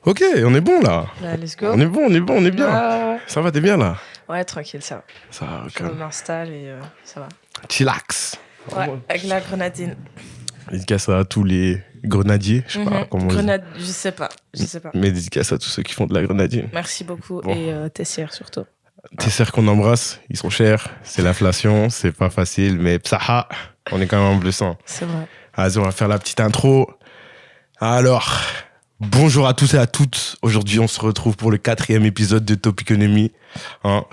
Ok, on est bon là. Bah, let's go. On est bon, on est bien. Ouais. Ça va, t'es bien là. Ouais, tranquille, ça va. Ça va, Je m'installe et ça va. Chillax. Ouais, avec la grenadine. Dédicace à tous les grenadiers, je sais pas comment Je sais pas. Mais dédicace à tous ceux qui font de la grenadine. Merci beaucoup. Bon. Et Tessier surtout. Tes sœurs qu'on embrasse, ils sont chers. C'est l'inflation, c'est pas facile, mais psaha, on est quand même en bleu sang. C'est vrai. Vas-y, on va faire la petite intro. Alors, bonjour à tous et à toutes. Aujourd'hui, on se retrouve pour le 4e épisode de Topiconomie.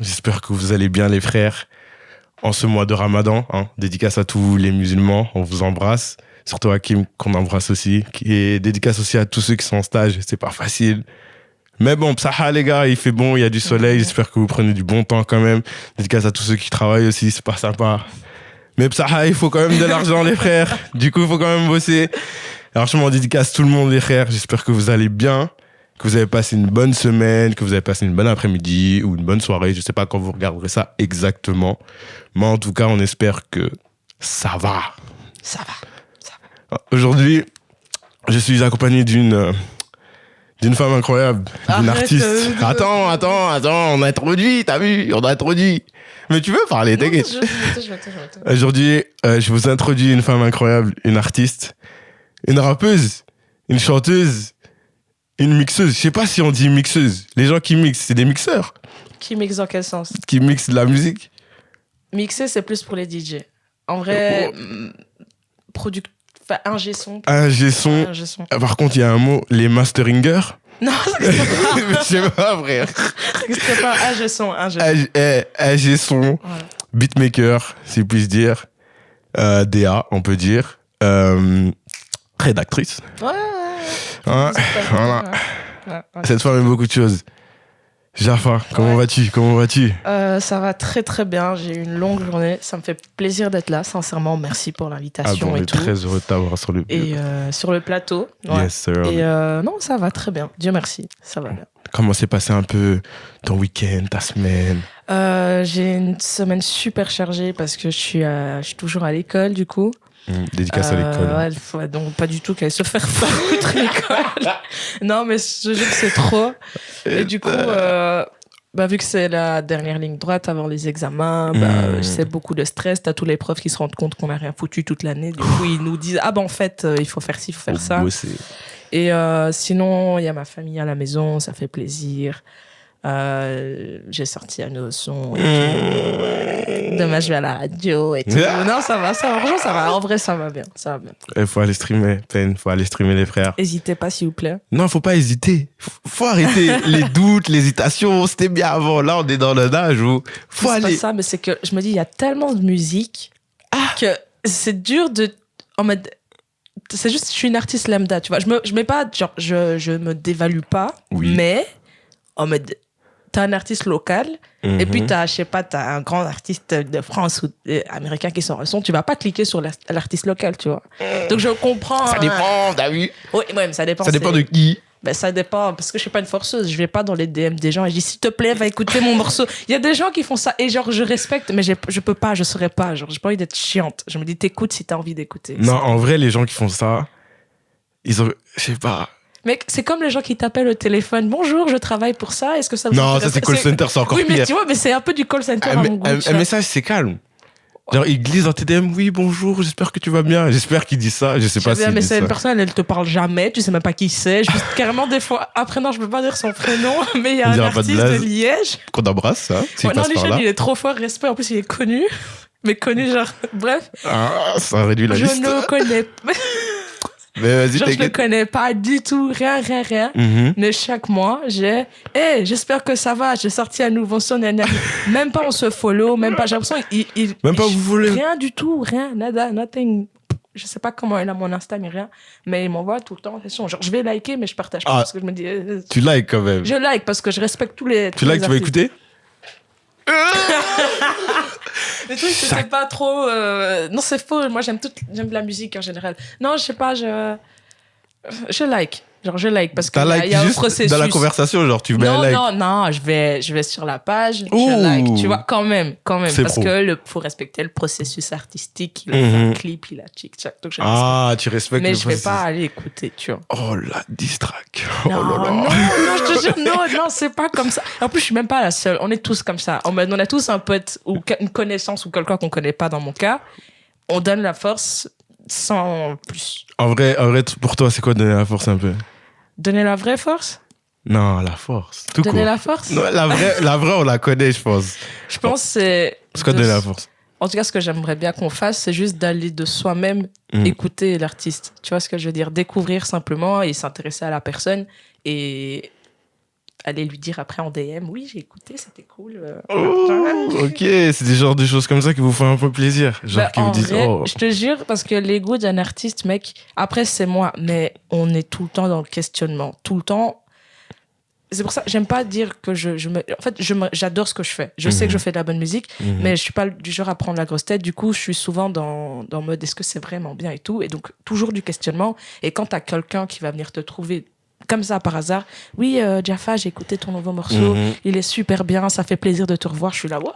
J'espère que vous allez bien, les frères. En ce mois de Ramadan, dédicace à tous les musulmans, on vous embrasse. Surtout Hakim, qu'on embrasse aussi. Et dédicace aussi à tous ceux qui sont en stage, c'est pas facile. Mais bon, psaha les gars, il fait bon, il y a du soleil, j'espère que vous prenez du bon temps quand même. Dédicace à tous ceux qui travaillent aussi, c'est pas sympa. Mais psaha, il faut quand même de l'argent les frères, du coup il faut quand même bosser. Alors je m'en dédicace tout le monde les frères, j'espère que vous allez bien, que vous avez passé une bonne semaine, que vous avez passé une bonne après-midi ou une bonne soirée, je sais pas quand vous regarderez ça exactement. Mais en tout cas, on espère que ça va. Ça va. Aujourd'hui, je suis accompagné d'une femme incroyable, d'une artiste. Attends, on a introduit, t'as vu, on a introduit. Mais tu veux parler, t'inquiète. Je vais. Aujourd'hui, je vous introduis une femme incroyable, une artiste, une rappeuse, une chanteuse, une mixeuse. Je sais pas si on dit mixeuse. Les gens qui mixent, c'est des mixeurs. Qui mixe dans quel sens? Qui mixent de la musique. Mixer, c'est plus pour les DJ. En vrai, ingé son. Ingé son. Par contre, il y a un mot, les masteringers. Non, ça n'existe pas. Je sais pas, frère. Ça n'existe pas. Ingé son. Ingé son. Ouais. Beatmaker, si puis dire. DA, on peut dire. Rédactrice. Ouais. Voilà. Ouais. Cette femme aime beaucoup de choses. Jaffa, comment vas-tu? Ça va très très bien. J'ai eu une longue journée. Ça me fait plaisir d'être là. Sincèrement, merci pour l'invitation on et est tout. très heureux de t'avoir sur le sur le plateau. Ouais. Yes, sir. Et non, ça va très bien. Dieu merci. Ça va bien. Comment s'est passé un peu ton week-end, ta semaine? J'ai une semaine super chargée parce que je suis toujours à l'école du coup. Dédicace à l'école. Ouais, donc pas du tout qu'elle se faire foutre l'école. Non, mais je jure que c'est trop. Et du coup, vu que c'est la dernière ligne droite avant les examens, c'est beaucoup de stress. T'as tous les profs qui se rendent compte qu'on n'a rien foutu toute l'année. Du coup, ils nous disent en fait, il faut faire ci, il faut faire ça. Bosser. Et sinon, il y a ma famille à la maison, ça fait plaisir. J'ai sorti un nouveau son et tout. Demain je vais à la radio et tout. Non, ça va, franchement ça va. En vrai ça va bien. Il faut aller streamer, faut aller streamer les frères. Hésitez pas s'il vous plaît. Non, faut pas hésiter. Faut arrêter les doutes, l'hésitation. C'était bien avant. Là, on est dans le âge où faut aller. C'est pas ça, mais c'est que je me dis il y a tellement de musique que c'est dur de en mode. C'est juste je suis une artiste lambda, tu vois. Je mets pas genre je me dévalue pas, mais en mode t'as un artiste local et puis t'as un grand artiste de France ou américain qui sort un son, tu vas pas cliquer sur l'artiste local, tu vois. Donc je comprends. Ça dépend, t'as vu? Oui, mais ça dépend. Ça dépend de qui? Ça dépend parce que je suis pas une forceuse, je vais pas dans les DM des gens et je dis s'il te plaît va écouter mon morceau. Il y a des gens qui font ça et genre je respecte mais je peux pas, je saurais pas, genre j'ai pas envie d'être chiante. Je me dis t'écoutes si t'as envie d'écouter. Non, en vrai les gens qui font ça, ils ont, je sais pas. Mec, c'est comme les gens qui t'appellent au téléphone. Bonjour, je travaille pour ça. Est-ce que ça vous Non, intéresse? ça c'est call center, c'est encore pire. Oui, mais pire. tu vois, mais c'est un peu du call center à mon goût. Un message, c'est calme. Genre, ils glissent dans tes DM, oui, bonjour, j'espère que tu vas bien. J'espère qu'ils disent ça, je sais pas si. Mais c'est une personne, elle te parle jamais, tu sais même pas qui c'est. Juste carrément, des fois, après, non, je peux pas dire son prénom, mais il y a un artiste de Liège. Qu'on embrasse, ça. Non, Liège, il est trop fort, respect. En plus, il est connu. Mais connu, genre, bref. Ça réduit la liste. Je ne connais pas. Mais vas-y, genre, je ne connais pas du tout, rien. Mais chaque mois, j'espère que ça va, j'ai sorti un nouveau son, même pas on se follow, même pas, j'ai l'impression, même pas vous voulez. Rien du tout, rien, nada, nothing. Je sais pas comment il a mon Insta, mais rien. Mais il m'envoie tout le temps des sons. Genre, je vais liker, mais je partage pas parce que je me dis. Tu likes quand même. Je like parce que je respecte tous les. Tu likes, tu vas écouter? Le truc, c'était pas trop. Non, c'est faux. Moi, j'aime la musique en général. Non, je sais pas, je like. Genre, je like parce T'as qu'il y a un juste processus. dans la conversation, genre, tu mets un like. Non, je vais sur la page, Ouh. je like, tu vois, quand même. C'est Parce pro. que faut respecter le processus artistique. Il a fait un clip, il a tchic-tchac. Donc, je respecte. Tu respectes Mais le je vais processus. pas aller écouter, tu vois. Oh, la distrac. Non, Oh là là. non, je te jure, non, c'est pas comme ça. En plus, je suis même pas la seule. On est tous comme ça. On a tous un pote ou une connaissance ou quelqu'un qu'on connaît pas dans mon cas. On donne la force sans plus. En vrai, pour toi, c'est quoi donner la force un peu? Donner la vraie force? Non, la force. Tout Donner court. la force? Non, la vraie, on la connaît, je pense. Je pense que c'est... C'est quoi donner la force? En tout cas, ce que j'aimerais bien qu'on fasse, c'est juste d'aller de soi-même écouter l'artiste. Tu vois ce que je veux dire? Découvrir simplement et s'intéresser à la personne et aller lui dire après en DM, oui, j'ai écouté, c'était cool. Ok, c'est des genres de choses comme ça qui vous font un peu plaisir. Genre qui vous disent, vrai, oh. je te jure, parce que l'ego d'un artiste, mec, après c'est moi, mais on est tout le temps dans le questionnement. Tout le temps. C'est pour ça, j'aime pas dire que en fait, j'adore ce que je fais. Je sais que je fais de la bonne musique, mais je suis pas du genre à prendre la grosse tête. Du coup, je suis souvent dans mode, est-ce que c'est vraiment bien et tout. Et donc, toujours du questionnement. Et quand t'as quelqu'un qui va venir te trouver comme ça par hasard, oui, Jaffa, j'ai écouté ton nouveau morceau, il est super bien, ça fait plaisir de te revoir. Je suis là, what?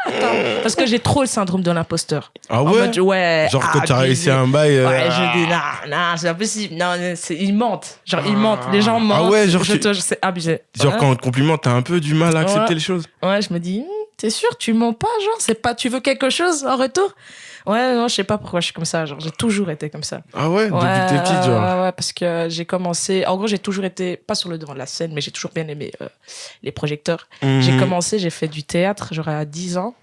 Attends, parce que j'ai trop le syndrome de l'imposteur. Ah ouais? En mode, ouais. Genre quand tu as réussi un bail. Ouais, je dis, non, c'est impossible. Non, ils mentent. Genre, ils mentent. Les gens mentent. Ah ouais, genre. C'est abusé. Genre Ouais. quand on te complimente, t'as un peu du mal à accepter les choses. Ouais, je me dis, t'es sûr, tu mens pas, genre, c'est pas, tu veux quelque chose en retour? Ouais, non, je sais pas pourquoi je suis comme ça. Genre, j'ai toujours été comme ça. Ah ouais, depuis que t'es petite, genre. Ouais, parce que j'ai commencé. En gros, j'ai toujours été, pas sur le devant de la scène, mais j'ai toujours bien aimé les projecteurs. J'ai commencé, j'ai fait du théâtre, genre à 10 ans.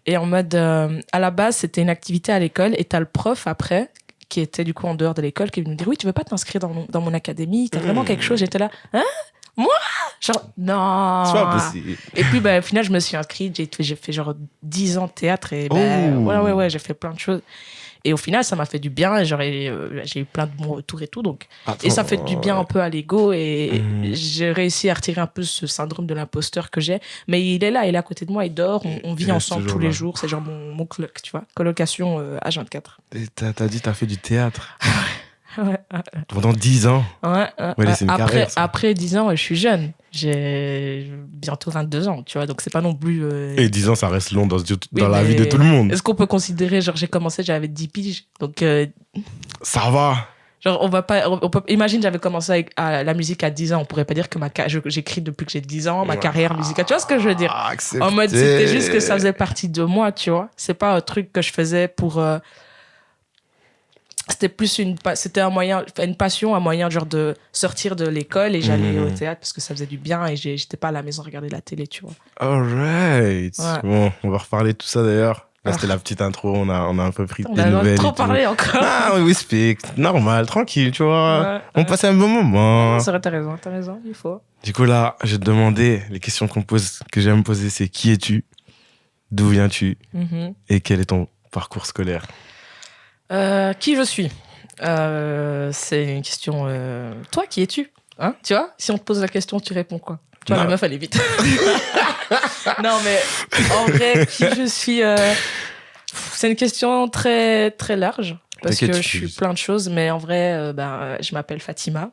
Et en mode, à la base, c'était une activité à l'école. Et t'as le prof après, qui était du coup en dehors de l'école, qui est venu me dire, oui, tu veux pas t'inscrire dans mon académie? T'as vraiment quelque chose? J'étais là, hein? Moi? Genre, non. C'est pas possible. Et puis, au final, je me suis inscrite. J'ai fait genre 10 ans de théâtre. Et ouais, j'ai fait plein de choses. Et au final, ça m'a fait du bien. Et j'ai eu plein de bons retours et tout. Donc. Et ça fait du bien un peu à l'ego. Et j'ai réussi à retirer un peu ce syndrome de l'imposteur que j'ai. Mais il est là, il est à côté de moi, il dort. On vit ensemble tous les jours. C'est genre mon coloc, tu vois. Colocation H24. Et t'as dit, t'as fait du théâtre. Ouais. Pendant 10 ans. Ouais. C'est une carrière, ça. Après 10 ans, je suis jeune. J'ai bientôt 22 ans, tu vois. Donc, c'est pas non plus. Et 10 ans, ça reste long dans Oui, la vie de tout le monde. Est-ce qu'on peut considérer, genre, j'ai commencé, j'avais 10 piges. Donc. Ça va. Genre, imagine, j'avais commencé à la musique à 10 ans. On pourrait pas dire que j'écris depuis que j'ai 10 ans, ma carrière musicale. Tu vois ce que je veux dire? Accepté. En mode, c'était juste que ça faisait partie de moi, tu vois. C'est pas un truc que je faisais pour. C'était plus c'était un moyen, une passion, un moyen genre de sortir de l'école et j'allais au théâtre parce que ça faisait du bien et j'étais pas à la maison à regarder la télé, tu vois. Alright. Ouais. Bon, on va reparler de tout ça d'ailleurs. Là, c'était la petite intro, on a un peu pris des On nouvelles. a trop parlé encore. Ah oui, speak. Normal, tranquille, tu vois. Ouais, on passe un bon moment. C'est vrai, t'as raison, il faut. Du coup, là, je vais te demander, les questions que j'aime me poser, c'est qui es-tu? D'où viens-tu? Et quel est ton parcours scolaire? Qui je suis? C'est une question. Toi, qui es-tu? Hein? Tu vois? Si on te pose la question, tu réponds quoi? Tu vois, la meuf, elle est vite. Non, mais en vrai, qui je suis? C'est une question très, très large. Parce que je suis plein de choses. Mais en vrai, je m'appelle Fatima.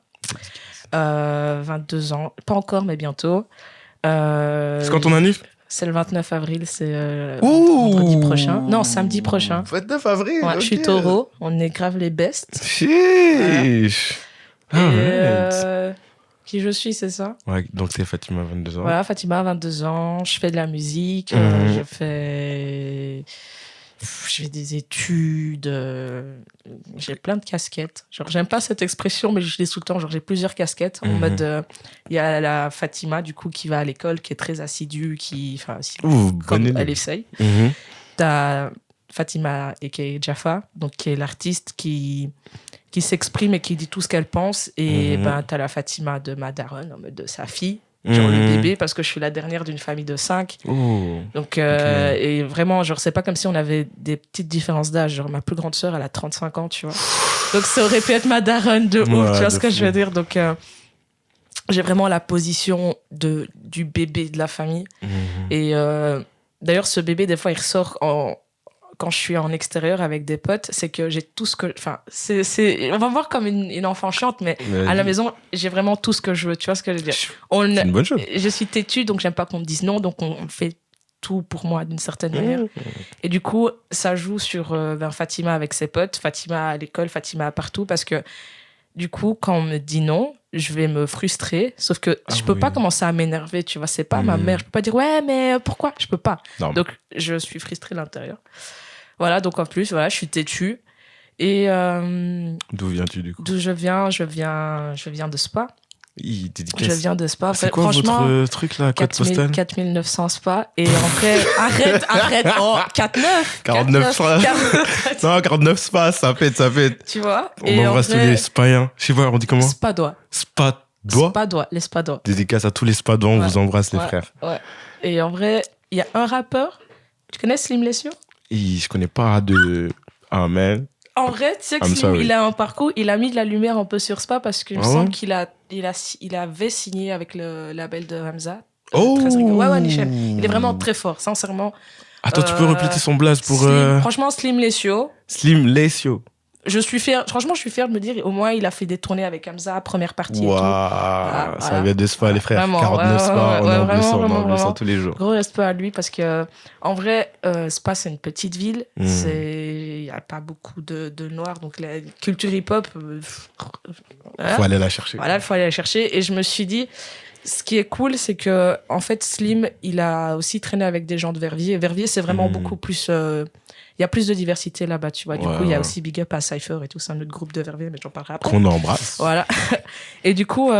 22 ans. Pas encore, mais bientôt. C'est quand ton anniv? C'est le 29 avril, c'est vendredi prochain. Non, samedi prochain. 29 avril, ouais, okay. Je suis taureau, on est grave les best. Chiche. Voilà. Qui je suis, c'est ça? Ouais, donc c'est Fatima, 22 ans. Voilà, Fatima, 22 ans. Je fais de la musique, je fais des études, j'ai plein de casquettes. Genre, j'aime pas cette expression, mais je dis tout le temps, genre, j'ai plusieurs casquettes. En mode, il y a la Fatima, du coup, qui va à l'école, qui est très assidue, comme elle essaye. T'as Fatima, a.k.a. Jaffa, donc, qui est l'artiste qui s'exprime et qui dit tout ce qu'elle pense. Et t'as la Fatima de ma daronne, en mode de sa fille. Genre le bébé, parce que je suis la dernière d'une famille de 5. Donc, et vraiment, genre, c'est pas comme si on avait des petites différences d'âge. Genre, ma plus grande sœur, elle a 35 ans, tu vois. Donc, ça aurait pu être ma daronne de ouf, tu vois ce que je veux dire. Donc, j'ai vraiment la position du bébé de la famille. Et d'ailleurs, ce bébé, des fois, il ressort quand je suis en extérieur avec des potes, c'est que j'ai tout ce que... Enfin, on va me voir comme une enfant chiante, mais à la maison, j'ai vraiment tout ce que je veux. Tu vois ce que je veux dire? C'est une bonne chose. Je suis têtue, donc j'aime pas qu'on me dise non, donc on fait tout pour moi d'une certaine manière. Et du coup, ça joue sur Fatima avec ses potes, Fatima à l'école, Fatima partout, parce que du coup, quand on me dit non, je vais me frustrer, sauf que je peux pas commencer à m'énerver, tu vois, c'est pas ma mère, je peux pas dire ouais, mais pourquoi? Je peux pas. Non. Donc, je suis frustrée de l'intérieur. Voilà, donc en plus, voilà, je suis têtue. Et d'où viens-tu du coup? D'où je viens de Spa. Je viens de Spa. C'est quoi votre truc là, code postal? 4900 Spa. Et en vrai, arrête. Oh, 49 Spa. Non, 49 Spa, ça pète. Tu vois? On embrasse tous les Spaïens. Je sais pas, on dit comment? Spadois. Les Spadois. Dédicace à tous les Spadois, on vous embrasse les frères. Ouais. Et en vrai, il y a un rappeur. Tu connais Slim Lessio? Je connais pas de... Ah, man. En vrai, tu sais que Slim, il a un parcours, il a mis de la lumière un peu sur Spa parce qu'il me semble qu'il avait signé avec le label de Hamza. Ouais, Nichel. Il est vraiment très fort, sincèrement. Attends, tu peux répéter son blaze pour... Franchement, Slim Lessio. Je suis fière de me dire, au moins, il a fait des tournées avec Hamza, première partie et tout. Ça vient de Spa, les frères. Vraiment, 49 Spa, on en ça tous les jours. Gros respect à lui parce que, en vrai, Spa, c'est une petite ville. Il n'y a pas beaucoup de noirs. Donc, la culture hip-hop... Faut aller la chercher. Voilà, il faut aller la chercher. Et je me suis dit... Ce qui est cool, c'est que en fait, Slim, il a aussi traîné avec des gens de Verviers. Verviers, c'est vraiment beaucoup plus... Il y a plus de diversité là-bas, tu vois. Du coup, il y a aussi Big Up à Cypher et tout. C'est un autre groupe de Verviers, mais j'en parlerai après. Qu'on embrasse. Voilà. Et du coup,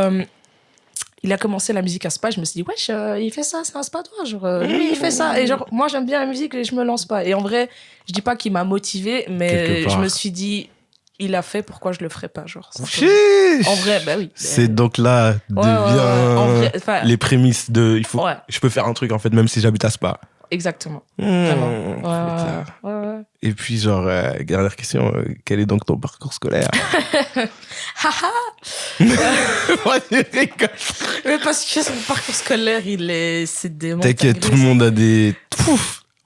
il a commencé la musique à Spa. Je me suis dit, wesh, il fait ça, c'est un Spadois. Genre, lui, il fait ça. Et genre, moi, j'aime bien la musique et je me lance pas. Et en vrai, je dis pas qu'il m'a motivé, mais je me suis dit... Il a fait, pourquoi je le ferais pas, genre. En vrai, bah oui. C'est donc là devient les prémices de je peux faire un truc en fait même si j'habite à Spa. Exactement. Vraiment. Et puis genre dernière question, quel est donc ton parcours scolaire? Mais parce que son parcours scolaire, c'est des montagnes. T'inquiète, tout le monde a des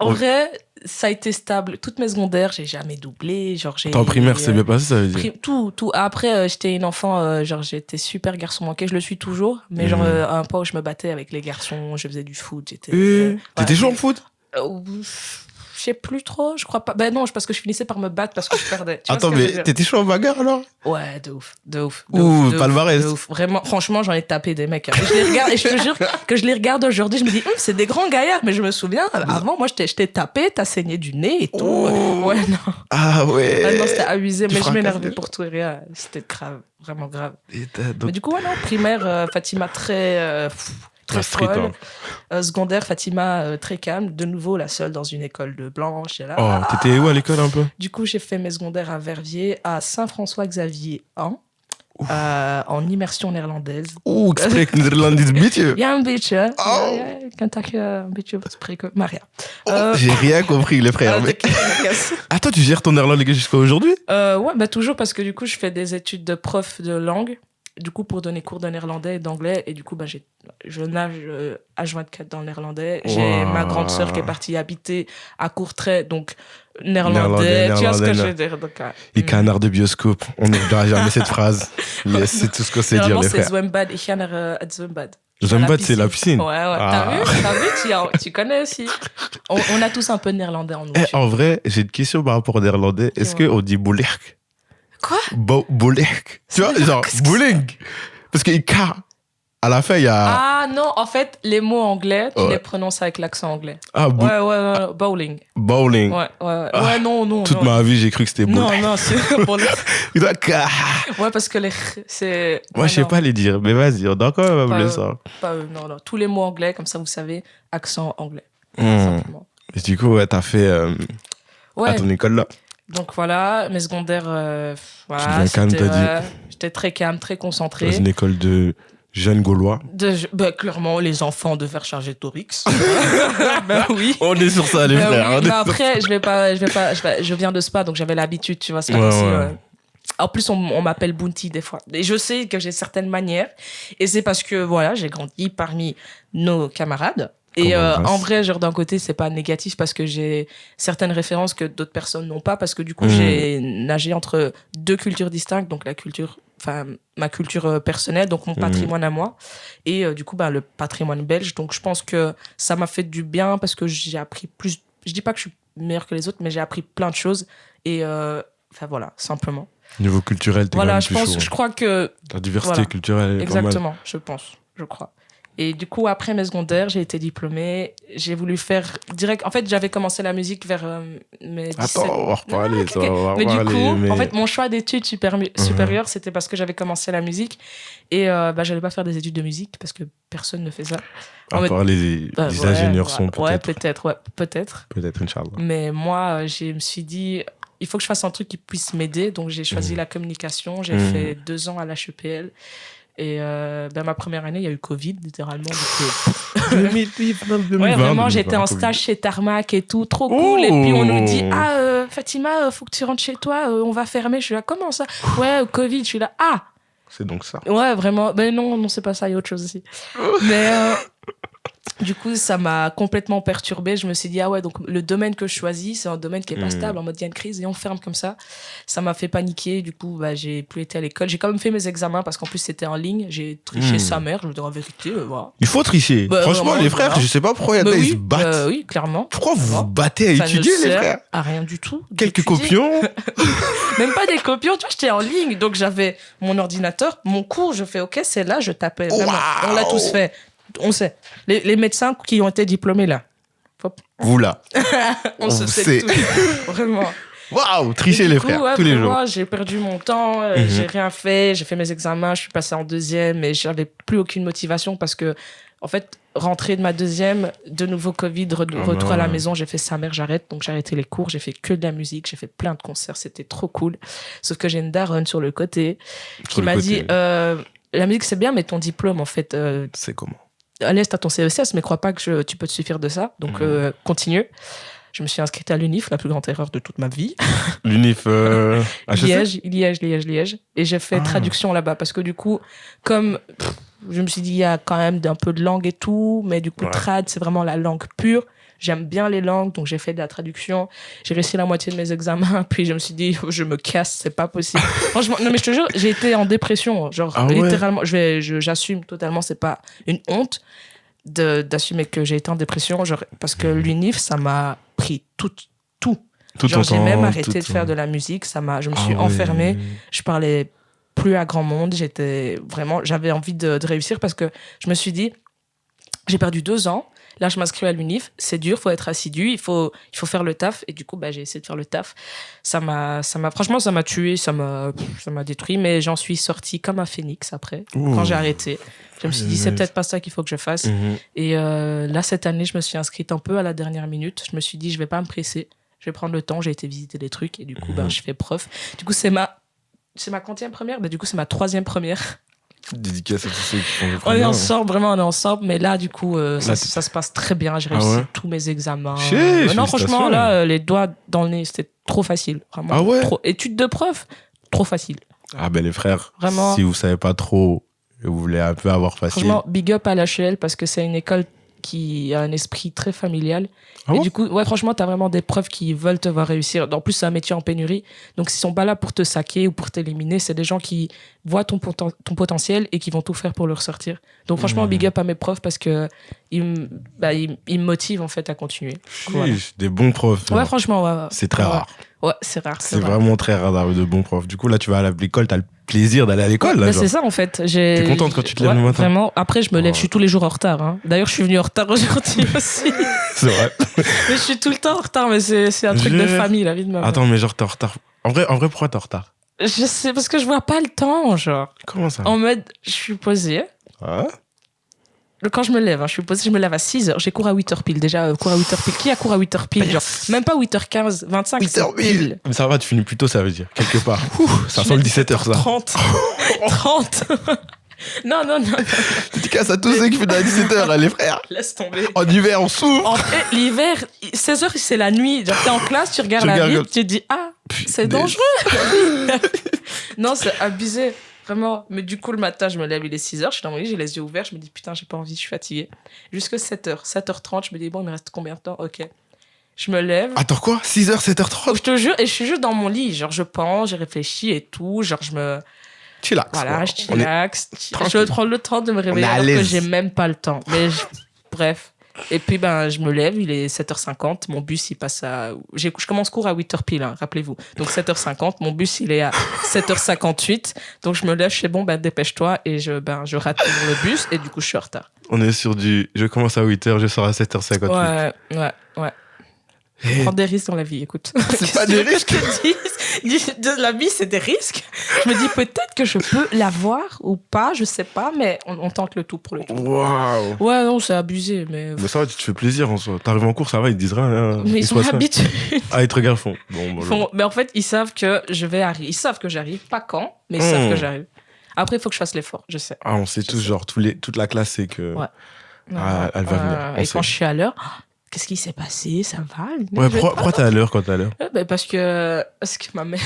En vrai, ça a été stable. Toutes mes secondaires, j'ai jamais doublé. Genre, en primaire, c'est bien passé, ça veut dire? Tout. Après, j'étais une enfant, genre, j'étais super garçon manqué. Je le suis toujours. Mais genre, à un point où je me battais avec les garçons, je faisais du foot. T'étais chaud en foot? Je sais plus trop, je crois pas. Ben non, parce que je finissais par me battre parce que je perdais. Attends, mais t'étais chaud en bagarre alors? Ouais, de ouf. Palmarès. Vraiment, franchement, j'en ai tapé des mecs. Je les regarde et je te jure que je les regarde aujourd'hui, je me dis, c'est des grands gaillards, mais je me souviens, avant, moi, je t'ai tapé, t'as saigné du nez et tout. Ouais, non. Ah ouais. Non, c'était abusé, mais je m'énervais pour tout et rien. C'était grave, vraiment grave. Mais du coup, ouais, non, primaire, Fatima très folle. Secondaire, Fatima très calme. De nouveau, la seule dans une école de blanche. Et là, t'étais où à l'école un peu? Du coup, j'ai fait mes secondaires à Verviers, à Saint-François-Xavier en immersion néerlandaise. Ik spreek Nederlands een beetje. Ja, een beetje. Ik kan toch een beetje spreken. Maar ja. J'ai rien compris, les frères. Attends, tu gères ton néerlandais jusqu'à aujourd'hui? Ouais, bah toujours parce que du coup, je fais des études de prof de langue. Du coup, pour donner cours de néerlandais et d'anglais. Et du coup, bah, je nage H24 dans le néerlandais. J'ai ma grande sœur qui est partie habiter à Courtrai, donc néerlandais. Tu vois ce que je veux dire? Et canard de bioscope. On n'oubliera jamais cette phrase. Yes, c'est tout ce qu'on sait dire, les frères. C'est Zwembad. Ich ga naar het Zwembad. Zwembad, c'est la piscine. Ouais. T'as vu? Tu connais aussi. On a tous un peu de néerlandais en nous. En vrai, j'ai une question par rapport au néerlandais. Est-ce qu'on dit boulerk? Quoi? Boulerk. Tu vois, genre, bowling. Parce que K, à la fin, il y a... Ah non, en fait, les mots anglais, tu les prononces avec l'accent anglais. Ah, ouais, bowling. Bowling. Ouais, non. Toute ma vie, j'ai cru que c'était bowling. Non, c'est pour les... Ouais, parce que c'est... Moi, je sais pas les dire, mais vas-y, on doit quand même appeler ça. Non. Tous les mots anglais, comme ça, vous savez, accent anglais. Simplement. Et du coup, t'as fait à ton école là? Donc voilà, mes secondaires, voilà, j'étais très calme, très concentrée. Dans une école de jeunes Gaulois. Clairement, les enfants de faire charger Torix. Oui. On est sur ça, les frères. Mais après, je viens de Spa, donc j'avais l'habitude, tu vois, c'est pas facile. En plus, on m'appelle Bounty des fois. Et je sais que j'ai certaines manières. Et c'est parce que, voilà, j'ai grandi parmi nos camarades. Et en vrai, genre d'un côté, c'est pas négatif parce que j'ai certaines références que d'autres personnes n'ont pas, parce que du coup, j'ai nagé entre deux cultures distinctes, donc ma culture personnelle, donc mon patrimoine à moi, et du coup, le patrimoine belge. Donc je pense que ça m'a fait du bien parce que j'ai appris plus. Je dis pas que je suis meilleure que les autres, mais j'ai appris plein de choses. Et voilà, simplement. Niveau culturel, t'es voilà, quand même plus chaud. Je crois que la diversité culturelle est exactement, pas mal. je crois. Et du coup, après mes secondaires, j'ai été diplômée. J'ai voulu faire direct. En fait, j'avais commencé la musique vers mes 17... Attends, on va reparler, ça. Mais du coup, en fait, mon choix d'études supérieures, c'était parce que j'avais commencé la musique. Et j'allais pas faire des études de musique parce que personne ne fait ça. À part les ingénieurs sont peut-être. Ouais, peut-être. Peut-être, Inch'Allah. Mais moi, je me suis dit, il faut que je fasse un truc qui puisse m'aider. Donc, j'ai choisi la communication. J'ai fait 2 ans à l'HEPL. Et ma première année, il y a eu Covid, littéralement. 2020. Ouais, vraiment, j'étais en stage chez Tarmac et tout, trop cool. Et puis on nous dit, Fatima, faut que tu rentres chez toi, on va fermer. Je suis là, comment ça? Ouais, Covid, je suis là, c'est donc ça. Ouais, vraiment. Mais non, c'est pas ça, il y a autre chose aussi. Mais du coup, ça m'a complètement perturbée. Je me suis dit, donc le domaine que je choisis, c'est un domaine qui est pas stable, en mode il y a une crise et on ferme comme ça. Ça m'a fait paniquer. Du coup, j'ai plus été à l'école. J'ai quand même fait mes examens parce qu'en plus, c'était en ligne. J'ai triché sa mère, je veux dire en vérité. Voilà. Il faut tricher. Franchement, vraiment, les frères, voilà. Je sais pas pourquoi ils se battent. Oui, clairement. Pourquoi vous vous battez à étudier, les frères? À rien du tout. Quelques copions. Même pas des copions, tu vois, j'étais en ligne. Donc j'avais mon ordinateur, mon cours, je fais OK, c'est là, je tapais. Vraiment. On l'a tous fait. On sait. Les médecins qui ont été diplômés là. Vous là. on se sait tout. Vraiment. Waouh, tricher les frères, tous les jours. J'ai perdu mon temps, j'ai rien fait, j'ai fait mes examens, je suis passée en 2e et j'avais plus aucune motivation parce que, en fait, rentrée de ma 2e, de nouveau Covid, retour à la maison, j'ai fait sa mère, j'arrête. Donc j'ai arrêté les cours, j'ai fait que de la musique, j'ai fait plein de concerts, c'était trop cool. Sauf que j'ai une daronne sur le côté qui m'a dit, la musique c'est bien, mais ton diplôme, en fait. C'est comment? Allez, t'as ton CESS, mais crois pas que tu peux te suffire de ça. Donc, continue. Je me suis inscrite à l'UNIF, la plus grande erreur de toute ma vie. L'UNIF Liège. Et j'ai fait traduction là-bas. Parce que du coup, comme je me suis dit, il y a quand même un peu de langue et tout, mais du coup, trad, c'est vraiment la langue pure. J'aime bien les langues, donc j'ai fait de la traduction. J'ai réussi la moitié de mes examens, puis je me suis dit, je me casse, c'est pas possible. Franchement, non mais je te jure, j'ai été en dépression. Genre, littéralement, j'assume totalement, c'est pas une honte d'assumer que j'ai été en dépression, genre, parce que l'UNIF, ça m'a pris tout. Genre, j'ai même arrêté de faire de la musique, je me suis enfermée, je parlais plus à grand monde, j'avais envie de réussir parce que je me suis dit, j'ai perdu 2 ans. Là, je m'inscris à l'UNIF. C'est dur, faut être assidu, il faut faire le taf. Et du coup, j'ai essayé de faire le taf. Franchement, ça m'a tué, ça m'a détruit. Mais j'en suis sortie comme un phénix après, quand j'ai arrêté. Je me suis dit, c'est peut-être pas ça qu'il faut que je fasse. Et là, cette année, je me suis inscrite un peu à la dernière minute. Je me suis dit, je vais pas me presser. Je vais prendre le temps. J'ai été visiter des trucs. Et du coup, je fais prof. Du coup, c'est ma quantième première? Du coup, c'est ma 3e première. Dédicace à tous ceux qui font le on est ensemble, mais là du coup ça se passe très bien, j'ai réussi tous mes examens. Non franchement là les doigts dans le nez, c'était trop facile, vraiment. Trop. Études de prof, trop facile. Les frères, vraiment. Si vous savez pas trop et vous voulez un peu avoir facile. Franchement, big up à l'HEL parce que c'est une école qui a un esprit très familial. Et du coup, franchement, t'as vraiment des profs qui veulent te voir réussir. En plus, c'est un métier en pénurie. Donc, ils sont pas là pour te saquer ou pour t'éliminer. C'est des gens qui voient ton potentiel et qui vont tout faire pour le ressortir. Donc, franchement, big up à mes profs parce que ils me motivent, en fait, à continuer. Voilà. Des bons profs. Ouais, franchement, c'est très rare. Ouais, c'est rare. C'est vraiment très rare d'avoir de bons profs. Du coup, là, tu vas à l'école, t'as le plaisir d'aller à l'école. Là, c'est ça, en fait. T'es contente quand tu te lèves le matin? Vraiment. Après, je me lève, je suis tous les jours en retard. Hein. D'ailleurs, je suis venue en retard aujourd'hui aussi. C'est vrai. Mais je suis tout le temps en retard, mais c'est un truc de famille, la vie de ma mère. Attends, mais genre, t'es en retard. En vrai, pourquoi t'es en retard? Je sais, parce que je vois pas le temps, genre. Comment ça? En mode, je suis posée. Quand je me lève, je suis posée, je me lève à 6h, j'ai cours à 8h pile. Déjà, cours à 8h pile. Qui a cours à 8h pile? Genre, même pas 8h15, 25, 8h pile. Mais ça va, tu finis plus tôt, ça veut dire. Quelque part. Ça sent le 17h, ça. 30. Non. Dédicace à tous ceux qui font de la 17h, les frères. Laisse tomber. En hiver, on souffre. En fait, l'hiver, 16h, c'est la nuit. Genre, t'es en classe, tu regardes la vie, tu te dis, c'est dangereux. Non, c'est abusé. Vraiment. Mais du coup, le matin, je me lève, il est 6h, je suis dans mon lit, j'ai les yeux ouverts, je me dis, putain, j'ai pas envie, je suis fatiguée. Jusque 7h, 7h30, je me dis, bon, il me reste combien de temps? Ok. Je me lève. Attends, quoi? 6h, 7h30? Je te jure, et je suis juste dans mon lit. Genre, je pense, j'ai réfléchi et tout. Genre, je me. Chillax. Voilà, quoi. je chillax. Je prends le temps de me réveiller à alors que l'aise. j'ai même pas le temps. Mais bref. Et puis, je me lève, il est 7h50. Mon bus, il passe à. Je commence cours à 8h pile, hein, rappelez-vous. Donc, 7h50. Mon bus, il est à 7h58. Donc, je me lève, je fais bon, dépêche-toi. Et je rate toujours le bus. Et du coup, je suis en retard. On est sur du. Je commence à 8h, je sors à 7h58. Ouais. Prends des risques dans la vie, écoute. C'est pas des risques. De la vie, c'est des risques. Je me dis peut-être que je peux l'avoir ou pas, je sais pas, mais on tente le tout pour le tout. Waouh. Ouais, non, c'est abusé, mais. Mais ça va, tu te fais plaisir en soi. T'arrives en cours, ça va, ils te disent rien. Hein. Mais ils sont habitués. Ah, ils te regardent, font. Bon, Mais en fait, ils savent que je vais arriver. Ils savent que j'arrive, pas quand, mais ils savent que j'arrive. Après, il faut que je fasse l'effort, je sais. Ah, on sait tous, genre, toute la classe sait que. Ouais. Ah, elle va venir. Et quand je suis à l'heure, qu'est-ce qui s'est passé? Ça va? Ouais, pourquoi t'es à l'heure quand t'es à l'heure? Parce que ma mère.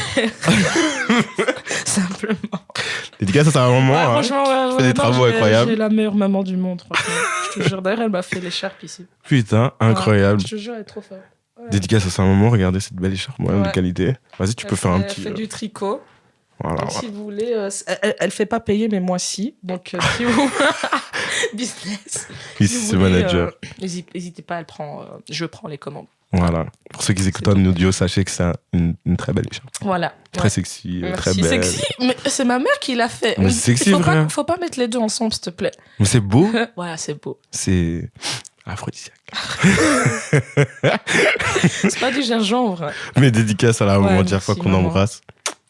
Simplement. Dédicace, ça, c'est un moment. Ouais, hein. franchement, Tu fais des travaux incroyables. J'ai la meilleure maman du monde, franchement. Je te jure, d'ailleurs, elle m'a fait l'écharpe ici. Putain, incroyable. Je te jure, elle est trop forte. Ouais. Dédicace, c'est un moment. Regardez cette belle écharpe, moi, de Ouais. qualité. Vas-y, tu peux faire un petit. Elle fait du tricot. Voilà. Donc, si vous voulez, elle fait pas payer, mais moi si. Donc, si vous. Business. Ici, Si c'est vous voulez, manager. N'hésitez pas, je prends les commandes. Voilà. Pour ceux qui écoutent en audio, sachez que c'est une très belle écharpe. Voilà. Très sexy, très Merci, belle. sexy. Mais c'est ma mère qui l'a fait. Mais c'est sexy, vrai. Faut pas mettre les deux ensemble, s'il te plaît. Mais c'est beau. Voilà, c'est beau. C'est aphrodisiaque. C'est pas du gingembre. Mais dédicace à la maman, Ouais, chaque fois merci, qu'on maman. embrasse.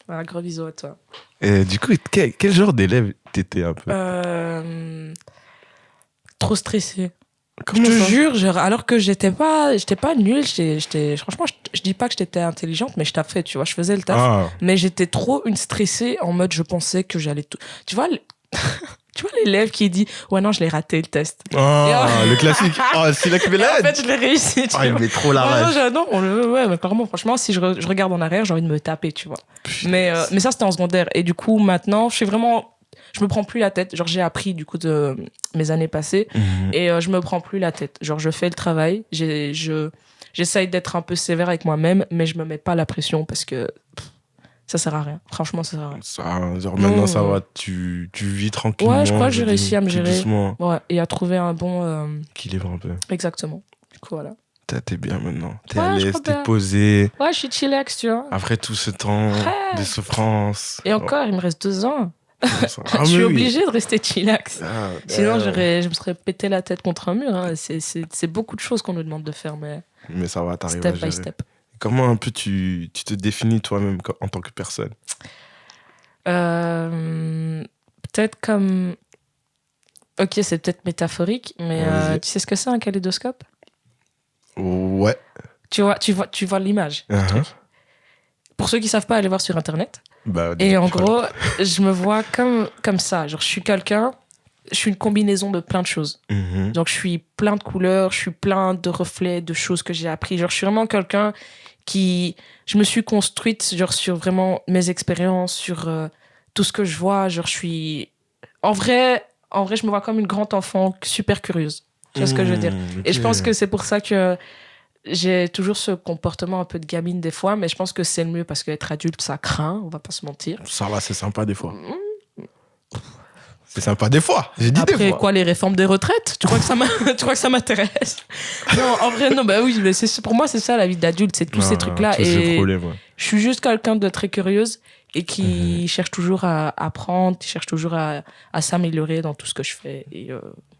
Voilà, gros bisous à toi. Et du coup, quel genre d'élève t'étais un peu? Trop stressée. Comment Je te ça? jure, genre, alors que j'étais pas nulle, franchement, je dis pas que j'étais intelligente, mais je taffais, tu vois, je faisais le taf. Ah, Mais j'étais trop une stressée en mode, je pensais que j'allais tout. Tu vois, tu vois l'élève qui dit, ouais, non, je l'ai raté le test. le classique. Ah, c'est là que Et en fait, je l'ai réussi, tu Ah, il vois. met trop la rage. Ouais, mais clairement, franchement, si je regarde en arrière, j'ai envie de me taper, tu vois. Mais ça, c'était en secondaire. Et du coup, maintenant, je me prends plus la tête. Genre, j'ai appris, du coup, de mes années passées. Mhm. Et je me prends plus la tête. Genre, je fais le travail. J'essaye d'être un peu sévère avec moi-même, mais je me mets pas la pression parce que ça sert à rien. Franchement, ça sert à rien. Ça, genre maintenant, ça va. Tu vis tranquillement. Ouais, je crois que j'ai dis, réussi à me tout gérer. doucement. Ouais, et à trouver un bon. Équilibre un peu. Exactement. Du coup, voilà. T'es bien maintenant. T'es Ouais, à je l'aise, crois t'es bien. posé. Ouais, je suis chillax, tu vois. Après tout ce temps Ouais. de souffrance. Et encore, il me reste 2 ans. Ah, Je mais suis oui. obligée de rester chillax. Ah, Sinon, je me serais pété la tête contre un mur. Hein. C'est beaucoup de choses qu'on nous demande de faire, mais Mais ça va, t'arrives à step gérer. by step. Comment un peu tu te définis toi-même en tant que personne? Peut-être comme. Ok, c'est peut-être métaphorique, mais Vas-y. tu sais ce que c'est un kaléidoscope? Ouais. Tu vois l'image. Uh-huh. Pour ceux qui savent pas, allez voir sur Internet. Bah, Et en voilà. gros, je me vois comme ça. Genre, je suis une combinaison de plein de choses. Mhm. Donc, je suis plein de couleurs, je suis plein de reflets, de choses que j'ai appris. Genre, je suis vraiment quelqu'un je me suis construite, genre, sur vraiment mes expériences, sur tout ce que je vois. Genre, en vrai, je me vois comme une grande enfant super curieuse. Tu vois ce que je veux dire? Et je pense que c'est pour ça que j'ai toujours ce comportement un peu de gamine des fois, mais je pense que c'est le mieux parce qu'être adulte, ça craint, on va pas se mentir. Ça va, c'est sympa des fois. C'est sympa des fois. J'ai dit des Après, fois. quoi, les réformes des retraites? Tu crois que ça m'intéresse? Non, en vrai, non, bah oui, mais pour moi, c'est ça la vie d'adulte, c'est tous ces trucs-là. Tous ces Et problèmes, ouais. je suis juste quelqu'un de très curieuse et qui cherche toujours à apprendre, qui cherche toujours à s'améliorer dans tout ce que je fais. Et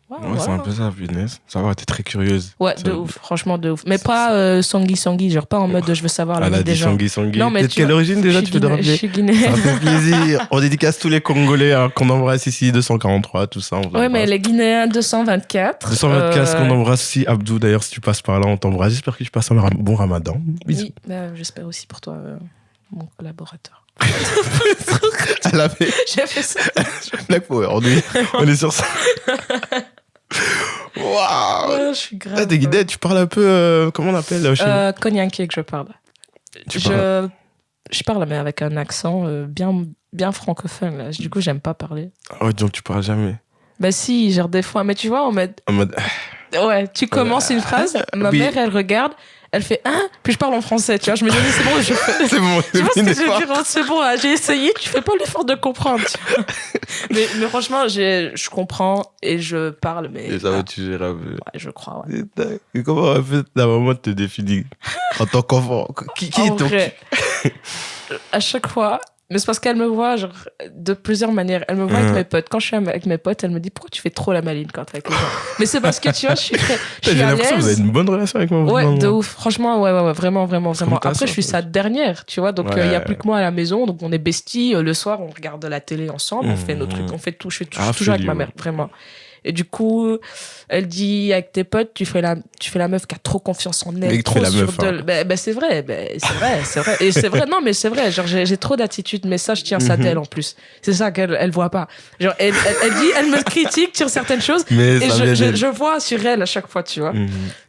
Ouais, voilà. c'est un peu ça, business. Ça va, t'es très curieuse. Ouais, Ça- de ouf, franchement de ouf. Mais pas Sangui, genre pas en mode je veux savoir la Elle a vie des dit gens. Sangui. Non, mais T'es de tu quelle vois, origine déjà, Je tu peux te suis rappeler? Ça guinéenne. fait plaisir. On dédicace tous les Congolais hein, qu'on embrasse ici, 243, tout ça. On vous Ouais, mais embrasse. les Guinéens 224. 224, qu'on embrasse aussi. Abdou, d'ailleurs, si tu passes par là, on t'embrasse. J'espère que tu passes un bon ramadan. Bisous. Oui, j'espère aussi pour toi, mon collaborateur. Elle a fait J'ai fait ça. Black Power. On est sur ça. Waouh! Ouais, je suis grave. Ah, t'es guidée, tu parles un peu. Comment on appelle chez nous? Konyanké que je parle. Tu parles- je parle, mais avec un accent bien francophone. Là. Du coup, j'aime pas parler. Ah ouais, donc tu parles jamais. Bah si, genre des fois. Mais tu vois, En mode... Ouais, tu commences une phrase, ma mère, elle regarde, elle fait « Hein ?» Puis je parle en français, tu vois. Je me dis « C'est bon, je fais... » C'est bon, tu vois ce que je veux dire? C'est bon, là, j'ai essayé, tu fais pas l'effort de comprendre. mais franchement, je comprends et je parle, mais... Et ça va, tu gères un peu. Ouais, je crois, ouais. Et comment en fait la maman te définit en tant qu'enfant? Qui est ton... À chaque fois... Mais c'est parce qu'elle me voit genre, de plusieurs manières. Elle me voit avec mes potes. Quand je suis avec mes potes, elle me dit pourquoi tu fais trop la maline quand t'es avec les gens. Mais c'est parce que tu vois, je suis J'ai l'impression que vous avez une bonne relation avec moi. Ouais, de ouf. Franchement, ouais, vraiment. Après, je suis sa dernière, tu vois. Donc, il y a plus que moi à la maison. Donc, on est besties. Le soir, on regarde la télé ensemble. On fait nos trucs. On fait tout. Je suis toujours avec ma mère, vraiment. Et du coup, elle dit avec tes potes, tu fais la meuf qui a trop confiance en elle. Trop la meuf, hein. C'est vrai. Et c'est vrai, non, mais c'est vrai. Genre, j'ai trop d'attitude, mais ça, je tiens ça d'elle en plus. C'est ça qu'elle voit pas. Genre, elle dit, elle me critique sur certaines choses. Mais et je vois sur elle à chaque fois, tu vois.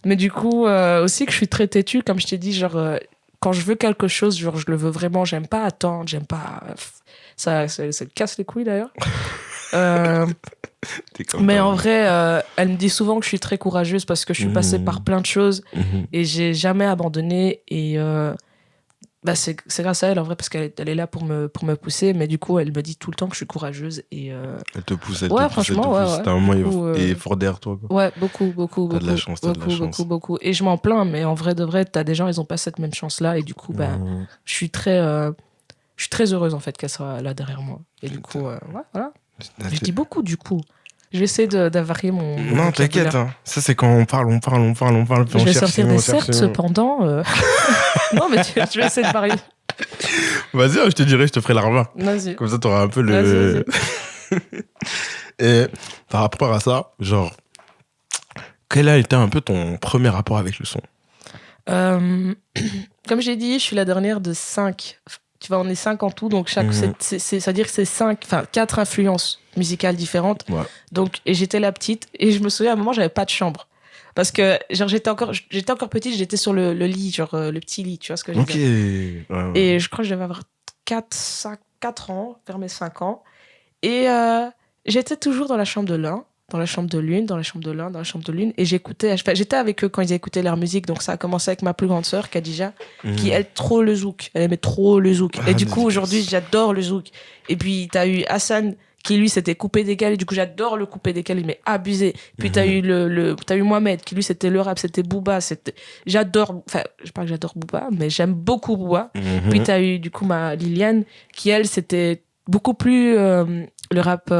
Mais du coup, aussi que je suis très têtue, comme je t'ai dit, genre, quand je veux quelque chose, genre, je le veux vraiment. J'aime pas attendre, j'aime pas. Ça casse les couilles d'ailleurs. Mais en vrai, elle me dit souvent que je suis très courageuse parce que je suis passée par plein de choses et j'ai jamais abandonné. Et c'est grâce à elle en vrai parce qu'elle est là pour me pousser. Mais du coup, elle me dit tout le temps que je suis courageuse. Et elle te pousse, elle ouais, te pousse. Franchement, ouais. T'as un moment et fort derrière toi. Quoi. Ouais, beaucoup. T'as de la chance, beaucoup. Et je m'en plains, mais en vrai de vrai, t'as des gens, ils ont pas cette même chance-là. Et du coup, je suis très heureuse en fait qu'elle soit là derrière moi. Et du coup, voilà. Je dis beaucoup du coup. Je vais essayer d'avarier mon. Non, t'inquiète. Hein. Ça, c'est quand on parle. Puis je vais sortir des certes, cependant. Non, mais je vais essayer de varier. Vas-y, je te dirai, je te ferai l'arba. Vas-y. Comme ça, t'auras un peu le. Vas-y. Et par rapport à ça, genre, quel a été un peu ton premier rapport avec le son? Comme j'ai dit, je suis la dernière de 5. Tu vois, on est 5 en tout, donc c'est-à-dire que c'est 4 influences musicales différentes. Ouais. Donc, et j'étais la petite, et je me souviens à un moment, j'avais pas de chambre. Parce que, genre, j'étais encore petite, j'étais sur le lit, genre, le petit lit, tu vois ce que je veux dire. Ouais. Et je crois que je devais avoir 4 ans, vers mes 5 ans. Et j'étais toujours dans la chambre de l'un. Dans la chambre de l'une, dans la chambre de l'un, dans la chambre de l'une. Et j'écoutais, j'étais avec eux quand ils écoutaient leur musique. Donc ça a commencé avec ma plus grande sœur, Khadija, qui elle trop le zouk. Elle aimait trop le zouk. Et du coup, aujourd'hui, j'adore le zouk. Et puis, t'as eu Hassan, qui lui, c'était coupé décalé. Du coup, j'adore le coupé décalé, mais abusé. Puis t'as eu t'as eu Mohamed, qui lui, c'était le rap, c'était Booba. J'adore, enfin, je parle que j'adore Booba, mais j'aime beaucoup Booba. Puis t'as eu, du coup, ma Liliane, qui elle, c'était beaucoup plus le rap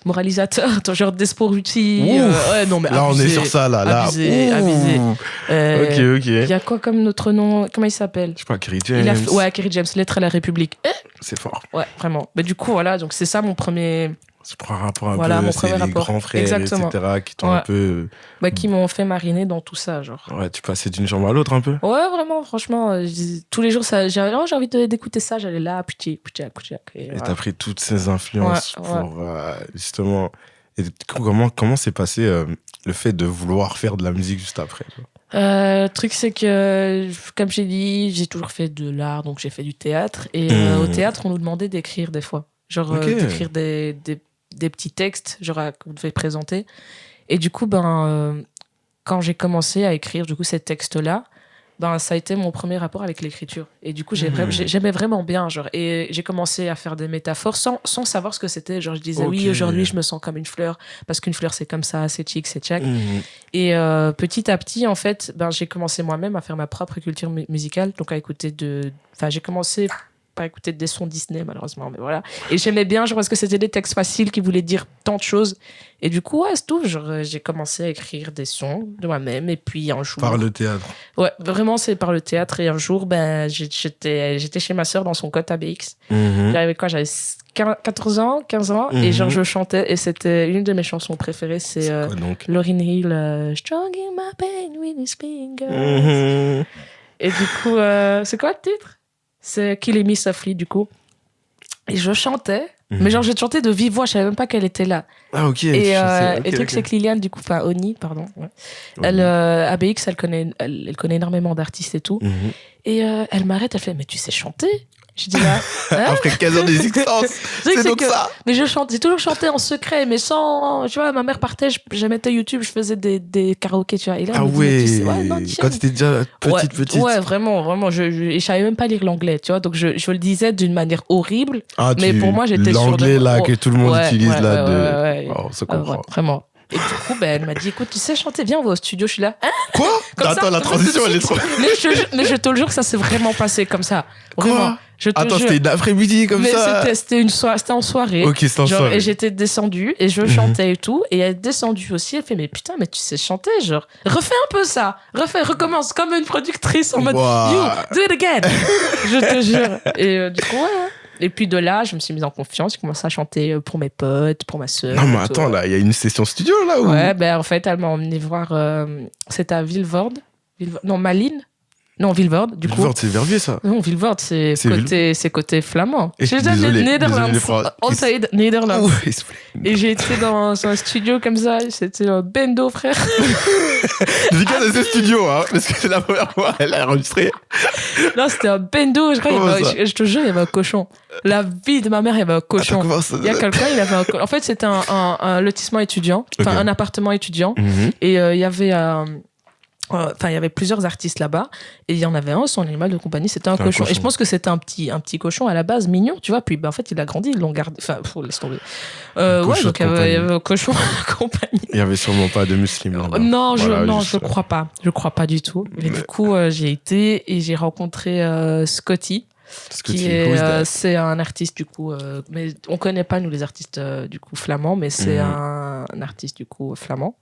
moralisateur, genre Desporuti. Ouais, non, mais là, abusé, on est sur ça, là. Abusé. Ok. Il y a quoi comme notre nom? Comment il s'appelle? Je sais pas, Kerry James. Ouais, Kerry James, Lettre à la République. C'est fort. Ouais, vraiment. Mais du coup, voilà, donc c'est ça mon premier. C'est pour un rapport mon premier rapport. Grands frères, exactement. etc., qui t'ont un peu... qui m'ont fait mariner dans tout ça, genre. Ouais, tu passais d'une chambre à l'autre un peu. Ouais, vraiment, franchement. Tous les jours, j'ai envie d'écouter ça, j'allais là, putain. Et t'as pris toutes ces influences pour, justement... Et comment s'est passé le fait de vouloir faire de la musique juste après, toi? Le truc, c'est que, comme j'ai dit, j'ai toujours fait de l'art, donc j'ai fait du théâtre. Et au théâtre, on nous demandait d'écrire des fois. Genre, d'écrire des petits textes, genre, qu'on devait présenter. Et du coup, quand j'ai commencé à écrire, du coup, ces textes-là, ça a été mon premier rapport avec l'écriture. Et du coup, j'aimais vraiment bien, genre. Et j'ai commencé à faire des métaphores sans savoir ce que c'était. Genre, je disais, oui, aujourd'hui, je me sens comme une fleur, parce qu'une fleur, c'est comme ça, c'est chic, c'est tchac. Et petit à petit, en fait, j'ai commencé moi-même à faire ma propre culture musicale, donc à écouter j'ai commencé pas écouter des sons Disney, malheureusement, mais voilà. Et j'aimais bien, genre, parce que c'était des textes faciles qui voulaient dire tant de choses. Et du coup, c'est tout. Genre, j'ai commencé à écrire des sons de moi-même. Et puis, un jour... Par le théâtre. Ouais, vraiment, c'est par le théâtre. Et un jour, j'étais chez ma sœur dans son cote ABX. J'avais 14 ans, 15 ans. Et genre, je chantais. Et c'était une de mes chansons préférées. C'est Lauryn Hill, Strong in my pain with his fingers. Et du coup, c'est quoi le titre? C'est Killing Me Softly, du coup. Et je chantais. Mais genre, j'ai chanté de vive voix, je savais même pas qu'elle était là. Ah, ok. Et le truc, c'est que Liliane, du coup, enfin, Oni, pardon. Ouais. Elle, ABX, elle connaît énormément d'artistes et tout. Et elle m'arrête, elle fait, mais tu sais chanter? Je dis là. Hein? Après 15 ans d'existence. C'est donc ça. Mais j'ai toujours chanté en secret, mais sans. Tu vois, ma mère partait, je mettais YouTube, je faisais des karaokés, tu vois. Et là, ah dit, ouais. tu sais, non, quand t'étais déjà petite. Ouais, vraiment. Et je savais même pas lire l'anglais, tu vois. Donc, je le disais d'une manière horrible. Ah, mais pour moi, j'étais sur l'anglais, là, que tout le monde utilise, là. Ouais. Oh, ça comprend. Vraiment. Et du coup, elle m'a dit, écoute, tu sais chanter, viens, on va au studio. Je suis là. Hein? Quoi? Attends, la transition, elle est trop. mais je te le jure que ça s'est vraiment passé comme ça. Vraiment. Attends, c'était une après-midi comme ça? C'était en soirée. Ok, c'était en soirée. Et j'étais descendue et je chantais et tout. Et elle est descendue aussi. Elle fait, mais putain, mais tu sais chanter, genre. Refais un peu ça. Recommence comme une productrice en mode, you, do it again. Je te jure. Et du coup, ouais. Et puis de là, je me suis mise en confiance. J'ai commencé à chanter pour mes potes, pour ma sœur. Non, mais attends, là, il y a une session studio, là, où... Ouais, en fait, elle m'a emmené voir... c'était à Vilvoorde. Non, Malines. Non, Vilvoorde, du coup. Vilvoorde, c'est Verviers, ça? Non, Vilvoorde, c'est côté flamand. Je suis désolé. Nederlands. Et j'ai été dans un studio comme ça. C'était un bendo, frère. Dédicace à ce studio, hein, parce que c'est la première fois qu'elle a enregistré. Non, c'était un bendo. Je te jure, il y avait un cochon. La vie de ma mère, il y avait un cochon. Il y a quelqu'un, il avait un cochon. En fait, c'était un lotissement étudiant, enfin un appartement étudiant. Et il y avait... il y avait plusieurs artistes là-bas et il y en avait un, son animal de compagnie, c'était un cochon. Et je pense que c'était un petit cochon à la base, mignon, tu vois. Puis en fait, il a grandi, ils l'ont gardé. Enfin, laisse tomber. Ouais, donc il y avait un cochon à compagnie. Il y avait sûrement pas de musulmans là-bas. Non, je crois pas. Je crois pas du tout. Mais du coup, j'ai été et j'ai rencontré Scotty. C'est un artiste du coup, mais on connaît pas nous les artistes du coup flamands, mais c'est un artiste du coup flamand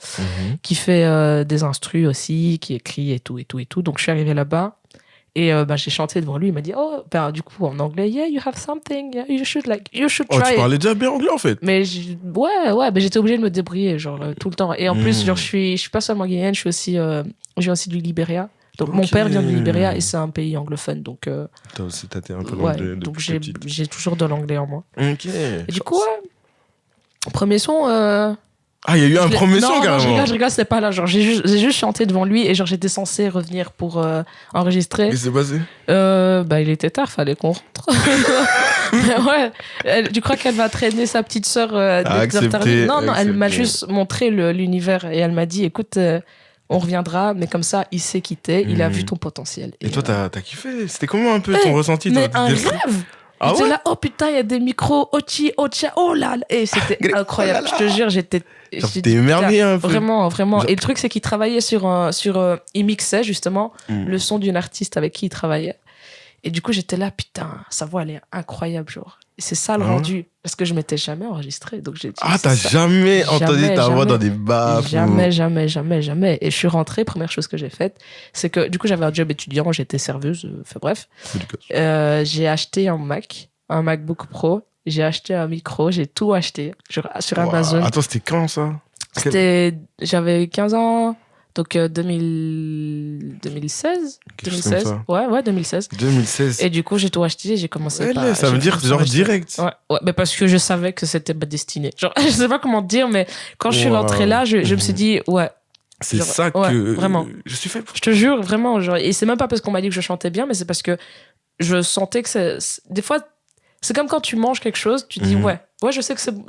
qui fait des instrus aussi, qui écrit et tout. Donc je suis arrivée là-bas et j'ai chanté devant lui. Il m'a dit du coup en anglais, yeah, you have something, yeah, you should try. Tu parlais déjà bien anglais en fait. Mais mais j'étais obligée de me débrouiller genre tout le temps. Et en plus genre je suis pas seulement guinéenne, je suis aussi du Libéria. Donc mon père vient du Libéria et c'est un pays anglophone, donc t'as aussi tâté un peu l'anglais donc j'ai toujours de l'anglais en moi. Ok. Et du coup premier son il y a eu un premier son carrément. Non, je rigole, c'est pas là, genre j'ai juste chanté devant lui et genre j'étais censée revenir pour enregistrer. Qu'est-ce qui s'est passé? Il était tard, fallait qu'on rentre. Ouais, tu crois qu'elle va traîner sa petite sœur Non, elle m'a juste montré l'univers et elle m'a dit écoute, on reviendra, mais comme ça, il sait qui t'es, il a vu ton potentiel. Et toi, t'as kiffé? C'était comment un peu ton ressenti? Mais un rêve! J'étais là, oh putain, il y a des micros, ocha, oh là là. Et c'était incroyable, je te jure, j'étais émerveillé un peu. Vraiment. Et le truc, c'est qu'il travaillait il mixait justement le son d'une artiste avec qui il travaillait. Et du coup, j'étais là, putain, sa voix, elle est incroyable, genre. Et c'est ça le rendu. Parce que je m'étais jamais enregistré. Donc j'ai dit, t'as jamais entendu ta voix dans des bars? Jamais. Et je suis rentrée, première chose que j'ai faite, c'est que du coup, j'avais un job étudiant, j'étais serveuse, enfin bref. J'ai acheté un MacBook Pro, j'ai acheté un micro, j'ai tout acheté sur Amazon. Attends, c'était quand ça? J'avais 15 ans. Donc 2016. Ouais, 2016. 2016. Et du coup, j'ai tout acheté et j'ai commencé par... Ça veut dire genre direct. Ouais, mais parce que je savais que c'était ma destinée. Genre, je sais pas comment dire, mais quand je suis rentrée là, je me suis dit, c'est genre, ça que vraiment. Je suis fait. Je te jure, vraiment. Genre, et c'est même pas parce qu'on m'a dit que je chantais bien, mais c'est parce que je sentais que des fois, c'est comme quand tu manges quelque chose, tu dis, je sais que c'est bon.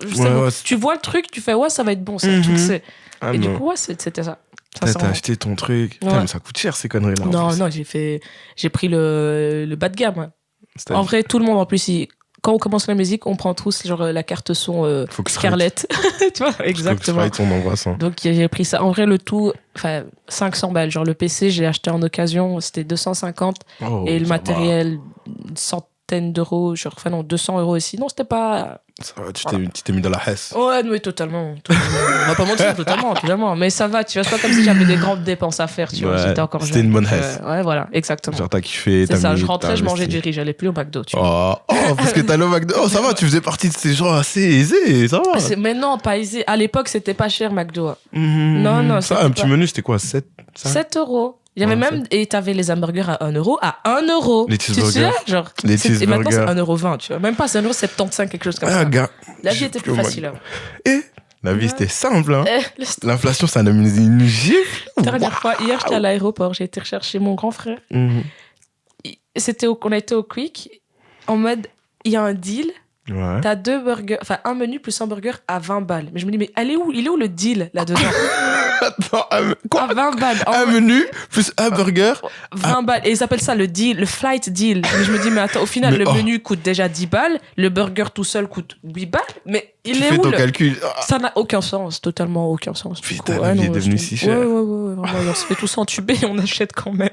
Tu vois le truc, tu fais, ça va être bon, ça, tu le sais. Et du coup, c'était ça. T'as acheté ton truc. Putain, mais ça coûte cher ces conneries-là. Non, j'ai pris le bas de gamme. En vrai, tout le monde, en plus, quand on commence la musique, on prend tous genre la carte son Scarlett. Tu vois, exactement. Donc j'ai pris ça. En vrai, le tout, 500 balles. Genre le PC, je l'ai acheté en occasion, c'était 250. Et le matériel, une centaine d'euros. Genre, 200 euros aussi. Non, c'était pas... Ça va, tu t'es mis dans la hesse. Ouais, oui, totalement. On va pas mentir, totalement. Mais ça va, tu vois, c'est pas comme si j'avais des grandes dépenses à faire, tu vois, j'étais encore jeune. C'était une bonne hesse. Ouais, voilà, exactement. Genre, t'as kiffé, c'est ça, je rentrais, je mangeais du riz, j'allais plus au McDo, tu vois. Parce que t'allais au McDo. Oh, ça va, tu faisais partie de ces gens assez aisés, ça va. Mais non, pas aisé. À l'époque, c'était pas cher, McDo. Non, ça, un petit menu, c'était quoi, 7 euros. Il y avait même, et t'avais les hamburgers à 1€, à 1€. Les cheeseburgers. Genre, les cheeseburgers. Et maintenant, c'est 1,20€, tu vois. Même pas, c'est 1,75€, quelque chose comme ça. Gars, la vie était plus facile. Hein. Et la vie, c'était simple. Hein. L'inflation, ça a mis une gifle. Dernière fois, hier, j'étais à l'aéroport. J'ai été rechercher mon grand frère. On a été au Quick, en mode, il y a un deal. Ouais. T'as 2 burgers, enfin un menu plus un burger à 20 balles. Mais je me dis, mais il est où le deal là-dedans? Attends, quoi? À 20 balles. Un menu plus un burger 20 balles. Et ils appellent ça le deal, le flight deal. Mais je me dis, mais attends, au final, le menu coûte déjà 10 balles, le burger tout seul coûte 8 balles. Mais il est où ton calcul. Ça n'a aucun sens, totalement aucun sens. Putain, la vie est devenue si chère. Ouais, vraiment, on se fait tous entuber et on achète quand même.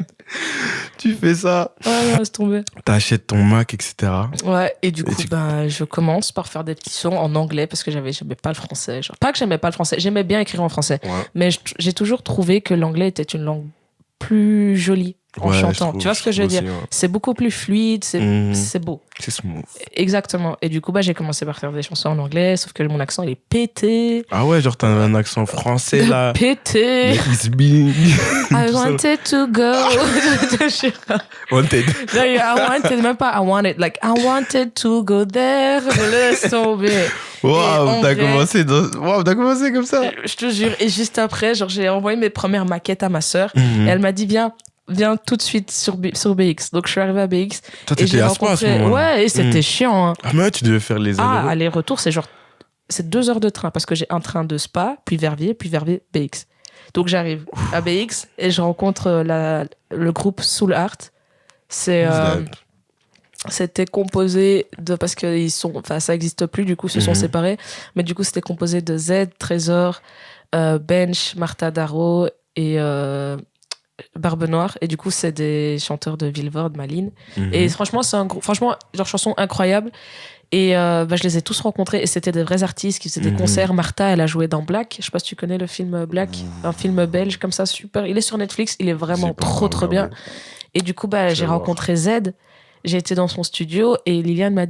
Tu fais ça. Ouais, laisse tomber. T'achètes ton Mac, etc. Ouais, et du coup, je commence par faire des petits sons en anglais parce que j'aimais pas le français. Genre, pas que j'aimais pas le français, j'aimais bien écrire en français. Ouais. Mais j'ai toujours trouvé que l'anglais était une langue plus jolie en chantant. Tu vois ce que je veux dire? C'est beaucoup plus fluide, c'est beau. C'est smooth. Exactement. Et du coup, j'ai commencé par faire des chansons en anglais, sauf que mon accent, il est pété. Ah ouais, genre t'as un accent français là. Pété. It's been... I wanted to go. Wanted. I wanted, même pas I wanted, like I wanted to go there. Laisse tomber. Waouh, t'as commencé comme ça. Je te jure. Et juste après, genre, j'ai envoyé mes premières maquettes à ma sœur. Et elle m'a dit, viens tout de suite sur BX. Donc je suis arrivée à BX. Toi, t'étais à Spa à ce moment-là. Ouais, et c'était chiant. Hein. Ah, mais ouais, tu devais faire les allers-retours. Aller-retour, c'est 2 heures de train parce que j'ai un train de Spa, puis Verviers, BX. Donc j'arrive à BX et je rencontre le groupe Soul Art. C'était composé de, parce que ça n'existe plus, du coup, se sont séparés. Mais du coup, c'était composé de Z, Trésor, Bench, Martha Darrow et Barbe Noire. Et du coup, c'est des chanteurs de Vilvoorde, Malines. Et franchement, c'est un groupe, leur chanson incroyable. Et je les ai tous rencontrés et c'était des vrais artistes qui faisaient des concerts. Martha, elle a joué dans Black. Je sais pas si tu connais le film Black, un film belge comme ça, super. Il est sur Netflix, il est vraiment trop bien. Et du coup, j'ai rencontré Z. J'ai été dans son studio et Liliane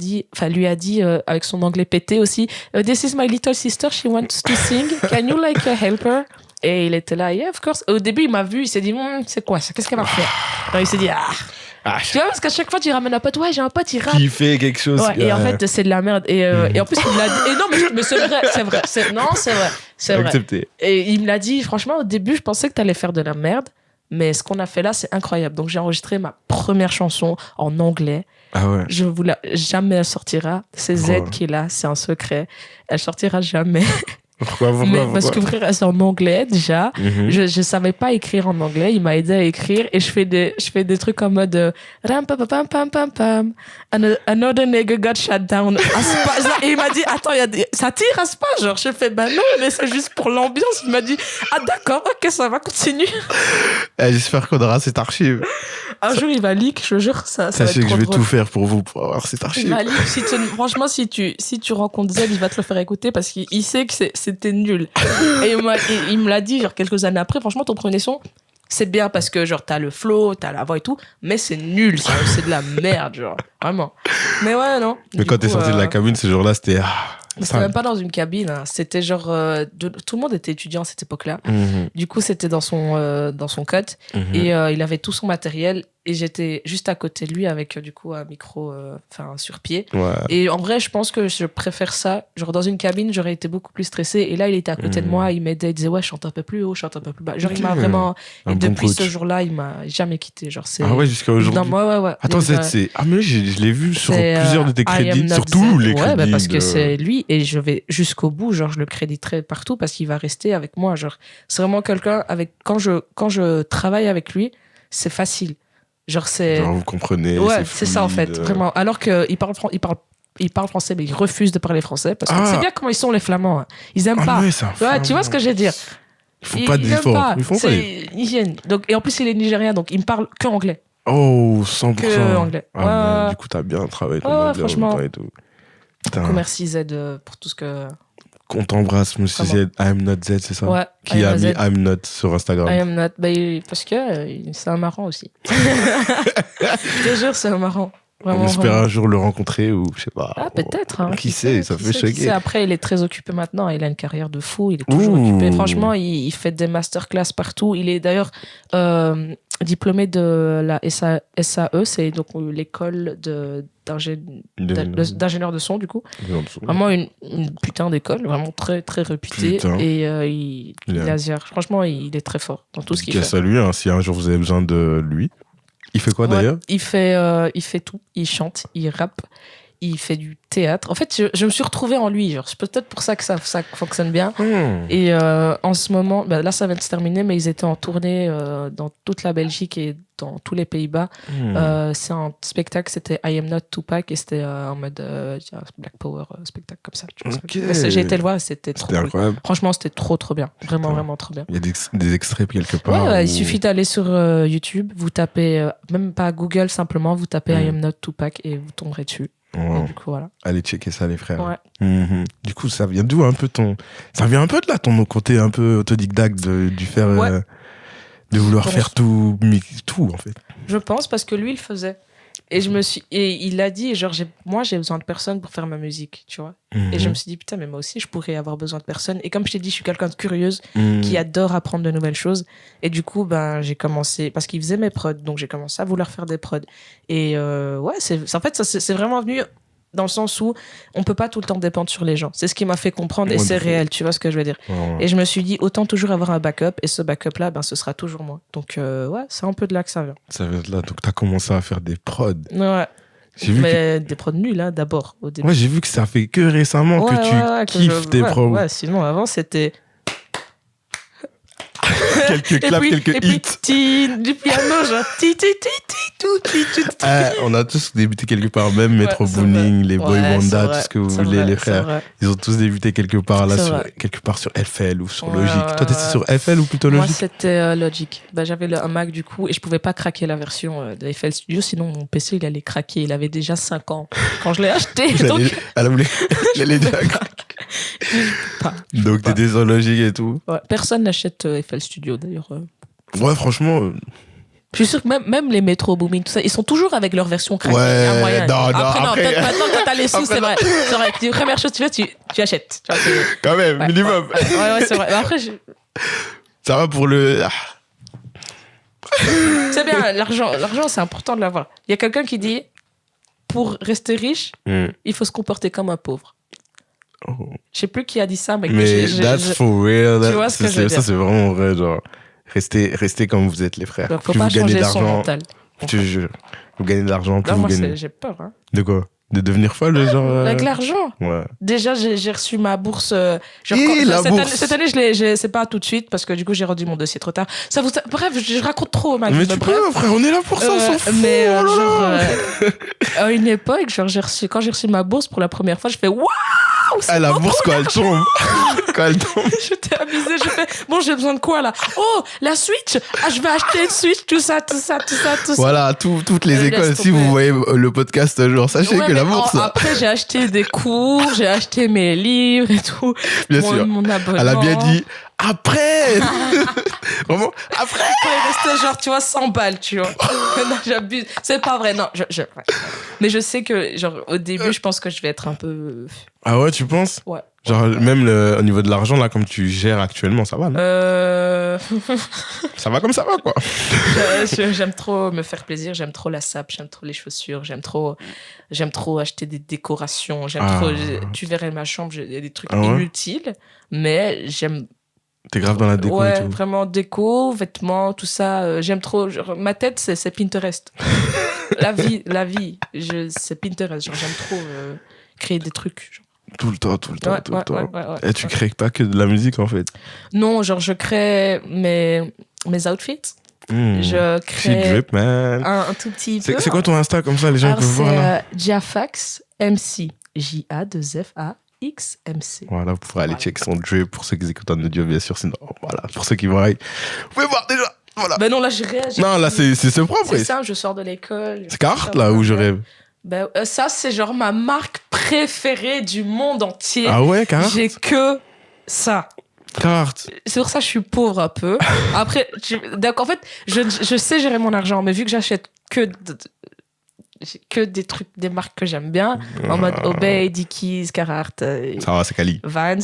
lui a dit avec son anglais pété aussi, This is my little sister, she wants to sing. Can you help her? Et il était là, yeah, of course. Au début, il m'a vu, il s'est dit, c'est quoi ça? Qu'est-ce qu'elle va faire? Alors, il s'est dit, tu vois, parce qu'à chaque fois, tu ramènes un pote, ouais, j'ai un pote, il rappe. Qui fait quelque chose. Ouais, et en fait, c'est de la merde. Et en plus, il l'a dit. Et non, mais c'est vrai. C'est vrai. Accepté. Et il me l'a dit, franchement, au début, je pensais que t'allais faire de la merde. Mais ce qu'on a fait là, c'est incroyable. Donc, j'ai enregistré ma première chanson en anglais. Ah ouais. Jamais elle sortira. C'est Z qui est là, c'est un secret. Elle sortira jamais. Pourquoi Parce que frère, c'est en anglais déjà. Je savais pas écrire en anglais. Il m'a aidé à écrire et je fais des trucs en mode ram pam pam pam pam pam. Another nigga got shut down. Et il m'a dit attends, ça tire à Spa, genre. Je fais non, mais c'est juste pour l'ambiance. Il m'a dit d'accord, ok, ça va continuer. J'espère qu'on aura cette archive. Un jour il va leak, je te jure, ça va être Sachez que je vais drôle. tout faire pour vous pour avoir cette archive. Il va leak. Franchement, si tu rencontres Z, il va te le faire écouter parce qu'il sait que c'était nul. Et il me l'a dit genre quelques années après, franchement ton premier son c'est bien parce que genre t'as le flow, t'as la voix et tout, mais c'est nul, c'est de la merde, genre vraiment. Mais ouais, non. Mais quand t'es sorti de la cabine ce jour-là, c'était c'était même pas dans une cabine, hein. C'était genre tout le monde était étudiant à cette époque-là. Du coup, c'était dans son cut et il avait tout son matériel et j'étais juste à côté de lui avec du coup un micro sur pied. Ouais. Et en vrai, je pense que je préfère ça. Genre dans une cabine, j'aurais été beaucoup plus stressée et là, il était à côté de moi, il m'aidait, il disait ouais, chante un peu plus haut, chante un peu plus bas. Genre il m'a vraiment et depuis ce jour-là, il m'a jamais quitté, genre c'est ouais, jusqu'à aujourd'hui. Ouais. Attends, c'est mais je l'ai vu sur plusieurs de tes crédits, surtout les crédits. Ouais, parce que c'est lui et je vais jusqu'au bout, genre je le créditerai partout parce qu'il va rester avec moi, genre c'est vraiment quelqu'un avec quand je travaille avec lui, c'est facile. Genre vous comprenez. Ouais, c'est ça en fait, vraiment. Alors qu'il parle français, mais il refuse de parler français parce que c'est bien comment ils sont les Flamands. Hein. Ils aiment pas. Ouais, tu vois ce que je veux dire. Ils font pas d'efforts. Ils font pas. Ils viennent. Donc et en plus il est nigérien, donc il me parle que anglais. Oh, 100%. Que anglais. Du coup t'as bien travaillé ton anglais franchement. et tout. Merci Z pour tout ce que. Qu'on t'embrasse, monsieur Z. I'm not Z, c'est ça? Ouais. Qui a mis I'm not sur Instagram. I am not. Parce que c'est un marrant aussi. Je te jure, c'est un marrant. Vraiment, on espère vraiment. un jour le rencontrer ou je sais pas. Ah, peut-être. Hein, Qui sait, ça peut choquer. Après, il est très occupé maintenant. Il a une carrière de fou. Il est toujours occupé. Franchement, il fait des masterclass partout. Il est d'ailleurs diplômé de la SAE, c'est donc l'école d'ingénieur de son, du coup. Vraiment une putain d'école, vraiment très, très réputée. Putain. Et il est asiatique. Franchement, il est très fort dans tout ce qu'il fait. Salut, hein, si un jour vous avez besoin de lui. Il fait quoi d'ailleurs? Il fait tout. Il chante, il rappe, il fait du théâtre. En fait, je me suis retrouvée en lui. C'est peut-être pour ça que ça fonctionne bien. Et en ce moment, là, ça vient de se terminer, mais ils étaient en tournée dans toute la Belgique et dans tous les Pays-Bas. C'est un spectacle, c'était I Am Not Tupac, et c'était en mode Black Power spectacle comme ça. J'ai été le voir, c'était trop cool. Franchement, c'était trop bien. Vraiment, vraiment trop bien. Il y a des extraits quelque part. Ouais, il suffit d'aller sur YouTube, vous tapez, même pas Google, simplement, vous tapez I Am Not Tupac et vous tomberez dessus. Wow. Et du coup, voilà. Allez checker ça, les frères. Ouais. Du coup, ça vient d'où un peu ça vient un peu de là, ton côté un peu autodidacte de vouloir faire tout en fait. Je pense, parce que lui, il faisait. Et il a dit, genre, moi, j'ai besoin de personne pour faire ma musique, tu vois. Et je me suis dit, putain, mais moi aussi, je pourrais avoir besoin de personne. Et comme je t'ai dit, je suis quelqu'un de curieuse qui adore apprendre de nouvelles choses. Et du coup, j'ai commencé, parce qu'il faisait mes prods, donc j'ai commencé à vouloir faire des prods. Et en fait, c'est vraiment venu dans le sens où on peut pas tout le temps dépendre sur les gens. C'est ce qui m'a fait comprendre, et c'est réel, tu vois ce que je veux dire. Et je me suis dit, autant toujours avoir un backup, et ce backup-là, ce sera toujours moi. Donc, c'est un peu de là que ça vient. Ça vient de là, donc t'as commencé à faire des prods. Ouais. Mais des prods nuls, hein, d'abord, au début. Ouais, j'ai vu que ça fait que récemment que tu kiffes tes prods. Ouais, sinon, avant, c'était... quelques claps, quelques hits. Du piano, genre... On a tous débuté quelque part, même Metro Booning, les Boy Wanda, tout ce que vous voulez, les frères. Ils ont tous débuté quelque part là, quelque part sur FL ou sur Logic. Toi, t'étais sur FL ou plutôt Logic? Moi, c'était Logic. J'avais un Mac du coup, et je pouvais pas craquer la version de FL Studio, sinon mon PC il allait craquer. Il avait déjà 5 ans quand je l'ai acheté. J'allais dire. Donc t'étais sur Logic et tout. Ouais, personne n'achète FL Studio d'ailleurs. Ouais, franchement. Je suis sûr que même les Metro Booming, tout ça, ils sont toujours avec leur version craquée. Ouais, après, peut-être maintenant quand t'as les sous, c'est vrai. C'est vrai. La première chose que tu fais, tu achètes. Tu vois, quand même, minimum. Ouais, c'est vrai. Après, ça va pour le... C'est bien, l'argent, c'est important de l'avoir. Il y a quelqu'un qui dit, pour rester riche, il faut se comporter comme un pauvre. Je sais plus qui a dit ça, mais that's for real. Tu vois ce que je veux dire. Ça, c'est vraiment vrai, genre. Restez comme vous êtes, les frères. Donc, faut pas changer son mental. Je te jure. Vous gagnez de l'argent, plus vous gagnez. J'ai peur. Hein. De quoi? De devenir folle, genre. Avec l'argent. Ouais. Déjà, j'ai reçu ma bourse. Cette année, c'est pas tout de suite parce que du coup, j'ai rendu mon dossier trop tard. Bref, je raconte trop ma vie. Mais tu peux, frère, on est là pour ça, on s'en fout. Mais à une époque, quand j'ai reçu ma bourse pour la première fois, je fais waouh! La bourse, quand elle tombe. J'étais amusée, je fais bon, j'ai besoin de quoi là? Oh, la Switch! Ah, je vais acheter une Switch, tout ça. Voilà, toutes les écoles. Si vous voyez le podcast un jour, sachez que la bourse. Après, j'ai acheté des cours, j'ai acheté mes livres et tout. Bien sûr. Mon abonnement. Elle a bien dit après! Vraiment, après! Il restait genre, tu vois, 100 balles, tu vois. Non, j'abuse. C'est pas vrai, non. Mais je sais que, genre, au début, je pense que je vais être un peu... Ah ouais, tu penses? Ouais. Genre, même au niveau de l'argent, là, comme tu gères actuellement, ça va, non? Ça va comme ça va, quoi. J'aime trop me faire plaisir, j'aime trop la sape, j'aime trop les chaussures, j'aime trop acheter des décorations, tu verrais ma chambre, il y a des trucs inutiles, mais j'aime... T'es grave dans la déco et tout. Vraiment déco, vêtements, tout ça. J'aime trop. Ma tête, c'est Pinterest. la vie, c'est Pinterest. Genre, j'aime trop créer des trucs. Genre. Tout le temps. Ouais, et tu crées pas que de la musique, en fait? Non, genre, je crée mes outfits. Je crée drip, man. Un tout petit peu. C'est quoi ton Insta, comme ça, les gens peuvent voir là? C'est Jafax MC. JAFAXMC. Voilà, vous pourrez aller checker son drip pour ceux qui écoutent en audio, bien sûr. Sinon, voilà, pour ceux qui voient, vous pouvez voir déjà. Voilà. Ben non, là, je réagis. Non, là, c'est propre. C'est ça, je sors de l'école. C'est Carhartt, là, où je rêve. Ben, ça, c'est genre ma marque préférée du monde entier. Ah ouais, Carhartt? J'ai que ça. Carhartt. C'est pour ça que je suis pauvre un peu. Après, donc, en fait, je sais gérer mon argent, mais vu que j'achète que j'ai que des trucs, des marques que j'aime bien, en mode Obey, Dickies, Carhartt, Ça va, c'est quali. Vans.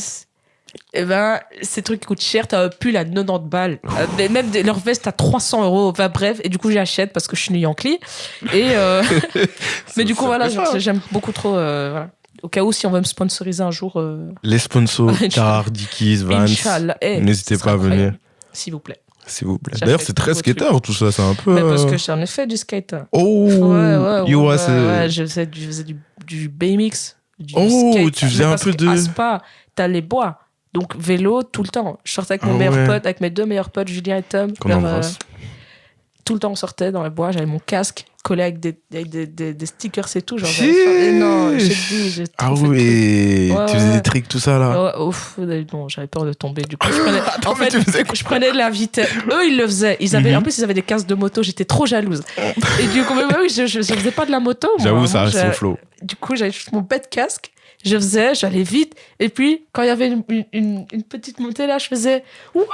Et ben, ces trucs qui coûtent cher, t'as un pull à 90 balles. Mais même leur veste à 300 €. Enfin bref, et du coup, j'achète parce que je suis Yankee. Et mais du coup, voilà, j'aime beaucoup trop. Voilà. Au cas où, si on veut me sponsoriser un jour. Les sponsors, Carhartt, Dickies, Vans, n'hésitez pas à venir. S'il vous plaît. S'il vous plaît. D'ailleurs, c'est très skater tout ça, c'est un peu. Mais parce que j'en ai fait du skate. Oh, ouais, je faisais du BMX. Du skate. Tu faisais un peu de. À Spa, t'as les bois. Donc vélo tout le temps. Je sortais avec mon meilleur pote, avec mes deux meilleurs potes, Julien et Tom. Tout le temps on sortait dans les bois. J'avais mon casque collé avec des stickers et tout. Genre, non, j'ai dit, j'ai ah oui, tu faisais des tricks tout ça là. Non, j'avais peur de tomber. Du coup, je prenais de la vitesse. Eux, ils le faisaient. En plus, ils avaient des casques de moto. J'étais trop jalouse. Et du coup, je faisais pas de la moto. J'avoue, ça reste son flow. Du coup, j'avais juste mon bête casque. J'allais vite. Et puis, quand il y avait une petite montée là, je faisais waouh,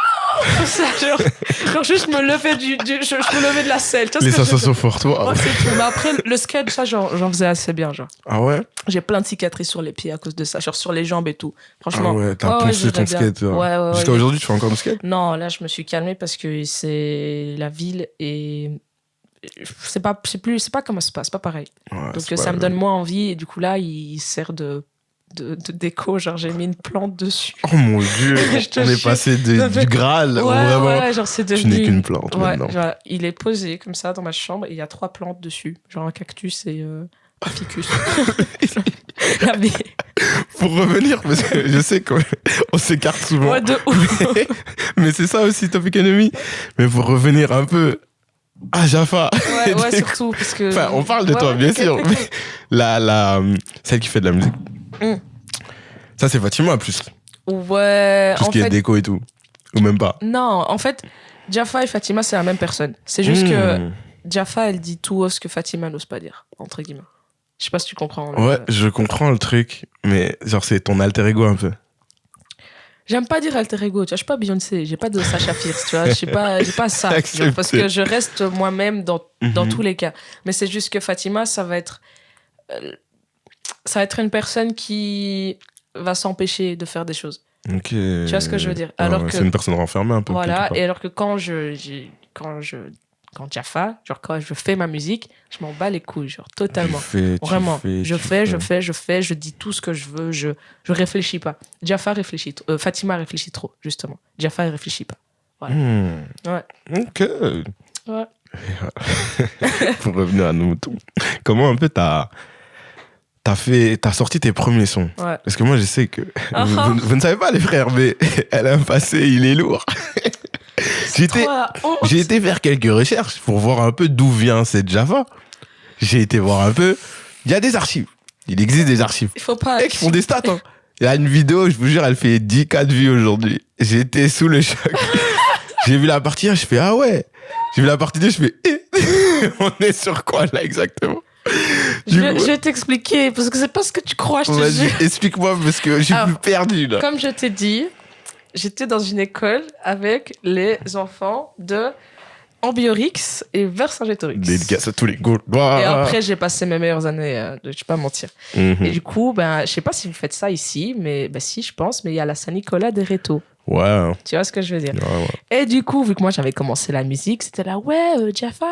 comme ça, genre juste je me levais je me levais de la selle. Les sensations fortes, toi. Ouais, c'est tout. Mais après, le skate, ça, j'en faisais assez bien, genre. Ah ouais? J'ai plein de cicatrices sur les pieds à cause de ça, genre sur les jambes et tout. Franchement. Ah ouais, t'as poncé ton skate. Ouais. Jusqu'à aujourd'hui, tu fais encore du skate? Non, là, je me suis calmée parce que c'est la ville et c'est pas comme ça, c'est pas pareil. Ouais, donc ça me donne moins envie et du coup là, il sert de déco, genre j'ai mis une plante dessus. Oh mon dieu, on est passé du Graal, vraiment. Ouais, genre c'est devenu. Tu n'es qu'une plante maintenant. Genre, il est posé comme ça dans ma chambre et il y a 3 plantes dessus, genre un cactus et un ficus. Pour revenir, parce que je sais qu'on s'écarte souvent. Ouais, de ouf. Mais c'est ça aussi, Topic Enemy. Mais pour revenir un peu à Jaffa. Ouais, surtout parce que. Enfin, on parle de toi, bien sûr. Mais celle qui fait de la musique. Ça, c'est Fatima, en plus. Ouais. Tout ce qui est déco et tout. Ou même pas. Non, en fait, Jaffa et Fatima, c'est la même personne. C'est juste que Jaffa, elle dit tout ce que Fatima n'ose pas dire, entre guillemets. Je sais pas si tu comprends. Ouais, je comprends le truc, mais genre, c'est ton alter ego un peu. J'aime pas dire alter ego, tu vois, je suis pas Beyoncé, j'ai pas de Sacha Fierce, tu vois, j'ai pas ça, parce que je reste moi-même dans tous les cas. Mais c'est juste que Fatima, ça va être une personne qui va s'empêcher de faire des choses. Ok. Tu vois ce que je veux dire? Alors que c'est une personne renfermée un peu. Voilà, et alors que quand Jaffa, genre quand je fais ma musique, je m'en bats les couilles, genre totalement. Vraiment. Je dis tout ce que je veux, je réfléchis pas. Fatima réfléchit trop, justement. Jaffa, elle réfléchit pas. Voilà. Ouais. Ok. Ouais. Pour revenir à nos moutons, comment un peu t'as sorti tes premiers sons? Ouais. Parce que moi, je sais que vous ne savez pas, les frères, mais elle a un passé, il est lourd. J'ai été faire quelques recherches pour voir un peu d'où vient cette Jaffa. J'ai été voir un peu. Il y a des archives. Il existe des archives. Il faut pas. Qui font des stats. Hein. Il y a une vidéo, je vous jure, elle fait 10K de vues aujourd'hui. J'étais sous le choc. J'ai vu la partie 1, je fais ah ouais. J'ai vu la partie 2, je fais on est sur quoi là exactement? Je vais t'expliquer parce que c'est pas ce que tu crois. Je te jure. Explique-moi parce que j'ai plus perdu là. Comme je t'ai dit, j'étais dans une école avec les enfants de Ambiorix et Vercingétorix. Dédicace à tous les gars. Et après, j'ai passé mes meilleures années, je vais pas mentir. Et du coup, je sais pas si vous faites ça ici, mais si, je pense, mais il y a la Saint-Nicolas des Rétos. Ouais. Tu vois ce que je veux dire? Ouais. Et du coup, vu que moi j'avais commencé la musique, c'était là, Jaffa,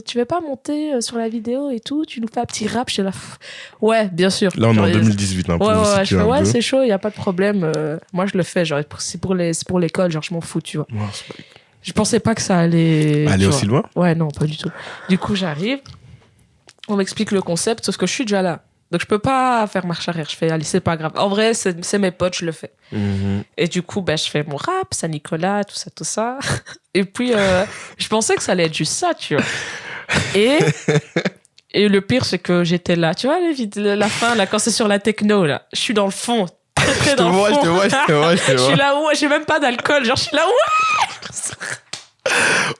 tu veux pas monter sur la vidéo et tout? Tu nous fais un petit rap? Je suis là, ouais, bien sûr. Là, on est en 2018. Ouais, je fais, c'est chaud, y a pas de problème. Moi, je le fais, genre, c'est pour l'école, genre, je m'en fous, tu vois. Ouais, je pensais pas que ça allait. Aller aussi loin? Ouais, non, pas du tout. Du coup, j'arrive, on m'explique le concept, sauf que je suis déjà là. Donc, je peux pas faire marche arrière. Je fais, allez, c'est pas grave. En vrai, c'est mes potes, je le fais. Et du coup, je fais mon rap, Saint-Nicolas, tout ça. Et puis, je pensais que ça allait être juste ça, tu vois. Et le pire, c'est que j'étais là. Tu vois, la fin, là, quand c'est sur la techno, là, je suis dans le fond. Très dans le fond. Je suis là, ouais, j'ai même pas d'alcool. Genre, je suis là, ouais.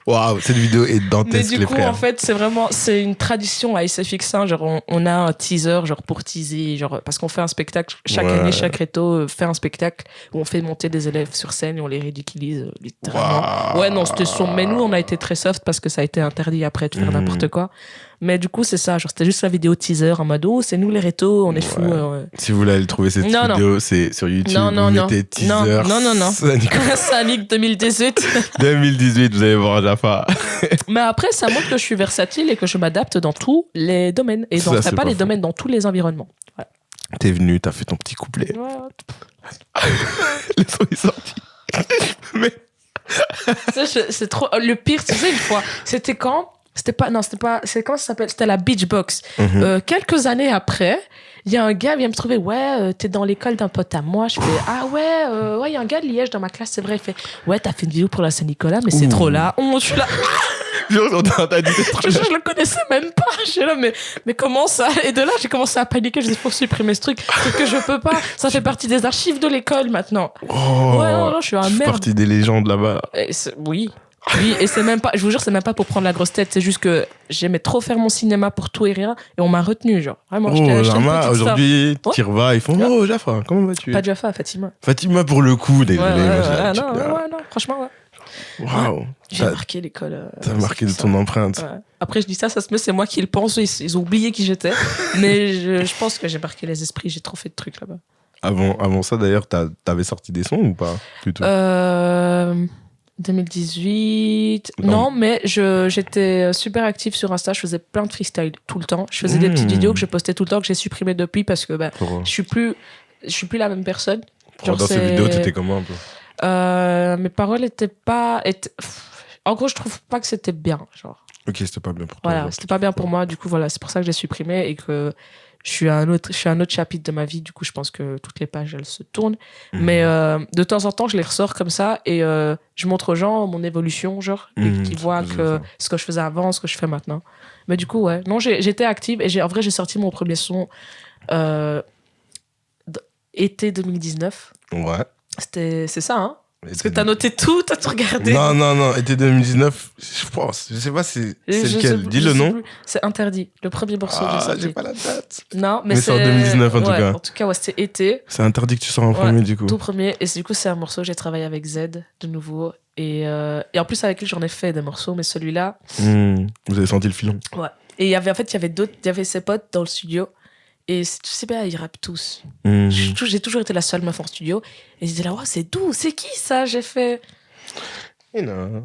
Waouh, cette vidéo est dantesque, les frères. Mais du coup, en fait, c'est une tradition à SFX1. Genre, on a un teaser, genre, pour teaser, genre, parce qu'on fait un spectacle, chaque année, chaque réto fait un spectacle où on fait monter des élèves sur scène et on les ridiculise, littéralement. Ouais, non, c'était son. Mais nous, on a été très soft parce que ça a été interdit après de faire n'importe quoi. Mais du coup, c'est ça. Genre, c'était juste la vidéo teaser en mode, oh, c'est nous les rétos, on est fous. Si vous voulez aller trouver cette vidéo, c'est sur YouTube. Vous mettez teaser. Non. Sanic 2018. 2018, vous allez voir Jaffa. Mais après, ça montre que je suis versatile et que je m'adapte dans tous les domaines. Et dans pas les domaines, dans tous les environnements. Voilà. T'es venu, t'as fait ton petit couplet. Le son est sorti. Mais... c'est trop... Le pire, tu sais, une fois, c'était quand... c'est comment ça s'appelle? C'était la Beach Box. Quelques années après, il y a un gars qui vient me trouver, t'es dans l'école d'un pote à moi. Je fais, il y a un gars de Liège dans ma classe, c'est vrai. Il fait, t'as fait une vidéo pour la Saint-Nicolas, mais c'est trop là. Je suis là. Je le connaissais même pas. Je suis là, mais comment ça? Et de là, j'ai commencé à paniquer. Je dis, faut supprimer ce truc. C'est que je peux pas. Ça fait partie des archives de l'école maintenant. Non, je suis un merde. Partie des légendes là-bas. Oui, et c'est même pas, je vous jure, c'est même pas pour prendre la grosse tête, c'est juste que j'aimais trop faire mon cinéma pour tout et rien, et on m'a retenu, genre. Vraiment, Jarma, aujourd'hui, tu revas, ils font, Jaffa, comment vas-tu? Pas Jaffa, Fatima. Fatima pour le coup, désolé. Non, franchement, Waouh. J'ai marqué l'école. T'as marqué de ton empreinte. Ouais. Après, je dis ça se met, c'est moi qui le pense, ils ont oublié qui j'étais, mais je pense que j'ai marqué les esprits, j'ai trop fait de trucs là-bas. Avant ça, d'ailleurs, t'avais sorti des sons ou pas, plutôt? 2018. Non, mais j'étais super active sur Insta. Je faisais plein de freestyle tout le temps. Je faisais des petites vidéos que je postais tout le temps, que j'ai supprimées depuis parce que je suis plus la même personne. Genre, dans ces vidéos, t'étais comment un peu? Mes paroles étaient pas. En gros, je trouve pas que c'était bien. Genre. Ok, c'était pas bien pour toi. Voilà, c'était pas bien pour moi. Du coup, voilà, c'est pour ça que j'ai supprimé et que je suis à un autre chapitre de ma vie. Du coup, je pense que toutes les pages, elles se tournent. Mais de temps en temps, je les ressors comme ça et je montre aux gens mon évolution, genre, et qu'ils voient ce que je faisais avant, ce que je fais maintenant. Mais du coup, non, j'étais active et en vrai, j'ai sorti mon premier son été 2019. Ouais. C'est ça, hein? Parce que t'as noté tout, t'as tout regardé. Non, été 2019, je pense. Je sais pas c'est lequel. Dis le nom. C'est Interdit, le premier morceau que j'ai sorti. J'ai pas la date. Non, mais c'est en 2019 en tout cas. En tout cas, c'était été. C'est Interdit que tu sors en premier du coup. Tout premier. Et du coup, c'est un morceau que j'ai travaillé avec Z de nouveau. Et en plus, avec lui, j'en ai fait des morceaux, mais celui-là. Vous avez senti le filon. Ouais. Et il y avait ses potes dans le studio. Et tu sais bien, ils rappent tous. J'ai toujours été la seule meuf en studio. Et ils disaient là, c'est doux, c'est qui ça? J'ai fait. Et non.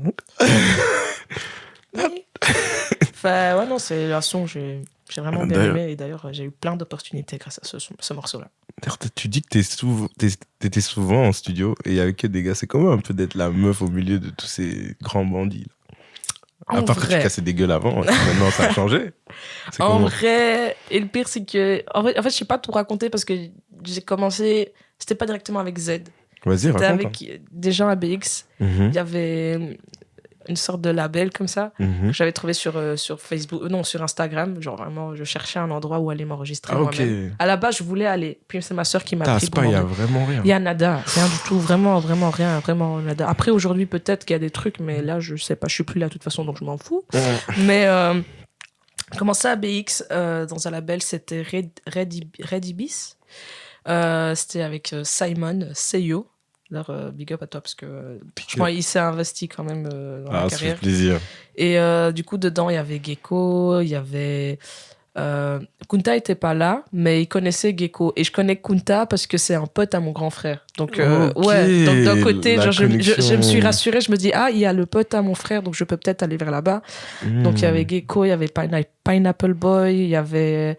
Enfin, non, c'est un son, j'ai vraiment bien aimé. Et d'ailleurs, j'ai eu plein d'opportunités grâce à ce morceau-là. D'ailleurs, tu dis que t'étais souvent en studio et avec des gars. C'est comment un peu d'être la meuf au milieu de tous ces grands bandits là? À part que tu cassais des gueules avant, maintenant ça a changé. En vrai, et le pire, c'est que. En fait, je sais pas tout raconter parce que j'ai commencé. C'était pas directement avec Z. Vas-y, raconte. C'était avec des gens à BX. Il y avait une sorte de label comme ça que j'avais trouvé sur Facebook, sur Instagram. Genre vraiment, je cherchais un endroit où aller m'enregistrer moi-même. À la base, je voulais aller. Puis c'est ma soeur qui m'a pris. Il y a vraiment rien. Il y a nada, rien du tout, vraiment rien, vraiment nada. Après aujourd'hui peut-être qu'il y a des trucs, mais là je sais pas, je suis plus là de toute façon donc je m'en fous. Mais commencé à BX dans un label, c'était Red Ibis. C'était avec Simon Seyo. Alors, big up à toi parce que franchement, il s'est investi quand même dans la carrière. Ça fait plaisir. Et du coup, dedans, il y avait Gecko, il y avait. Kunta était pas là, mais il connaissait Gecko. Et je connais Kunta parce que c'est un pote à mon grand frère. Donc, donc d'un côté, genre, je me suis rassurée, je me dis, il y a le pote à mon frère, donc je peux peut-être aller vers là-bas. Donc, il y avait Gecko, il y avait Pineapple Boy, il y avait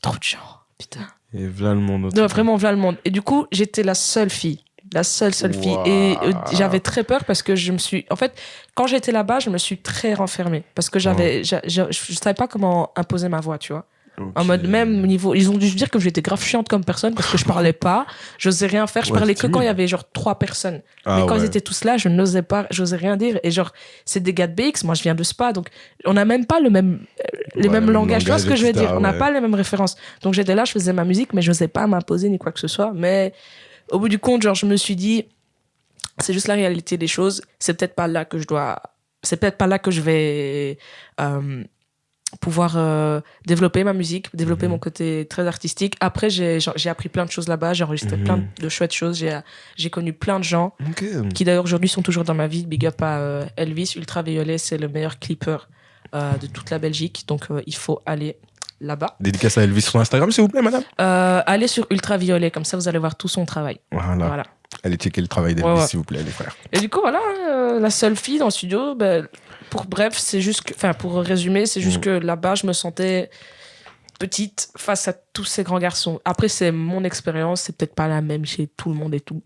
trop de gens. Putain. Et voilà le monde. Non, vraiment, voilà le monde. Et du coup, j'étais la seule fille. La seule fille. Et j'avais très peur parce que en fait, quand j'étais là-bas, je me suis très renfermée. Parce que je savais pas comment imposer ma voix, tu vois. Okay. En mode, même au niveau. Ils ont dû se dire que j'étais grave chiante comme personne parce que je parlais pas, j'osais rien faire. Je parlais que quand il y avait genre 3 personnes. Mais quand ils étaient tous là, je n'osais pas, j'osais rien dire. Et genre, c'est des gars de BX, moi je viens de Spa, donc on n'a même pas les mêmes langages. Tu vois ce que je veux dire? On n'a pas les mêmes références. Donc j'étais là, je faisais ma musique, mais je n'osais pas m'imposer ni quoi que ce soit. Mais au bout du compte, genre, je me suis dit, c'est juste la réalité des choses. C'est peut-être pas là que je vais pouvoir développer ma musique, développer mon côté très artistique. Après, j'ai appris plein de choses là-bas, j'ai enregistré plein de chouettes choses, j'ai connu plein de gens qui d'ailleurs aujourd'hui sont toujours dans ma vie. Big up à Elvis, Ultraviolet, c'est le meilleur clipper de toute la Belgique. Donc, il faut aller là-bas. Dédicace à Elvis sur Instagram, s'il vous plaît, madame. Allez sur Ultraviolet, comme ça, vous allez voir tout son travail. Voilà. Allez checker le travail d'Elvis, s'il vous plaît, les frères. Et du coup, voilà, la seule fille dans le studio, c'est juste que, enfin, pour résumer, c'est juste que là-bas, je me sentais petite face à tous ces grands garçons. Après, c'est mon expérience, c'est peut-être pas la même chez tout le monde et tout.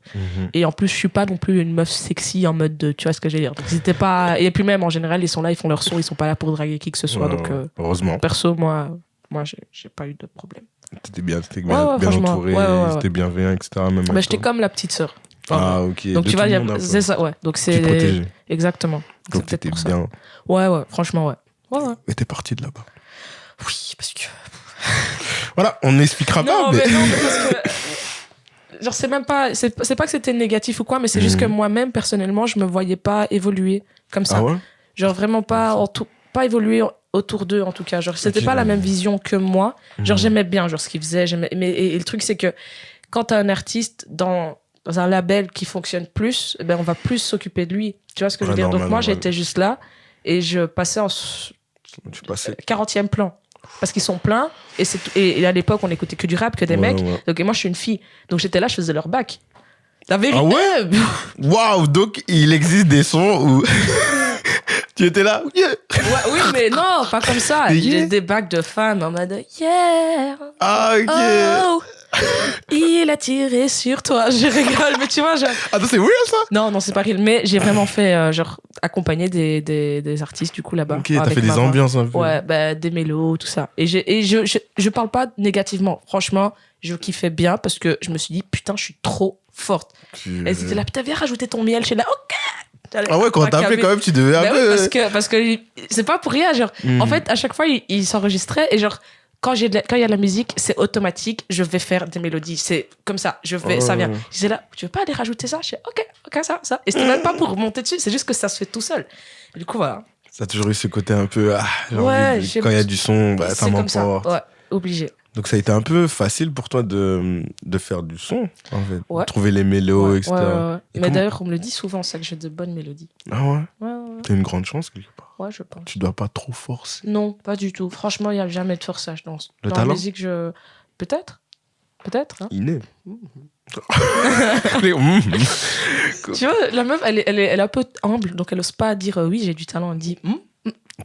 Et en plus, je suis pas non plus une meuf sexy en mode de, tu vois ce que je veux dire. Donc, c'était pas... Et puis même, en général, ils sont là, ils font leur son, ils sont pas là pour draguer qui que ce soit. Donc, heureusement. Perso, moi, j'ai pas eu de problème. T'étais bien entouré, c'était bienveillant, etc. Même j'étais comme la petite sœur. Ah, ok. Donc, tu vois, c'est ça, ouais. Donc, c'est... protégé. Exactement. Donc, t'étais bien. Ouais, franchement, ouais. Et t'es parti de là-bas. Oui, parce que... Voilà, on n'expliquera pas. Non, mais parce que... Genre, c'est même pas... C'est pas que c'était négatif ou quoi, mais c'est juste que moi-même, personnellement, je me voyais pas évoluer comme ça. Ah ouais? Genre, vraiment pas évoluer autour d'eux, en tout cas. Genre, c'était pas la même vision que moi. Genre, j'aimais bien genre, ce qu'ils faisaient. Et le truc, c'est que quand t'as un artiste dans un label qui fonctionne plus, on va plus s'occuper de lui. Tu vois ce que je veux dire? Donc, moi, j'étais juste là et je passais en 40e plan. Parce qu'ils sont pleins et à l'époque on écoutait que du rap, que des mecs. Donc et moi je suis une fille, donc j'étais là, je faisais leur bac. La vérité. Ah ouais. Waouh, donc il existe des sons où tu étais là. Yeah. Ouais, oui, mais non, pas comme ça. J'ai des bacs de femmes en mode yeah. Ah ok. Oh, il a tiré sur toi. Je rigole, mais tu vois, genre... Attends, c'est weird ça? Non, c'est pas real. Mais j'ai vraiment fait, accompagner des artistes, du coup, là-bas. Ok, t'as fait des ambiances un peu. Ouais, des mélos, tout ça. Et je parle pas négativement. Franchement, je kiffais bien parce que je me suis dit, putain, je suis trop forte. Et c'était là, putain, viens rajouter ton miel. Je suis là, ok. Ah ouais, quand t'as appelé, quand même, tu devais un peu... Oui, parce que c'est pas pour rien, genre... En fait, à chaque fois, il s'enregistrait et genre... Quand il y a de la musique, c'est automatique, je vais faire des mélodies. C'est comme ça, ça vient. Je disais là, tu veux pas aller rajouter ça? Je dis, ok, ça. Et c'était même pas pour monter dessus, c'est juste que ça se fait tout seul. Et du coup, voilà. Ça a toujours eu ce côté un peu, quand il y a du son, ça m'emporte. Ouais, obligé. Donc ça a été un peu facile pour toi de faire du son, en fait. Ouais. Trouver les mélos, etc. Ouais. Mais d'ailleurs, on me le dit souvent, ça, que j'ai de bonnes mélodies. Ah ouais? Ouais. T'as une grande chance, quelque part. Ouais, je pense. Tu dois pas trop forcer. Non, pas du tout. Franchement, il n'y a jamais de forçage dans talent? la musique. Peut-être, hein. Inné. Tu vois, la meuf, elle est un peu humble, donc elle n'ose pas dire oui, j'ai du talent. Elle dit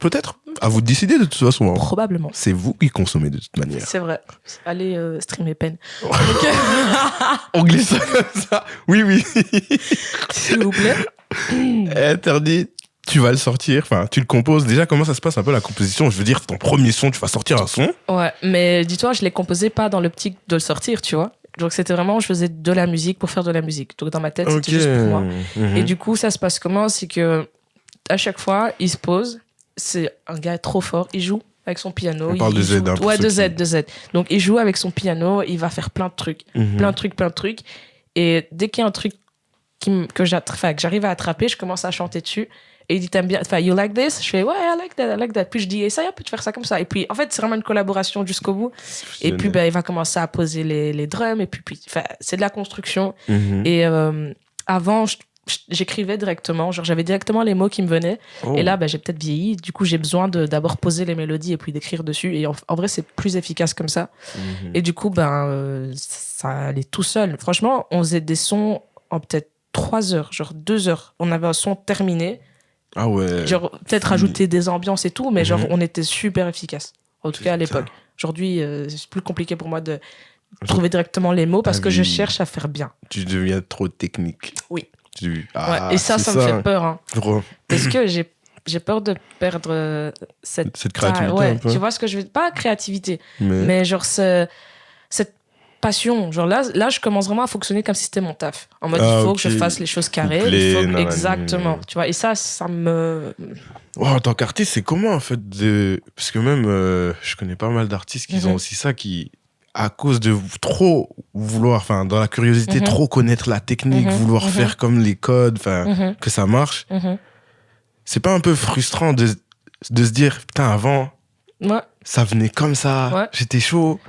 peut-être. À vous de décider de toute façon. Probablement. C'est vous qui consommez de toute manière. C'est vrai. Allez streamer Pen. On glisse ça comme ça. Oui. S'il vous plaît. Interdit. Tu vas le sortir, enfin, tu le composes. Déjà, comment ça se passe un peu la composition? Je veux dire, ton premier son, tu vas sortir un son. Ouais, mais dis-toi, je l'ai composé pas dans l'optique de le sortir, tu vois. Donc, c'était vraiment, je faisais de la musique pour faire de la musique. Donc, dans ma tête, c'était juste pour moi. Et du coup, ça se passe comment? C'est que, à chaque fois, il se pose. C'est un gars trop fort. Il joue avec son piano. On parle de Z. Ouais, de Z. Donc, il joue avec son piano. Il va faire plein de trucs. Plein de trucs. Et dès qu'il y a un truc que j'arrive à attraper, je commence à chanter dessus. Et il dit, t'aimes bien, you like this? Je fais, ouais, I like that. Puis je dis, essaye un peu de faire ça comme ça. Et puis, en fait, c'est vraiment une collaboration jusqu'au bout. Et puis, il va commencer à poser les drums. Et puis c'est de la construction. Et avant, j'écrivais directement. Genre, j'avais directement les mots qui me venaient. Et là, j'ai peut-être vieilli. Du coup, j'ai besoin d'abord poser les mélodies et puis d'écrire dessus. Et en vrai, c'est plus efficace comme ça. Et du coup, ça allait tout seul. Franchement, on faisait des sons en peut-être 3 heures, genre 2 heures. On avait un son terminé. Ah ouais. Genre, peut-être rajouter des ambiances et tout, mais genre, on était super efficace. En tout cas, à l'époque. Aujourd'hui, c'est plus compliqué pour moi de trouver directement les mots parce que je cherche à faire bien. Tu deviens trop technique. Oui. Et ça me fait peur. Hein. Parce que j'ai peur de perdre cette créativité un peu. Tu vois ce que je veux dire? Pas créativité, mais genre cette passion. Genre là, je commence vraiment à fonctionner comme si c'était mon taf. En mode, il faut que je fasse les choses carrées. Exactement. Tu vois, et ça me... En tant qu'artiste, c'est comment, en fait, parce que même, je connais pas mal d'artistes qui ont aussi ça, qui, à cause de trop vouloir, enfin, dans la curiosité, trop connaître la technique, vouloir faire comme les codes, enfin, que ça marche. C'est pas un peu frustrant de se dire, putain, avant, ça venait comme ça, j'étais chaud.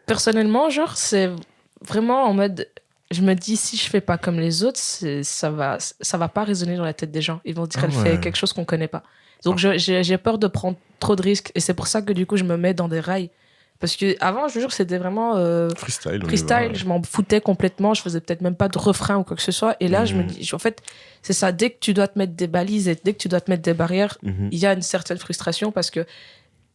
Personnellement, genre, c'est vraiment en mode... je me dis, si je fais pas comme les autres, ça va pas résonner dans la tête des gens. Ils vont dire, elle fait quelque chose qu'on connaît pas. Donc, j'ai peur de prendre trop de risques. Et c'est pour ça que du coup, je me mets dans des rails. Parce que avant, je vous jure, c'était vraiment freestyle. Je m'en foutais complètement. Je faisais peut-être même pas de refrain ou quoi que ce soit. Et là, je me dis, en fait, c'est ça. Dès que tu dois te mettre des balises et dès que tu dois te mettre des barrières, il y a une certaine frustration parce que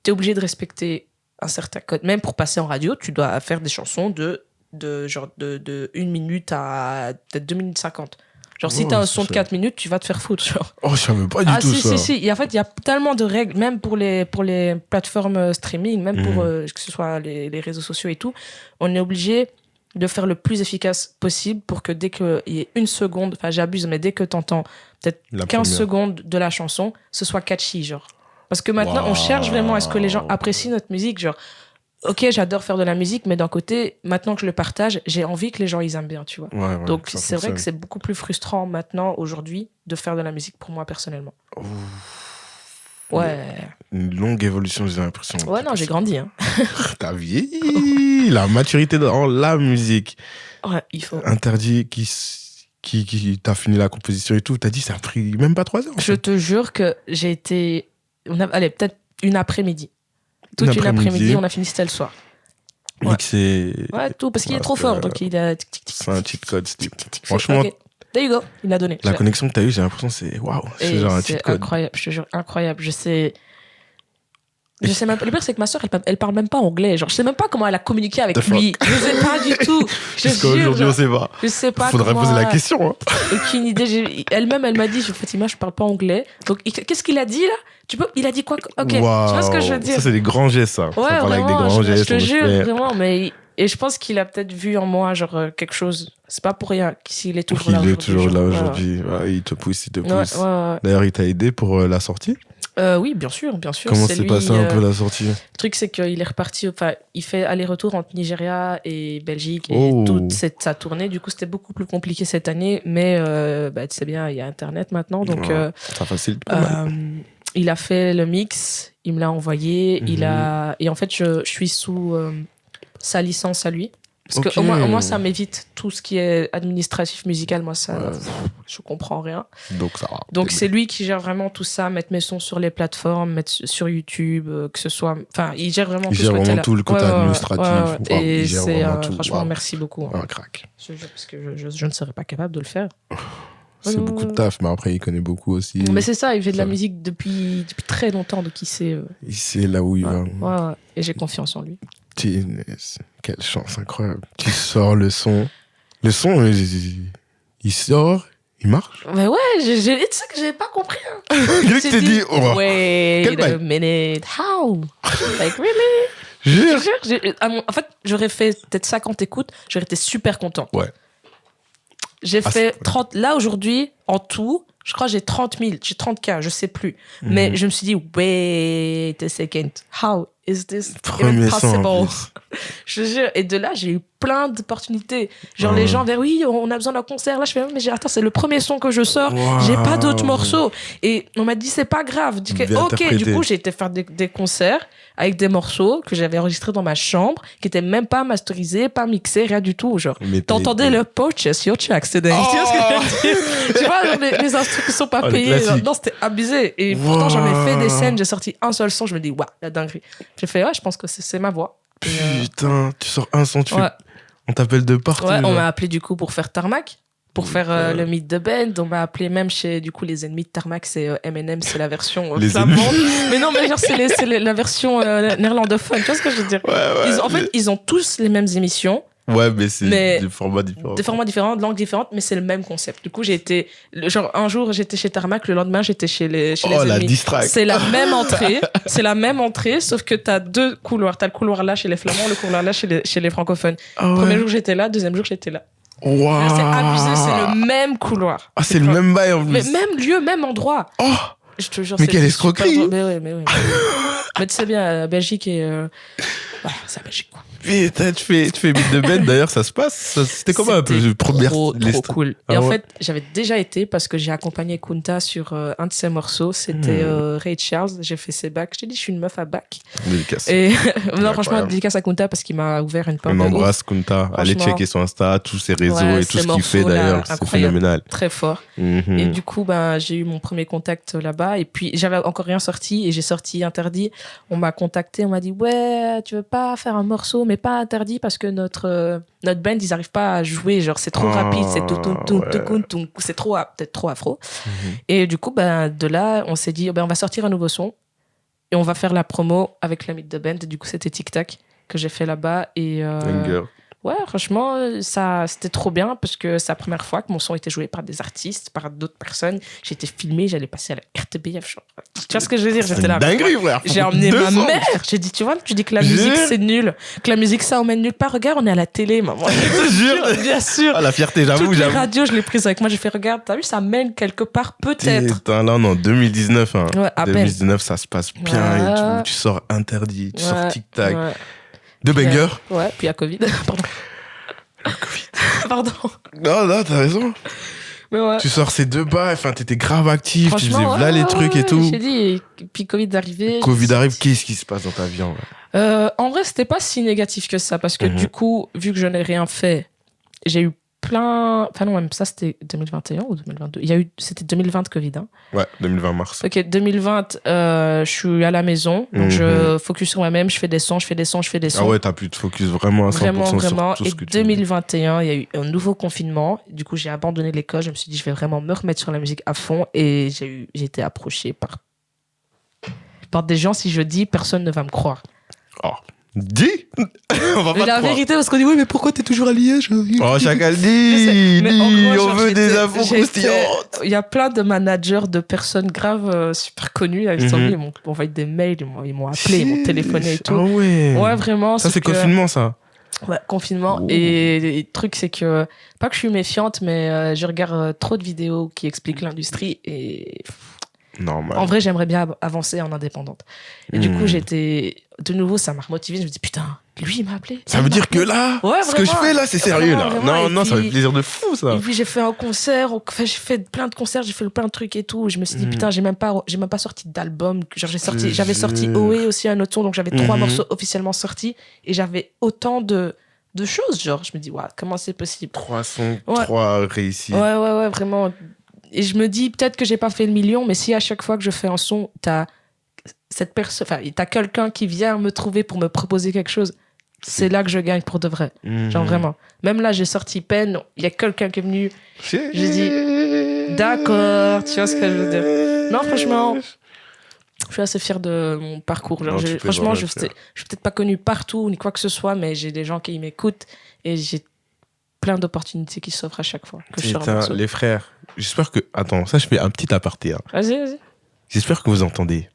tu es obligé de respecter un certain code. Même pour passer en radio, tu dois faire des chansons de 1 minute à peut-être 2 minutes 50. Genre, si t'as un son de 4 minutes, tu vas te faire foutre. Genre. Oh, je savais pas du tout ça. Si. Et en fait, il y a tellement de règles, même pour les plateformes streaming, même pour que ce soit les réseaux sociaux et tout. On est obligé de faire le plus efficace possible pour que dès qu'il y ait 1 seconde, enfin, j'abuse, mais dès que t'entends peut-être 15 secondes de la chanson, ce soit catchy, genre. Parce que maintenant, on cherche vraiment à ce que les gens apprécient notre musique, genre. Ok, j'adore faire de la musique, mais d'un côté, maintenant que je le partage, j'ai envie que les gens ils aiment bien, tu vois. Donc c'est vrai que c'est beaucoup plus frustrant maintenant, aujourd'hui, de faire de la musique pour moi personnellement. Ouais. Une longue évolution, j'ai l'impression. Ouais, non, j'ai grandi. Hein. T'as vieilli. La maturité dans la musique. Ouais, il faut. Interdit qui t'a fini la composition et tout. T'as dit, ça a pris même pas 3 heures. Je te jure que j'ai été. Allez, peut-être une après-midi. Toute une après-midi, on a fini, c'était le soir. Mixé. Ouais, tout, parce qu'il est trop fort. Donc il a. C'est un cheat code, Steve. Franchement. Okay. There you go, il a donné. La connexion que t'as eue, j'ai l'impression, c'est waouh. C'est genre un cheat code. Incroyable, je te jure, incroyable. Je sais même pas. Le pire, c'est que ma soeur, elle parle même pas anglais. Genre, je sais même pas comment elle a communiqué avec lui. Je sais pas du tout. Jusqu'à aujourd'hui, on sait pas. Je sais pas. Faudrait poser la question. Hein. Aucune idée. Elle-même, elle m'a dit, Fatima, je parle pas anglais. Donc, qu'est-ce qu'il a dit là? Il a dit quoi? Ok. Tu vois ce que je veux dire? Ça, c'est des grands gestes, ça. Ouais, ça parle avec des grands gestes. Je te jure, vraiment. Et je pense qu'il a peut-être vu en moi, genre, quelque chose. C'est pas pour rien s'il est toujours là aujourd'hui. Il est toujours là aujourd'hui. Ouais, il te pousse. Ouais. D'ailleurs, il t'a aidé pour la sortie? Oui, bien sûr. Comment s'est passé un peu la sortie? Le truc, c'est qu'il est reparti, il fait aller-retour entre Nigeria et Belgique et toute sa tournée. Du coup, c'était beaucoup plus compliqué cette année, mais tu sais bien, il y a Internet maintenant, donc ça facilite pas mal. Il a fait le mix, il me l'a envoyé, et en fait, je suis sous sa licence à lui. Parce qu'au moins, ça m'évite tout ce qui est administratif, musical. Moi, ça, je comprends rien. Donc, ça va. Donc, c'est lui qui gère vraiment tout ça, mettre mes sons sur les plateformes, mettre sur YouTube, que ce soit. Enfin, il gère vraiment tout le côté administratif. Et c'est, franchement, merci beaucoup. Un crack. Parce que je ne serais pas capable de le faire. C'est beaucoup de taf, mais après, il connaît beaucoup aussi. Mais c'est ça, il fait de la musique depuis très longtemps, donc il sait. Il sait là où il va. Ouais. Et j'ai confiance en lui. Quelle chance incroyable. Tu sors le son. Le son, il sort, il marche. Mais ouais, c'est ça que j'ai pas compris. Hein. Je t'ai dit, wait a minute, how? Like, really? Jure. En fait, j'aurais fait peut-être 50 écoutes, j'aurais été super content. Ouais. J'ai fait 30. Là, aujourd'hui, en tout, je crois que j'ai 30 000, j'ai 30K, je sais plus. Mais je me suis dit, wait a second, how is this even possible? Je te jure. Et de là, j'ai eu plein d'opportunités. Genre, les gens vers oui, on a besoin d'un concert. Là, je fais, mais attends, c'est le premier son que je sors. J'ai pas d'autres morceaux. Et on m'a dit, c'est pas grave. Ok, du coup, j'ai été faire des concerts avec des morceaux que j'avais enregistrés dans ma chambre, qui étaient même pas masterisés, pas mixés, rien du tout. Genre, t'entendais le purchase your tracks today. Tu vois ce que je veux dire? Tu vois, genre, les instruments qui sont pas payés. Genre, non, c'était abusé. Et pourtant, j'en ai fait des scènes, j'ai sorti un seul son, je me dis, waouh, la dinguerie. J'ai fait, ouais, je pense que c'est ma voix. Putain, tu sors un son, on t'appelle de partout. Ouais, on m'a appelé du coup pour faire Tarmac, pour faire le Meet the Band. On m'a appelé même chez du coup les ennemis de Tarmac, c'est M&M, c'est la version flamande. Mais non, mais genre c'est la version néerlandophone. Tu vois ce que je veux dire? En fait, ils ont tous les mêmes émissions. Ouais, mais c'est des formats différents. Des formats différents, de langues différentes, mais c'est le même concept. Du coup, j'ai été... Genre, un jour, j'étais chez Tarmac, le lendemain, j'étais chez les ennemis. La distract. C'est la même entrée, sauf que t'as 2 couloirs. T'as le couloir là chez les Flamands, le couloir là chez les francophones. Premier jour, j'étais là. Deuxième jour, j'étais là. Wow. C'est abusé, c'est le même couloir. Ah, c'est le même bail en plus. Mais même lieu, même endroit. Oh, je te jure, mais quelle escroquerie. Mais oui. Mais tu sais bien, la Belgique et Ouais, c'est magique, quoi. Putain, tu fais beat de band, d'ailleurs, ça se passe. C'était comment un peu le première trop cool. Et Ah en ouais. fait, j'avais déjà été parce que j'ai accompagné Kunta sur un de ses morceaux. C'était Ray Charles. J'ai fait ses bacs. Je t'ai dit, je suis une meuf à bac. Dédicace. Et non, franchement, Incroyable. dédicace à Kunta parce qu'il m'a ouvert une porte. On de ouf. embrasse Kunta. Allez Franchement. checker son Insta, tous ses réseaux Ouais, et tout ses ce qu'il fait morceaux, là, d'ailleurs. C'est incroyable. phénoménal. Très fort. Mhm. Et du coup, ben, j'ai eu mon premier contact là-bas. Et puis, j'avais encore rien sorti et j'ai sorti Interdit. On m'a contacté, on m'a dit, ouais, tu veux pas faire un morceau, mais pas Interdit parce que notre band, ils arrivent pas à jouer. Genre, c'est trop rapide, c'est c'est trop, peut-être trop afro. Mhm. Et du coup, ben, de là, on s'est dit, ben, on va sortir un nouveau son et on va faire la promo avec l'ami de band. Et du coup, c'était Tic Tac que j'ai fait là-bas. Et Banger. ouais, franchement, c'était trop bien parce que c'est la première fois que mon son était joué par des artistes, par d'autres personnes. J'ai été filmé, j'allais passer à la RTBF. Tu vois ce que je veux dire? C'est J'étais là. une dinguerie, frère. J'ai emmené ma 200. mère. J'ai dit, tu vois, tu dis que la musique c'est nul, que la musique ça emmène nulle part. Regarde, on est à la télé, maman. Je te jure. Bien sûr. Ah, la fierté, j'avoue, Toutes les j'avoue. radios, je l'ai prise avec moi. J'ai fait, regarde, t'as vu, ça mène quelque part, peut-être. Putain, là, on est en 2019. Hein. Ouais, à peine. 2019, ça se passe bien. Ouais. Et tu sors Interdit, tu sors Ouais, Tic-Tac. ouais. Deux Puis, bangers. ouais, puis il y a Covid. Pardon. Pardon. Non, non, t'as raison. Mais ouais. Tu sors ces deux bas, enfin, t'étais grave actif, tu faisais Franchement, là les trucs et tout. J'ai dit, et puis Covid arrivé. Covid arrive, qu'est-ce qui se passe dans ta vie en vrai? En vrai, c'était pas si négatif que ça parce que Mhm. du coup, vu que je n'ai rien fait, j'ai eu plein. Enfin, non, même ça, c'était 2021 ou 2022. C'était 2020 Covid. Hein. Ouais, 2020 mars. Ok, 2020, je suis à la maison, donc je focus sur moi-même, je fais des sons. Ah ouais, t'as pu te focus vraiment à 100% Vraiment. sur tout Et ce que tu 2021, il y a eu un nouveau confinement. Du coup, j'ai abandonné l'école. Je me suis dit, je vais vraiment me remettre sur la musique à fond. Et j'ai été approché par des gens. Si je dis, personne ne va me croire. Oh, dis On va pas Mais te la croire. vérité, parce qu'on dit, oui, mais pourquoi t'es toujours à Liège? Oh, chacun le Je sais, dit, mais en gros, on genre, veut des j'étais- infos j'étais- croustillantes. Il y a plein de managers, de personnes graves, super connues. Ils sont Mhm. venus, ils m'ont envoyé des mails, ils m'ont appelé, ils m'ont téléphoné et tout. Ah ouais. Ouais, vraiment. Ça, c'est que- confinement, ça. Ouais, confinement. Oh. Et le truc, c'est que, pas que je suis méfiante, mais je regarde trop de vidéos qui expliquent l'industrie. Et Normal. en vrai, j'aimerais bien avancer en indépendante. Et du coup, Mhm. j'étais. De nouveau, ça m'a remotivé. Je me dis, putain, lui, il m'a appelé. Ça Elle veut m'a dire que appelé. là, Ouais, ce que je vraiment. fais là, c'est sérieux Vraiment, là. vraiment. Non, Et non, ça puis- fait plaisir de fou ça. Et puis j'ai fait un concert, enfin, j'ai fait plein de concerts, j'ai fait plein de trucs et tout. Je me suis dit, putain, j'ai même pas sorti d'album. Genre, j'avais sorti OE aussi, un autre son, donc j'avais 3 morceaux officiellement sortis et j'avais autant de choses. Genre, je me dis, waouh, comment c'est possible? 3 sons, Ouais. 3 réussis. Ouais, vraiment. Et je me dis, peut-être que j'ai pas fait le million, mais si à chaque fois que je fais un son, t'as quelqu'un qui vient me trouver pour me proposer quelque chose, c'est là que je gagne pour de vrai. Genre vraiment. Même là, j'ai sorti Peine, il y a quelqu'un qui est venu. J'ai dit, d'accord, tu vois ce que je veux dire. Non, franchement, je suis assez fier de mon parcours. Genre, Non, tu peux franchement, vraiment je le faire. suis peut-être pas connue partout ni quoi que ce soit, mais j'ai des gens qui m'écoutent et j'ai plein d'opportunités qui s'offrent à chaque fois que je sors un Putain, morceau. les frères, j'espère que... Attends, ça je fais un petit aparté. Hein. Vas-y. J'espère que vous entendez.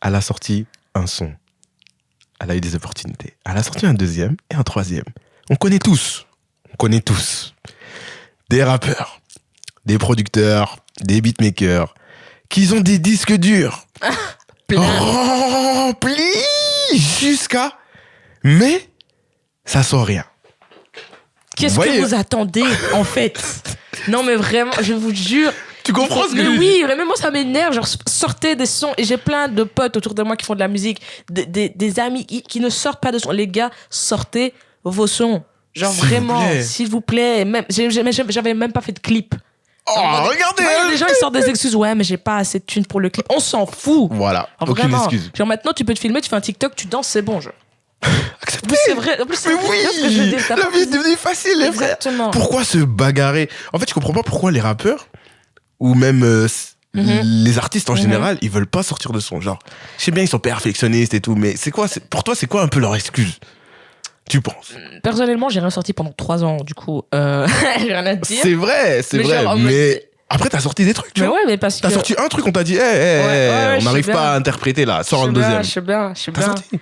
Elle a sorti un son. Elle a eu des opportunités. Elle a sorti un deuxième et un troisième. On connaît tous. Des rappeurs, des producteurs, des beatmakers, qui ont des disques durs. Remplis jusqu'à... Mais ça sort rien. Qu'est-ce Voyez. que vous attendez, en fait? Non, mais vraiment, je vous jure. Tu comprends ce que Mais je oui, mais même moi, ça m'énerve. Genre, sortez des sons. Et j'ai plein de potes autour de moi qui font de la musique, des amis qui ne sortent pas de sons. Les gars, sortez vos sons. Genre, S'il vous vraiment, plaît. s'il vous plaît. Même, j'avais même pas fait de clip. Oh, regardez Ouais, il y a des gens qui sortent des excuses. Ouais, mais j'ai pas assez de thunes pour le clip. On s'en fout. Voilà, Genre, aucune vraiment. excuse. Genre, maintenant, tu peux te filmer, tu fais un TikTok, tu danses, c'est bon. Genre. En plus, c'est vrai. En plus, c'est Mais vrai. Tu vois ce que je veux oui, dire, t'as la pas vie est besoin- devenue facile, les frères. Exactement. Pourquoi se bagarrer? En fait, je comprends pas pourquoi les rappeurs ou même les artistes en général, ils veulent pas sortir de son. Genre, je sais bien, ils sont perfectionnistes et tout, mais pour toi, c'est quoi un peu leur excuse? Tu penses? Personnellement, j'ai rien sorti pendant 3 ans, du coup, j'ai rien à dire. C'est vrai, Mais genre, en mais mode- après, t'as sorti des trucs, tu Mais vois. ouais, mais parce que. T'as sorti un truc, on t'a dit, ouais, on je n'arrive sais pas bien. à interpréter là, sors un Je sais bien, deuxième. je sais T'as bien. sorti?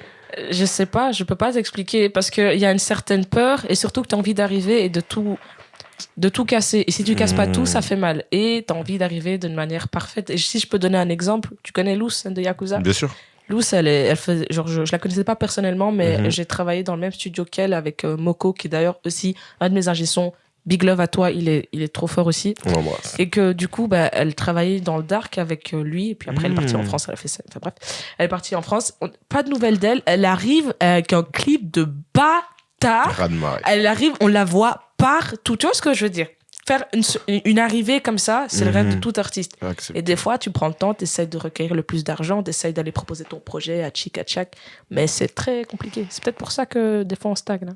Je sais pas, je peux pas t'expliquer parce qu'il y a une certaine peur et surtout que t'as envie d'arriver et de tout casser. Et si tu casses pas tout, ça fait mal. Et t'as envie d'arriver d'une manière parfaite. Et si je peux donner un exemple, tu connais Loose de Yakuza? Bien sûr. Luce, elle faisait, genre, je la connaissais pas personnellement, mais j'ai travaillé dans le même studio qu'elle avec Moko, qui est d'ailleurs aussi un de mes ingé sons. Big love à toi, il est trop fort aussi. On l'embrasse. Et que du coup, bah, elle travaillait dans le dark avec lui, et puis après elle est partie en France, elle a fait ça. Enfin bref, elle est partie en France. Pas de nouvelles d'elle. Elle arrive avec un clip de bâtard. Elle arrive, on la voit partout. Tu vois ce que je veux dire? Faire une arrivée comme ça, c'est le rêve de tout artiste. Et des fois, tu prends le temps, tu essaies de recueillir le plus d'argent, tu essaies d'aller proposer ton projet à tchac, mais c'est très compliqué. C'est peut-être pour ça que des fois on stagne.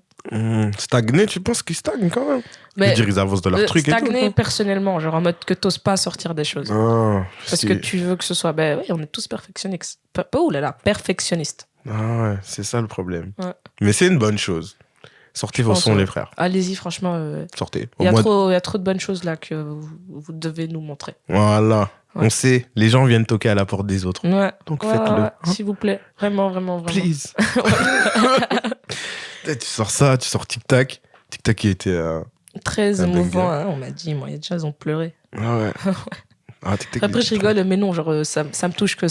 Stagner, tu penses qu'ils stagnent quand même? Mais je veux dire, ils avancent de leur truc et tout. Stagner personnellement, genre en mode que t'oses pas sortir des choses. Parce que tu veux que ce soit... Ben oui, on est tous perfectionnistes. Oh là là, perfectionnistes. Ah ouais, c'est ça le problème. Ouais. Mais c'est une bonne chose. Sortez vos sons, les frères. Allez-y, franchement. Sortez. Il y a trop de bonnes choses là que vous devez nous montrer. Voilà. Ouais. On sait, les gens viennent toquer à la porte des autres. Ouais. Donc faites-le. Ouais. S'il vous plaît. Vraiment, vraiment, vraiment. Please. Tu sors ça, tu sors Tic Tac. Tic Tac qui était... très émouvant, hein, on m'a dit. Moi, il y a des gens, ils ont pleuré. Ah ouais. Après, je rigole, mais non, genre, ça me touche que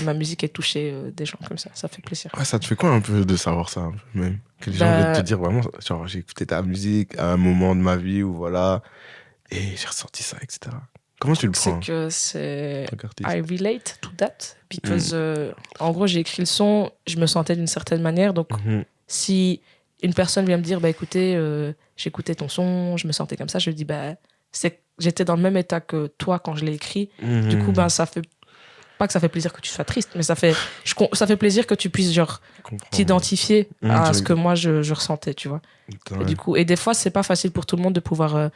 ma musique ait touché des gens comme ça. Ça fait plaisir. Ouais, ça te fait quoi un peu de savoir ça, même? Que les gens viennent te dire vraiment, genre, j'ai écouté ta musique à un moment de ma vie où voilà, et j'ai ressenti ça, etc. Comment tu le prends? C'est que c'est. I relate to that. Because, en gros, j'ai écrit le son, je me sentais d'une certaine manière. Donc, si une personne vient me dire, bah écoutez, j'écoutais ton son, je me sentais comme ça, je lui dis, bah, j'étais dans le même état que toi quand je l'ai écrit. Du coup, ben, ça fait. Pas que ça fait plaisir que tu sois triste, mais ça fait plaisir que tu puisses genre t'identifier à ce que moi je ressentais, tu vois. Et du coup, et des fois c'est pas facile pour tout le monde de pouvoir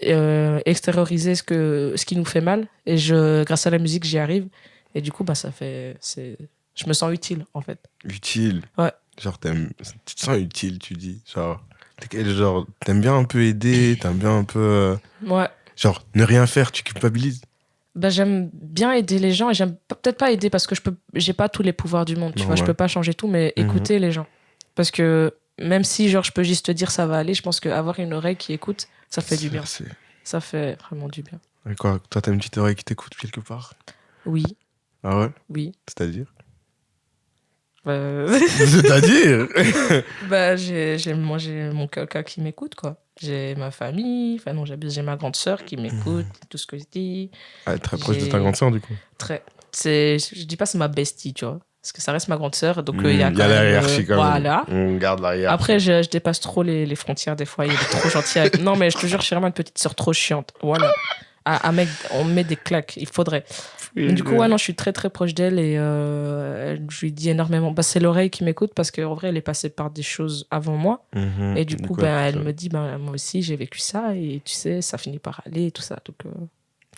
extérioriser ce qui nous fait mal. Et grâce à la musique, j'y arrive. Et du coup, bah je me sens utile en fait. Utile. Ouais. Genre tu te sens utile, tu dis. Genre t'aimes bien un peu aider, t'aimes bien un peu. Ouais. Genre ne rien faire, tu culpabilises. Bah, j'aime bien aider les gens et j'aime peut-être pas aider parce que j'ai pas tous les pouvoirs du monde, tu vois, je peux pas changer tout, mais écouter les gens. Parce que même si genre je peux juste te dire ça va aller, je pense qu'avoir une oreille qui écoute, ça fait du bien. Ça fait vraiment du bien. Et quoi, toi t'as une petite oreille qui t'écoute quelque part? Oui. Ah ouais? Oui. C'est-à-dire? C'est-à-dire? Bah, j'ai mon quelqu'un qui m'écoute, quoi. J'ai ma famille, enfin non, j'ai ma grande sœur qui m'écoute, tout ce que je dis. Ah, très proche de ta grande sœur, du coup. Très. Je dis pas c'est ma bestie, tu vois. Parce que ça reste ma grande sœur, donc il y a la hiérarchie quand même. Voilà. On garde la hiérarchie. Après, je dépasse trop les frontières des fois, il est trop gentil avec... Non, mais je te jure, je suis vraiment une petite sœur trop chiante. Voilà. On met des claques, il faudrait. Mais du coup, ouais, non, je suis très très proche d'elle et je lui dis énormément. Bah, c'est l'oreille qui m'écoute parce qu'en vrai, elle est passée par des choses avant moi. Et du coup, elle me dit, moi aussi, j'ai vécu ça et tu sais, ça finit par aller et tout ça. Donc,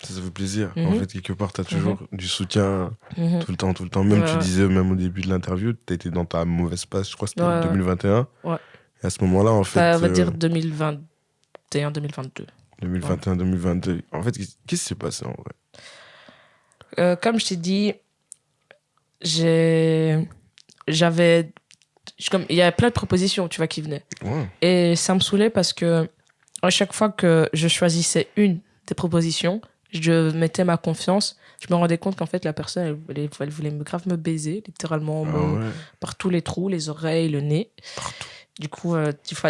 ça fait plaisir. En fait, quelque part, tu as toujours du soutien tout le temps. Même tu disais, même au début de l'interview, tu étais dans ta mauvaise passe, je crois que c'était en 2021. Ouais. Et à ce moment-là, en fait. On va dire 2021, 2022. 2021, 2022. En fait, qu'est-ce qui s'est passé en vrai? Comme je t'ai dit, il y a plein de propositions, tu vois, qui venaient. Ouais. Et ça me saoulait parce que à chaque fois que je choisissais une des propositions, je mettais ma confiance. Je me rendais compte qu'en fait, la personne, elle voulait grave me baiser, littéralement, par tous les trous, les oreilles, le nez. Partout. Du coup,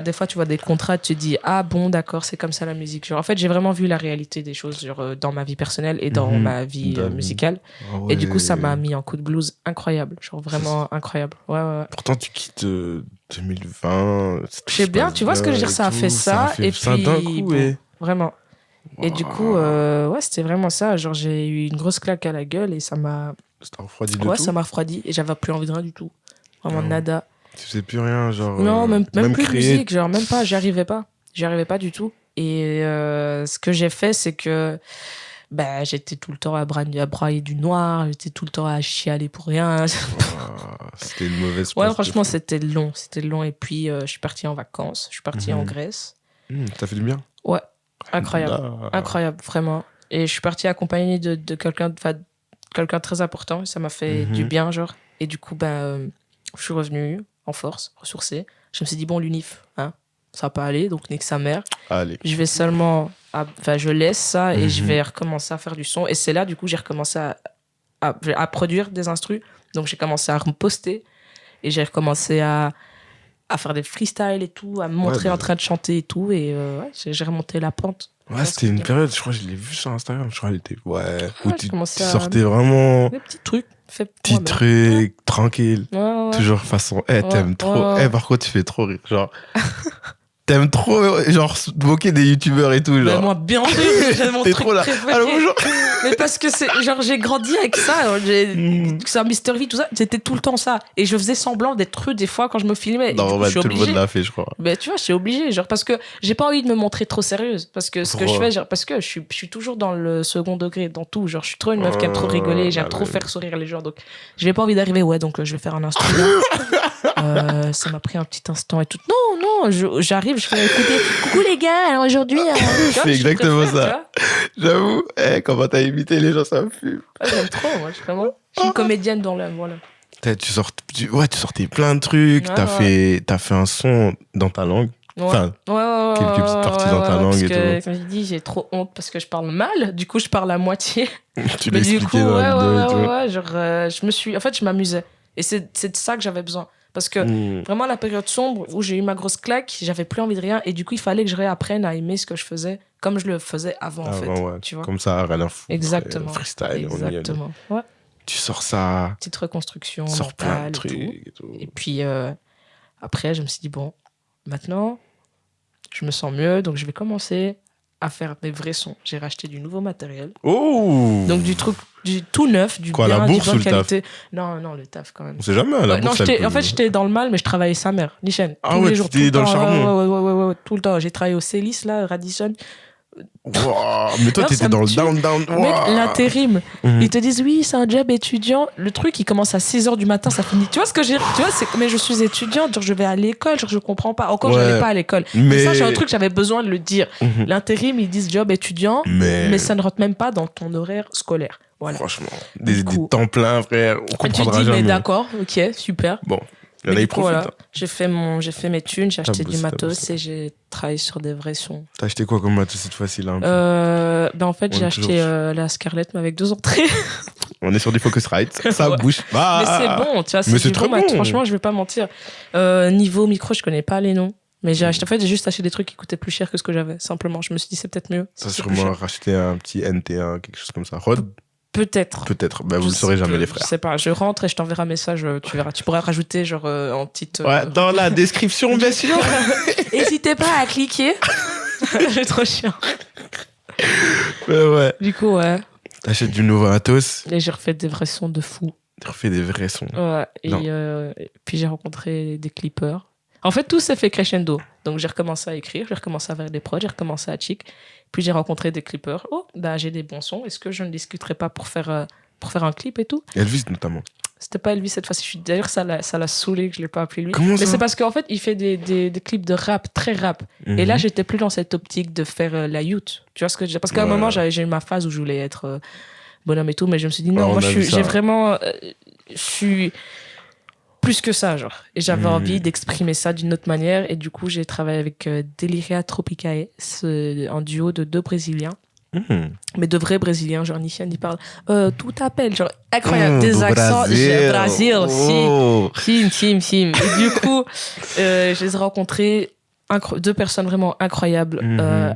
des fois, tu vois des contrats, tu te dis, ah bon, d'accord, c'est comme ça la musique. Genre, en fait, j'ai vraiment vu la réalité des choses genre, dans ma vie personnelle et dans ma vie musicale. Ah ouais. Et du coup, ça m'a mis un coup de blues incroyable. Genre, vraiment incroyable. Ouais. Pourtant, tu quittes 2020. Je sais bien, tu vois ce que je veux dire, ça a fait ça. Et puis, d'un coup, vraiment. Wow. Et du coup, ouais, c'était vraiment ça. Genre, j'ai eu une grosse claque à la gueule et ça m'a... Ça t'a refroidi de tout? Ouais, ça m'a refroidi et j'avais plus envie de rien du tout. Vraiment nada. Tu faisais plus rien, genre... Non, même plus créer... de musique, genre même pas, j'y arrivais pas du tout. Et ce que j'ai fait, c'est que j'étais tout le temps à brailler du noir, j'étais tout le temps à chialer pour rien. C'était une mauvaise passe. Ouais, franchement, c'était long. Et puis, je suis partie en vacances, je suis partie en Grèce. T'as fait du bien? Ouais, incroyable, vraiment. Et je suis partie accompagnée de quelqu'un de très important, ça m'a fait du bien, genre. Et du coup, je suis revenue en force, ressourcée. Je me suis dit, bon, l'UNIF, hein, ça va pas aller, donc nique sa mère. Allez. Je vais seulement... je laisse ça et je vais recommencer à faire du son. Et c'est là, du coup, j'ai recommencé à à produire des instrus. Donc, j'ai commencé à me poster et j'ai recommencé à faire des freestyles et tout, à me montrer en train de chanter et tout. Et j'ai remonté la pente. Ouais, c'était une période, je crois que je l'ai vu sur Instagram. Je crois qu'elle était. Ouais, où tu sortais à... vraiment. Des petits trucs. Petits trucs, tranquille. Toujours façon. T'aimes trop. Par contre, tu fais trop rire. Genre. T'aimes trop, genre, se moquer des youtubeurs et tout, genre. Mais moi, bien sûr, j'ai mon truc trop là. préféré. Alors, bonjour. Mais parce que genre, j'ai grandi avec ça. Ça, Mr. V, tout ça, c'était tout le temps ça. Et je faisais semblant d'être rude des fois quand je me filmais. Non, coup, tout le monde l'a fait, je crois. Mais tu vois, je suis obligée. Genre, parce que j'ai pas envie de me montrer trop sérieuse. Parce que ce que je fais, genre, parce que je suis toujours dans le second degré, dans tout. Genre, je suis trop une meuf qui aime trop rigoler. J'aime trop faire sourire les gens. Donc, j'ai pas envie d'arriver, donc je vais faire un instrument. Ça m'a pris un petit instant et tout. Non, j'arrive, je fais écouter. Coucou les gars, alors aujourd'hui. C'est exactement ça. J'avoue, comment t'as imité les gens, ça me fume. J'aime trop, moi, je suis une comédienne dans l'âme, voilà. Tu sortais plein de trucs, t'as fait un son dans ta langue. Enfin, quelques petites parties dans ta langue et tout. Comme je dis, j'ai trop honte parce que je parle mal, du coup, je parle à moitié. Tu l'expliquais dans la vidéo et tout. Genre, je m'amusais. Et c'est de ça que j'avais besoin. Parce que vraiment, la période sombre où j'ai eu ma grosse claque, j'avais plus envie de rien. Et du coup, il fallait que je réapprenne à aimer ce que je faisais comme je le faisais avant, en fait. Ouais. Tu vois. Comme ça, rien à foutre. Exactement. Freestyle. Exactement. Ouais. Tu sors ça. Petite reconstruction. Sors plein de trucs et tout. Et puis, après, je me suis dit, bon, maintenant, je me sens mieux. Donc, je vais commencer à faire des vrais sons. J'ai racheté du nouveau matériel. Oh! Donc, du tout neuf, du quoi, bien, la bourse du bonne ou le qualité. Non, le taf quand même. On sait jamais, la bourse. En fait, j'étais dans le mal, mais je travaillais sa mère, Nichen. Ah ouais, tu étais dans le charbon. Ouais, tout le temps. J'ai travaillé au Célis, là, Radisson. Wow, mais toi, t'étais dans le down. Wow. Mec, l'intérim. Ils te disent, oui, c'est un job étudiant. Le truc, il commence à 6h du matin, ça finit. Tu vois ce que j'ai. Tu vois, mais je suis étudiante, genre, je vais à l'école, genre, je comprends pas. Encore, j'allais pas à l'école. Mais ça, c'est un truc, j'avais besoin de le dire. L'intérim, ils disent job étudiant, mais ça ne rentre même pas dans ton horaire scolaire. Voilà. Franchement, des temps pleins, frère, on comprendra jamais. Mais d'accord, ok, super. Bon, il y en a, ils profitent. Voilà, j'ai fait mes thunes, j'ai acheté du matos et j'ai travaillé sur des vrais sons. T'as acheté quoi comme matos cette fois-ci là en fait, j'ai acheté la Scarlett, mais avec 2 entrées. On est sur du Focusrite, ça bouge pas. Mais c'est bon, tu vois, c'est très bon. Franchement, je vais pas mentir. Niveau micro, je connais pas les noms. Mais j'ai juste acheté des trucs qui coûtaient plus cher que ce que j'avais, simplement. Je me suis dit, c'est peut-être mieux. Ça sûrement racheter un petit NT1, quelque chose comme ça. Rod? Peut-être. Vous ne saurez jamais, les frères. Je sais pas, je rentre et je t'enverrai un message, tu verras. Tu pourras rajouter genre en petite... Ouais, dans la description, bien sûr. N'hésitez pas à cliquer. J'ai trop chiant. Ouais. Du coup, ouais. T'achètes du nouveau matos. Et j'ai refait des vrais sons de fou. J'ai refait des vrais sons. Ouais. Et puis j'ai rencontré des clippers. En fait, tout s'est fait crescendo. Donc j'ai recommencé à écrire, j'ai recommencé à faire des prods, j'ai recommencé à chic. Puis j'ai rencontré des clippers. Oh, bah j'ai des bons sons. Est-ce que je ne discuterai pas pour faire un clip et tout? Elvis notamment. C'était pas Elvis cette fois-ci. D'ailleurs, ça l'a saoulé que je l'ai pas appelé lui. Comment ça? Mais c'est parce qu'en fait, il fait des clips de rap, très rap. Et là, j'étais plus dans cette optique de faire la youth. Tu vois ce que je veux dire? Parce qu'à un moment, j'ai eu ma phase où je voulais être bonhomme et tout, mais je me suis dit non, moi, j'ai vraiment... je suis plus que ça, genre. Et j'avais envie d'exprimer ça d'une autre manière. Et du coup, j'ai travaillé avec Deliria Tropicae, un duo de 2 Brésiliens. Mais de vrais Brésiliens, genre Nishan, il parle tout appelle, genre incroyable, des accents, Brasil, sim. Et du coup, je les ai rencontrés, 2 personnes vraiment incroyables,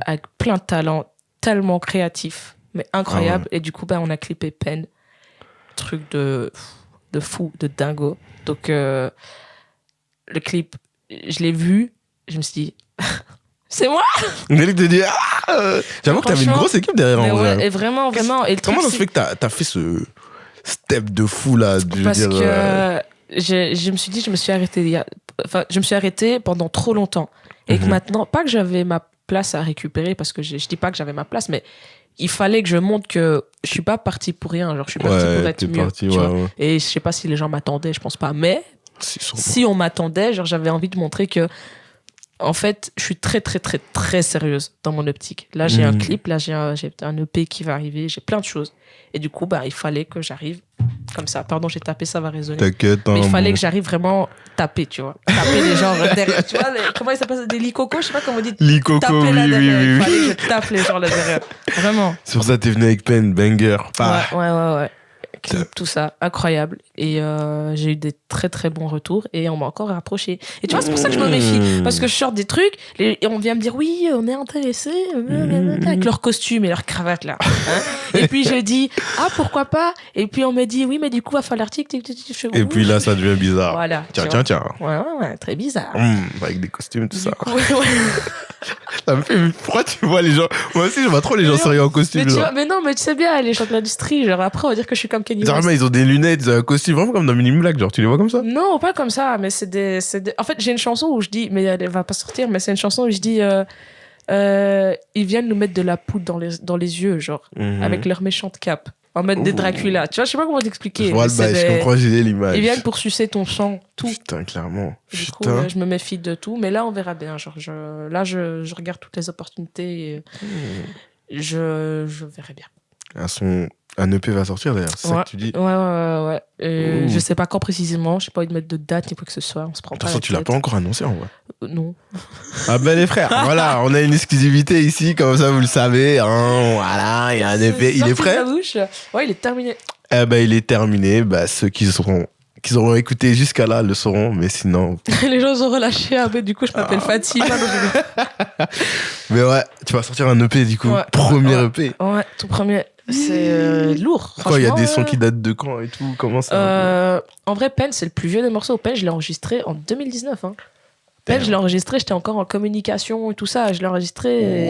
avec plein de talent, tellement créatifs, mais incroyables. Et du coup, on a clippé Pen, truc de fou, de dingo. Donc, le clip, je l'ai vu, je me suis dit, c'est moi! J'avoue que t'avais une grosse équipe derrière en vrai. Et vraiment. Et le comment ça se fait que t'as fait ce step de fou là? Parce que je me suis dit, je me suis arrêtée pendant trop longtemps. Et que maintenant, pas que j'avais ma place à récupérer, parce que je dis pas que j'avais ma place, mais il fallait que je montre que je suis pas partie pour rien, genre je suis partie pour être mieux. Tu vois. Et je sais pas si les gens m'attendaient, je pense pas, mais si on m'attendait, genre j'avais envie de montrer que en fait, je suis très, très, très, très sérieuse dans mon optique. Là, j'ai un clip, là, j'ai un EP qui va arriver, j'ai plein de choses. Et du coup, il fallait que j'arrive comme ça. Pardon, j'ai tapé, ça va résonner. T'inquiète. Mais il fallait que j'arrive vraiment taper, tu vois. Taper les gens derrière. Tu vois, comment ils s'appellent? Des licocos, je sais pas comment on dit. Licoco, taper là derrière. oui. Il fallait que je tape les gens là derrière. Vraiment. C'est pour ça que t'es venu avec Pen, banger. Ouais. clip, tout ça, incroyable. Et j'ai eu des très très bons retours et on m'a encore rapproché. Et tu vois, c'est pour ça que je me méfie. Parce que je sors des trucs et on vient me dire oui, on est intéressé avec leur costume et leur cravate là. Hein. Et puis je dis ah pourquoi pas. Et puis on me dit oui, mais du coup, va faire l'article. Et puis là, ça devient bizarre. Voilà. Tiens. Ouais, très bizarre. Avec des costumes, tout ça. Coup, ouais. Ça me fait. Pourquoi tu vois les gens. Moi aussi, je vois trop les gens sérieux en costume. Mais non, mais tu sais bien, les gens de l'industrie, genre après, on va dire que je suis comme Kanye West. Ils ont des lunettes, un costume, vraiment comme dans Mini Black, genre tu les vois comme ça? Non, pas comme ça, mais c'est des... En fait, j'ai une chanson où je dis, mais elle va pas sortir, mais c'est une chanson où je dis, ils viennent nous mettre de la poudre dans les yeux, genre, avec leur méchante cape. En mode des Dracula. Tu vois, je sais pas comment t'expliquer. Je vois le bail, je comprends, j'ai l'image. Ils viennent pour sucer ton sang, tout. Putain, clairement. Du coup, je me méfie de tout, mais là, on verra bien. Genre, je regarde toutes les opportunités et je verrai bien. Un EP va sortir d'ailleurs, c'est ça que tu dis? Ouais. Je sais pas quand précisément, j'ai pas envie de mettre de date ni quoi que ce soit. On se prend pas. De toute façon, tu l'as pas encore annoncé en vrai. Non. Ah ben les frères, voilà, on a une exclusivité ici, comme ça vous le savez. Hein, voilà, il y a un EP, il est prêt? Ouais, il est terminé. Eh ben il est terminé. Bah ceux qui auront écouté jusqu'à là le sauront, mais sinon. Les gens ont relâché un peu, du coup je m'appelle Fatima. Mais ouais, tu vas sortir un EP du coup, premier EP. Ouais, tout premier. C'est lourd. Quoi, il y a des sons qui datent de quand et tout? Comment ça? En vrai, Pen, c'est le plus vieux des morceaux. Pen, je l'ai enregistré en 2019. Hein. Pen, je l'ai enregistré, j'étais encore en communication et tout ça. Je l'ai enregistré.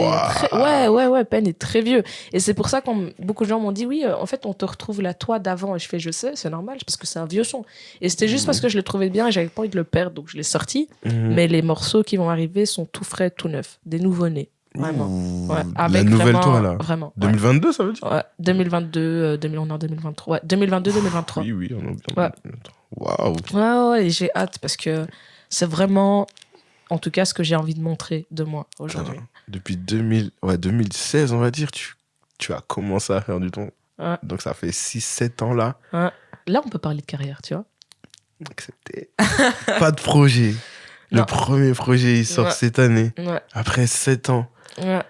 Ouais, Pen est très vieux. Et c'est pour ça que beaucoup de gens m'ont dit oui, en fait, on te retrouve là, toi d'avant. Et je fais, je sais, c'est normal, parce que c'est un vieux son. Et c'était juste parce que je le trouvais bien et j'avais pas envie de le perdre, donc je l'ai sorti. Mais les morceaux qui vont arriver sont tout frais, tout neufs, des nouveau-nés. Vraiment. Ouais, avec la nouvelle vraiment, toi là. Vraiment. 2022 ça veut dire? Ouais, 2022, on est en 2023. Ouais, 2022-2023. Oui, on est en 2023. Waouh. Ouais, et j'ai hâte parce que c'est vraiment, en tout cas, ce que j'ai envie de montrer de moi aujourd'hui. Depuis 2016, on va dire, tu as commencé à faire du ton. Ouais. Donc ça fait 6-7 ans là. Ouais. Là, on peut parler de carrière, tu vois. Accepté. Pas de projet. Le premier projet, il sort cette année. Ouais. Après 7 ans. Ouais.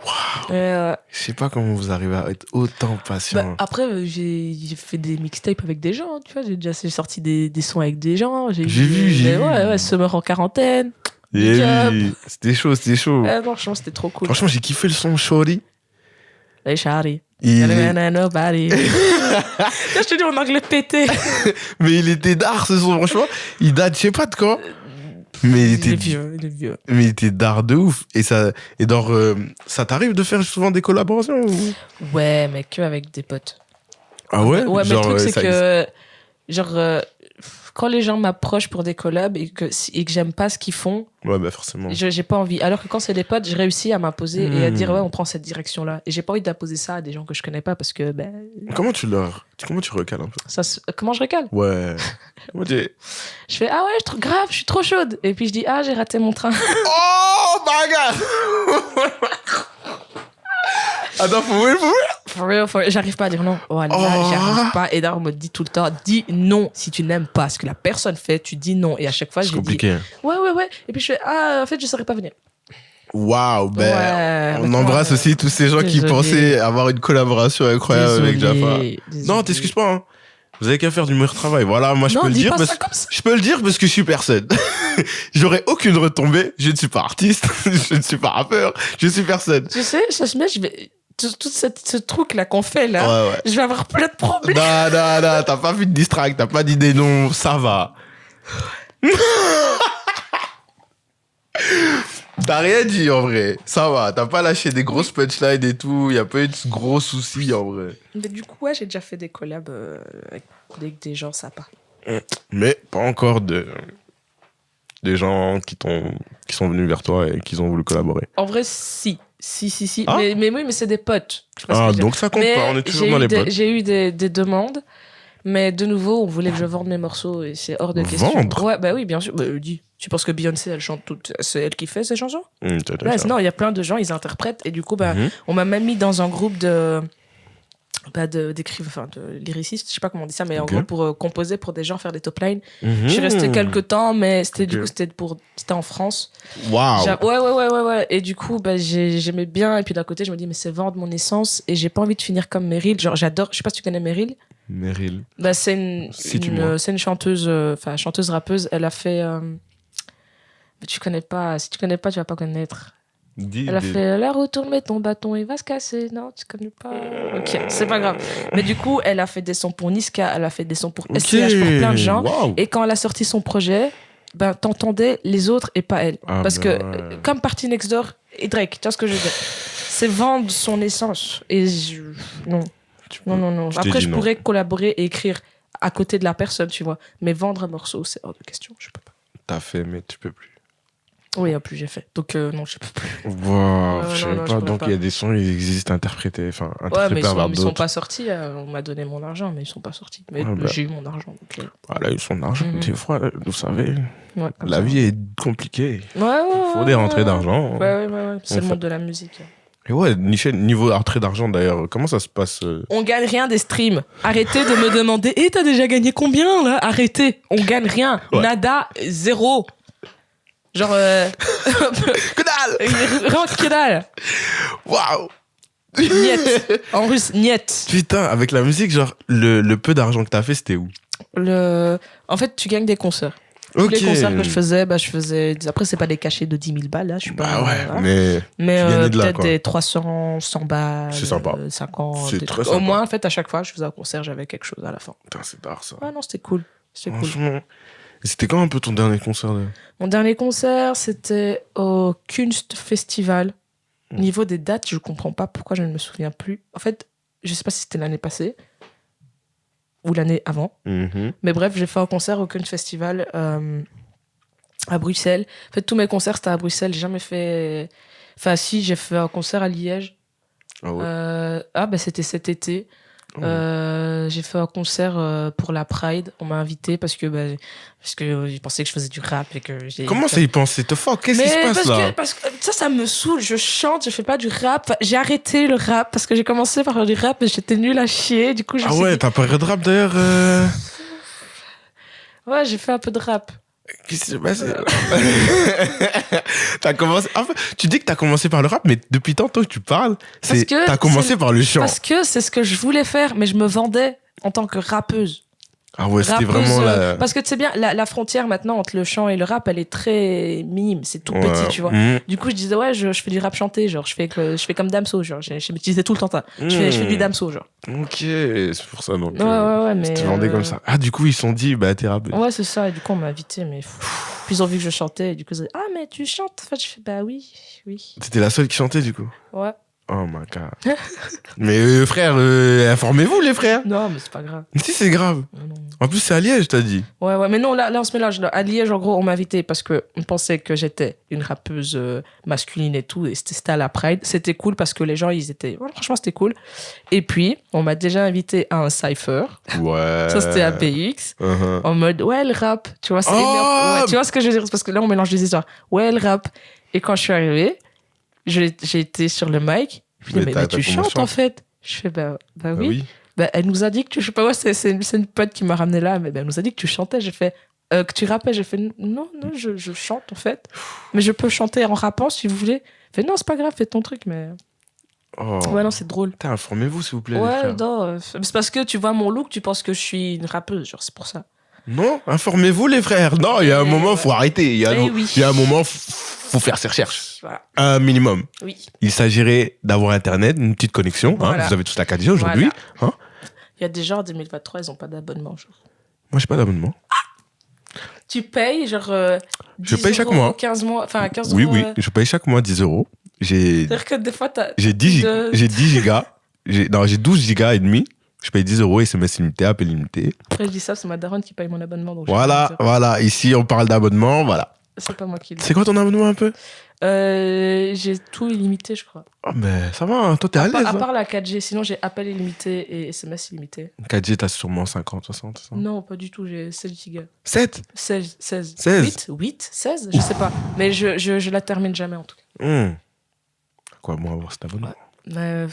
Waouh. Je sais pas comment vous arrivez à être autant patient. Bah, après, j'ai fait des mixtapes avec des gens, tu vois. J'ai sorti des sons avec des gens. J'ai vu. Ouais, Summer en quarantaine. C'était chaud. Franchement, c'était trop cool. Franchement, j'ai kiffé le son Shorty. Hey, Shorty. Nobody. Là, je te dis en anglais pété. Mais il était d'art ce son, franchement. Il date, je sais pas de quand. Mais il est vieux. Mais il était d'art de ouf. Et ça t'arrive de faire souvent des collaborations Ouais, mais que avec des potes. Ah ouais? Ouais, mais le truc, c'est que, quand les gens m'approchent pour des collabs et que j'aime pas ce qu'ils font, ouais, bah forcément. J'ai pas envie. Alors que quand c'est des potes, j'ai réussi à m'imposer et à dire ouais, on prend cette direction-là. Et j'ai pas envie d'imposer ça à des gens que je connais pas parce que Comment tu recales un peu? Comment je recale? Ouais. Je fais ah ouais, grave, je suis trop chaude. Et puis je dis ah, j'ai raté mon train. Oh my god. Attends, For real. J'arrive pas à dire non. Voilà, j'arrive pas. Et d'ailleurs, on me dit tout le temps, dis non si tu n'aimes pas ce que la personne fait, tu dis non. Et à chaque fois, j'ai dit ouais. Et puis je fais en fait, je saurais pas venir. Waouh, on embrasse aussi tous ces gens qui pensaient avoir une collaboration incroyable avec Jaffa. Non, t'excuses pas. Hein. Vous avez qu'à faire du meilleur travail. Voilà, moi je peux le dire. Je peux le dire parce que je suis personne. J'aurais aucune retombée. Je ne suis pas artiste. Je ne suis pas rappeur. Je suis personne. Tu sais, je vais. Tout ce truc là qu'on fait là, je vais avoir plein de problèmes. Non, t'as pas fait de distract, t'as pas dit des noms, ça va. T'as rien dit en vrai, ça va, t'as pas lâché des grosses punchlines et tout, y a pas eu de gros soucis en vrai. Mais du coup, ouais, j'ai déjà fait des collabs avec des gens sympas. Mais pas encore des gens qui sont venus vers toi et qui ont voulu collaborer. En vrai, si. Ah? Mais oui, mais c'est des potes. Donc ça compte pas, on est toujours dans les potes. J'ai eu des demandes, mais de nouveau, on voulait que je vende mes morceaux et c'est hors de question. Vendre? Ouais, bah oui, bien sûr. Dis, tu penses que Beyoncé, elle chante toutes, c'est elle qui fait ces chansons? Non, il y a plein de gens, ils interprètent et du coup, on m'a même mis dans un groupe de lyricistes, je sais pas comment on dit ça, mais en gros pour composer pour des gens, faire des top lines. Je suis restée quelques temps, mais c'était en France. Waouh. Ouais. Et du coup, j'aimais bien. Et puis d'un côté, je me dis, mais c'est vendre mon essence et j'ai pas envie de finir comme Meryl. Genre, j'adore, je sais pas si tu connais Meryl. Meryl. Bah, c'est une chanteuse, chanteuse rappeuse. Elle a fait. Mais tu connais pas. Si tu connais pas, tu vas pas connaître. Elle a fait la retourne, mais ton bâton il va se casser. Non, tu connais pas. Ok, c'est pas grave. Mais du coup, elle a fait des sons pour Niska, elle a fait des sons pour SCH, pour plein de gens. Wow. Et quand elle a sorti son projet, ben, t'entendais les autres et pas elle. Parce que, comme Party Next Door et Drake, tu vois ce que je veux dire? C'est vendre son essence. Et non. Non. Après, je pourrais collaborer et écrire à côté de la personne, tu vois. Mais vendre un morceau, c'est hors de question. Je peux pas. T'as fait, mais tu peux plus. Oui, en plus j'ai fait. Donc non, je peux plus. Wow, je savais pas. Donc il y a des sons, ils existent interprétés, mais ils sont pas sortis. On m'a donné mon argent, mais ils sont pas sortis. Mais j'ai eu mon argent. Donc, elle a eu son argent. Des fois, vous savez, la ça. vie est compliquée. Il faut des rentrées d'argent. Ouais. C'est le monde de la musique. Et ouais, niveau rentrée d'argent d'ailleurs, comment ça se passe On gagne rien des streams. Arrêtez de me demander, t'as déjà gagné combien là? Arrêtez. On gagne rien. Ouais. Nada, zéro. Genre. Que dalle! Rien que dalle! Waouh! Niet. En russe, niet. Putain, avec la musique, genre, le peu d'argent que t'as fait, c'était où? En fait, tu gagnes des concerts. Tous les concerts que je faisais. Après, c'est pas des cachets de 10 000 balles, là. Je suis pas. Mais peut-être des 300, 100 balles. C'est sympa. 50. C'est très sympa. Au moins, en fait, à chaque fois, je faisais un concert, j'avais quelque chose à la fin. Putain, c'est tard, ça. Ouais, non, c'était cool. Franchement. Et c'était quand un peu ton dernier concert Mon dernier concert, c'était au Kunst Festival. Niveau des dates, je comprends pas pourquoi je ne me souviens plus. En fait, je sais pas si c'était l'année passée ou l'année avant. Mais bref, j'ai fait un concert au Kunst Festival à Bruxelles. En fait, tous mes concerts, c'était à Bruxelles. J'ai jamais fait... Enfin, si, j'ai fait un concert à Liège. Ah ouais. C'était cet été. J'ai fait un concert pour la Pride. On m'a invité parce que ils pensaient que je faisais du rap et que Comment ça ils pensaient? Qu'est-ce qui se passe là? Parce que ça me saoule. Je chante, je fais pas du rap. J'ai arrêté le rap parce que j'ai commencé par faire du rap et j'étais nulle à chier. Du coup, t'as parlé de rap d'ailleurs Ouais, j'ai fait un peu de rap. Qu'est-ce qui s'est passé? T'as commencé... Enfin, tu dis que t'as commencé par le rap, mais depuis tantôt que tu parles, t'as commencé par le chant. Parce que c'est ce que je voulais faire, mais je me vendais en tant que rappeuse. Ah ouais, c'était vraiment la... Parce que tu sais bien, la frontière maintenant entre le chant et le rap, elle est très minime, c'est tout petit, tu vois. Du coup, je disais, je fais du rap chanté, genre, je fais comme Damso, genre, je disais tout le temps ça. Je fais du Damso, genre. Ok, c'est pour ça, donc. Ouais, mais. Tu te vendais comme ça. Ah, du coup, ils se sont dit, t'es rappeuse. Ouais, c'est ça, et du coup, on m'a invité, mais. Puis ils ont vu que je chantais, et du coup, ils ont dit, mais tu chantes? En fait, je fais, oui. T'étais la seule qui chantait, du coup? Ouais. Oh my god. Mais frère, informez-vous les frères. Non, mais c'est pas grave. Si, c'est grave. Non. En plus, c'est à Liège, t'as dit. Ouais, mais non, là on se mélange. À Liège, en gros, on m'a invité parce qu'on pensait que j'étais une rappeuse masculine et tout, et c'était à la Pride. C'était cool parce que les gens, ils étaient... Ouais, franchement, c'était cool. Et puis, on m'a déjà invité à un cypher. Ouais. Ça, c'était à PX. En mode, le rap. Tu vois, c'est énorme. Ouais, tu vois ce que je veux dire? Parce que là, on mélange les histoires. Le rap. Et quand je suis arrivée, j'ai été sur le mic. Je lui dis, mais tu chantes en fait? Je fais, oui. Elle nous a dit que tu... Je sais pas, c'est une pote qui m'a ramené là, mais elle nous a dit que tu chantais. J'ai fait, que tu rappais. J'ai fait, non, je chante en fait. Mais je peux chanter en rappant si vous voulez. Elle fait, non, c'est pas grave, fais ton truc, mais... Ouais, non, c'est drôle. Informez-vous s'il vous plaît. Ouais, non. C'est parce que tu vois mon look, tu penses que je suis une rappeuse, genre, c'est pour ça. Non, informez-vous les frères. Non, il y a un moment, faut arrêter. Il y a un moment, faut faire ses recherches. Voilà. Un minimum. Oui. Il s'agirait d'avoir Internet, une petite connexion. Voilà. Vous avez tous la 4G aujourd'hui. Voilà. Il y a des gens en 2023, ils n'ont pas d'abonnement. Genre. Moi, j'ai pas d'abonnement. Tu payes genre 10 je paye chaque mois. 15 mois, enfin 15 oui, euros. Oui, je paye chaque mois 10 euros. C'est-à-dire que des fois, j'ai 10 gigas. J'ai 12 gigas et demi. Je paye 10 euros, SMS limité, appel limité. Après, je dis ça, c'est ma daronne qui paye mon abonnement. Donc voilà. Ici, on parle d'abonnement, voilà. C'est pas moi qui le dis. C'est quoi ton abonnement un peu? J'ai tout illimité, je crois. Oh, mais ça va, hein. Toi, t'es à l'aise. À part la 4G, sinon j'ai appel illimité et SMS illimité. 4G, t'as sûrement 50, 60, c'est ça? Non, pas du tout, j'ai 16 gigas. 7? 16. 8, 16, je sais pas. Mais je la termine jamais, en tout cas. Quoi, moi, avoir cet abonnement? Mais...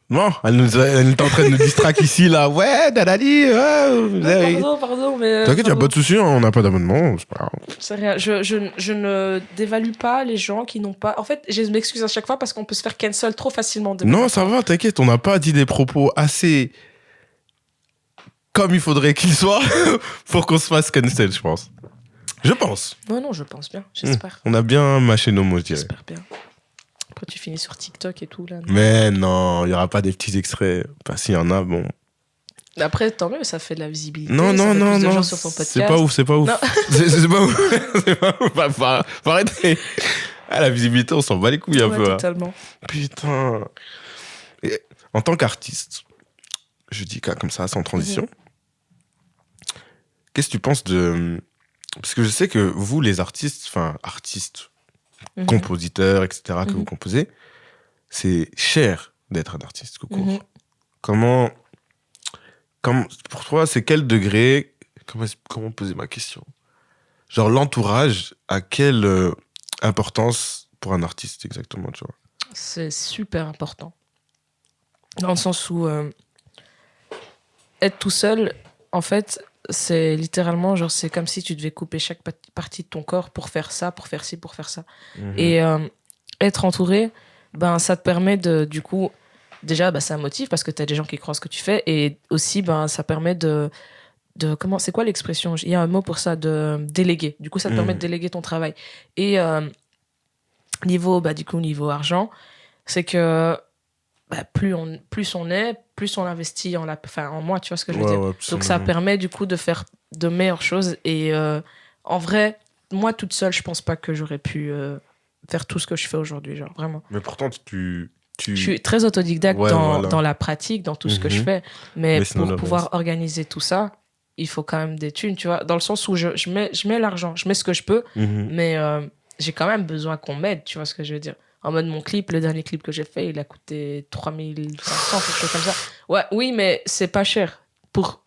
Non, elle est en train de nous distraire ici, là. Ouais, Dalali, Pardon, mais... T'inquiète, y'a pas de souci, on n'a pas d'abonnement, c'est pas grave. C'est rien, je ne dévalue pas les gens qui n'ont pas... En fait, je m'excuse à chaque fois parce qu'on peut se faire cancel trop facilement. Non, ça va, t'inquiète, on n'a pas dit des propos assez comme il faudrait qu'il soit pour qu'on se fasse cancel, je pense. Je pense. Ouais, non, je pense bien, j'espère. On a bien mâché nos mots, je dirais. J'espère bien. Après, tu finis sur TikTok et tout, là. Mais non, il n'y aura pas des petits extraits. Enfin, s'il y en a, bon. Après, tant mieux, ça fait de la visibilité. Non, ça non, fait non, plus de non. gens sur ton podcast. C'est pas ouf, c'est pas ouf. C'est pas ouf. C'est pas ouf. Faut arrêter. Ah, la visibilité, on s'en bat les couilles un Ouais, peu. totalement. Putain. Et en tant qu'artiste, je dis comme ça, sans transition, qu'est-ce que tu penses de... Parce que je sais que vous, les artistes, compositeurs, etc., que vous composez, c'est cher d'être un artiste, tout court. Comment, pour toi, c'est quel degré... Comment poser ma question? Genre, l'entourage, à quelle importance pour un artiste, exactement, tu vois? C'est super important. Dans le sens où être tout seul, en fait, c'est littéralement, genre, c'est comme si tu devais couper chaque partie de ton corps pour faire ça, pour faire ci, pour faire ça. Et être entouré, ben, ça te permet de, du coup, déjà, ça motive parce que tu as des gens qui croient ce que tu fais. Et aussi, ben, ça permet de comment, c'est quoi l'expression? Il y a un mot pour ça, de déléguer. Du coup, ça te permet de déléguer ton travail. Et niveau argent, c'est que plus on est, plus on investit en moi, tu vois ce que je veux dire. Ouais, donc ça permet du coup de faire de meilleures choses. Et en vrai, moi toute seule, je pense pas que j'aurais pu faire tout ce que je fais aujourd'hui, genre vraiment. Mais pourtant, je suis très autodidacte dans la pratique, dans tout ce que je fais. Mais pour pouvoir organiser tout ça, il faut quand même des thunes, tu vois. Dans le sens où je mets l'argent, je mets ce que je peux, mais j'ai quand même besoin qu'on m'aide, tu vois ce que je veux dire. En mode, mon clip, le dernier clip que j'ai fait, il a coûté 3500, quelque chose comme ça. Ouais, oui, mais c'est pas cher. Pour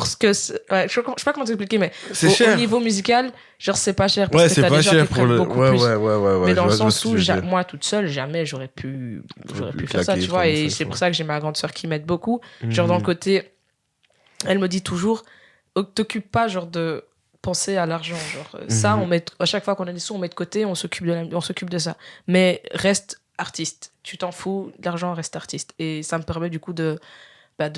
ce que... Ouais, je sais pas comment t'expliquer, mais au niveau musical, genre, c'est pas cher. Parce que t'as des gens qui prennent beaucoup plus. Mais dans le sens où, moi, toute seule, jamais j'aurais pu faire ça, tu vois. Et c'est pour ça que j'ai ma grande sœur qui m'aide beaucoup. Genre, dans le côté... Elle me dit toujours, t'occupe pas, genre, de... penser à l'argent, genre ça on met à chaque fois qu'on a des sous on met de côté, on s'occupe de ça, mais reste artiste, tu t'en fous, l'argent reste artiste, et ça me permet du coup de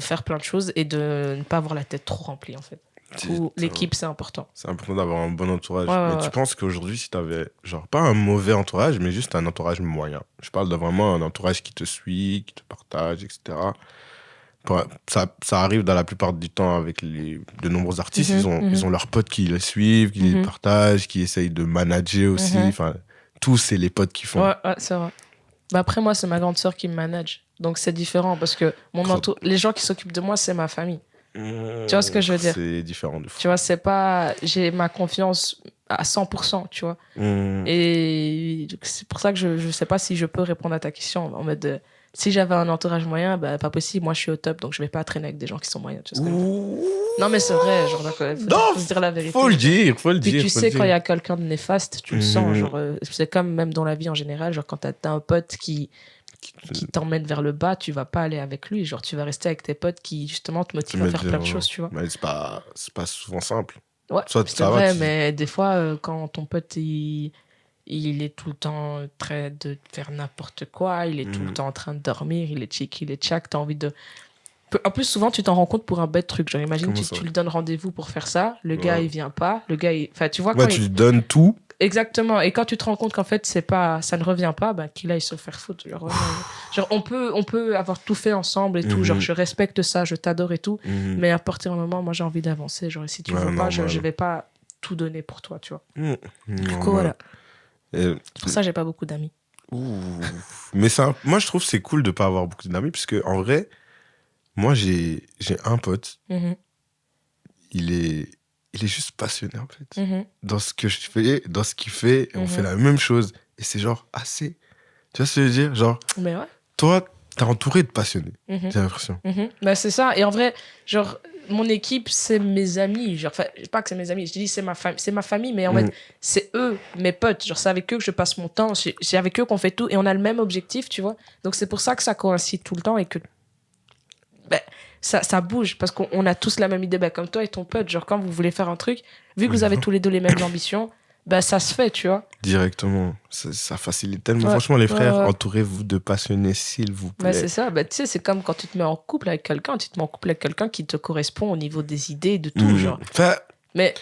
faire plein de choses et de ne pas avoir la tête trop remplie en fait. Du coup, l'équipe c'est important d'avoir un bon entourage. Mais tu penses qu'aujourd'hui si t'avais genre pas un mauvais entourage mais juste un entourage moyen, je parle de vraiment un entourage qui te suit, qui te partage, etc. Ça arrive dans la plupart du temps avec de nombreux artistes. Ils ont leurs potes qui les suivent, qui les partagent, qui essayent de manager aussi. Enfin, tous, c'est les potes qui font. Ouais, c'est vrai. Après, moi, c'est ma grande sœur qui me manage. Donc, c'est différent parce que les gens qui s'occupent de moi, c'est ma famille. Tu vois ce que je veux dire? C'est différent de fou. Tu vois, c'est pas... J'ai ma confiance à 100%, tu vois. Et c'est pour ça que je sais pas si je peux répondre à ta question en mode... Si j'avais un entourage moyen, pas possible. Moi, je suis au top, donc je vais pas traîner avec des gens qui sont moyens. Tu vois ce que je veux dire? Non, mais c'est vrai. Genre, faut se dire la vérité. Faut le dire. Puis tu sais, quand il y a quelqu'un de néfaste, tu le sens. Genre, c'est comme même dans la vie en général. Genre, quand t'as un pote qui t'emmène vers le bas, tu vas pas aller avec lui. Genre, tu vas rester avec tes potes qui, justement, te motivent à faire plein de choses, tu vois. Mais c'est pas souvent simple. Ouais, c'est vrai, mais des fois, quand ton pote, il est tout le temps en train de faire n'importe quoi, il est tout le temps en train de dormir, il est chic, il est tchac, t'as envie de... En plus, souvent, tu t'en rends compte pour un bête truc. Genre, imagine, tu lui donnes rendez-vous pour faire ça, le gars, il vient pas, le gars, Enfin, tu vois, tu lui donnes tout. Exactement, et quand tu te rends compte qu'en fait, ça ne revient pas, qu'il aille se faire foutre. Genre, on peut avoir tout fait ensemble et tout, genre, je respecte ça, je t'adore et tout, mais à partir d'un moment, moi, j'ai envie d'avancer. Genre, si tu veux pas, je vais pas tout donner pour toi, tu vois. Du coup, voilà. C'est pour ça que j'ai pas beaucoup d'amis. Mais moi, je trouve que c'est cool de pas avoir beaucoup d'amis, parce que en vrai, moi, j'ai un pote. Il est juste passionné, en fait. Dans ce que je fais, dans ce qu'il fait, on fait la même chose. Et c'est genre assez... Tu vois ce que je veux dire? Genre, mais ouais. Toi, t'es entouré de passionnés, j'ai l'impression. C'est ça. Et en vrai, genre... Mon équipe, c'est mes amis. Genre, pas que c'est mes amis, je dis c'est ma famille, mais en fait, c'est eux, mes potes. Genre, c'est avec eux que je passe mon temps, c'est avec eux qu'on fait tout et on a le même objectif, tu vois. Donc, c'est pour ça que ça coïncide tout le temps et que ça bouge parce qu'on a tous la même idée. Comme toi et ton pote, genre, quand vous voulez faire un truc, vu que vous avez tous les deux les mêmes ambitions, bah ça se fait, tu vois. Directement. Ça facilite tellement. Franchement, les frères, entourez-vous de passionnés, s'il vous plaît. Bah, c'est ça. Bah, tu sais, c'est comme quand tu te mets en couple avec quelqu'un, tu te mets en couple avec quelqu'un qui te correspond au niveau des idées, de tout, genre. Enfin, mais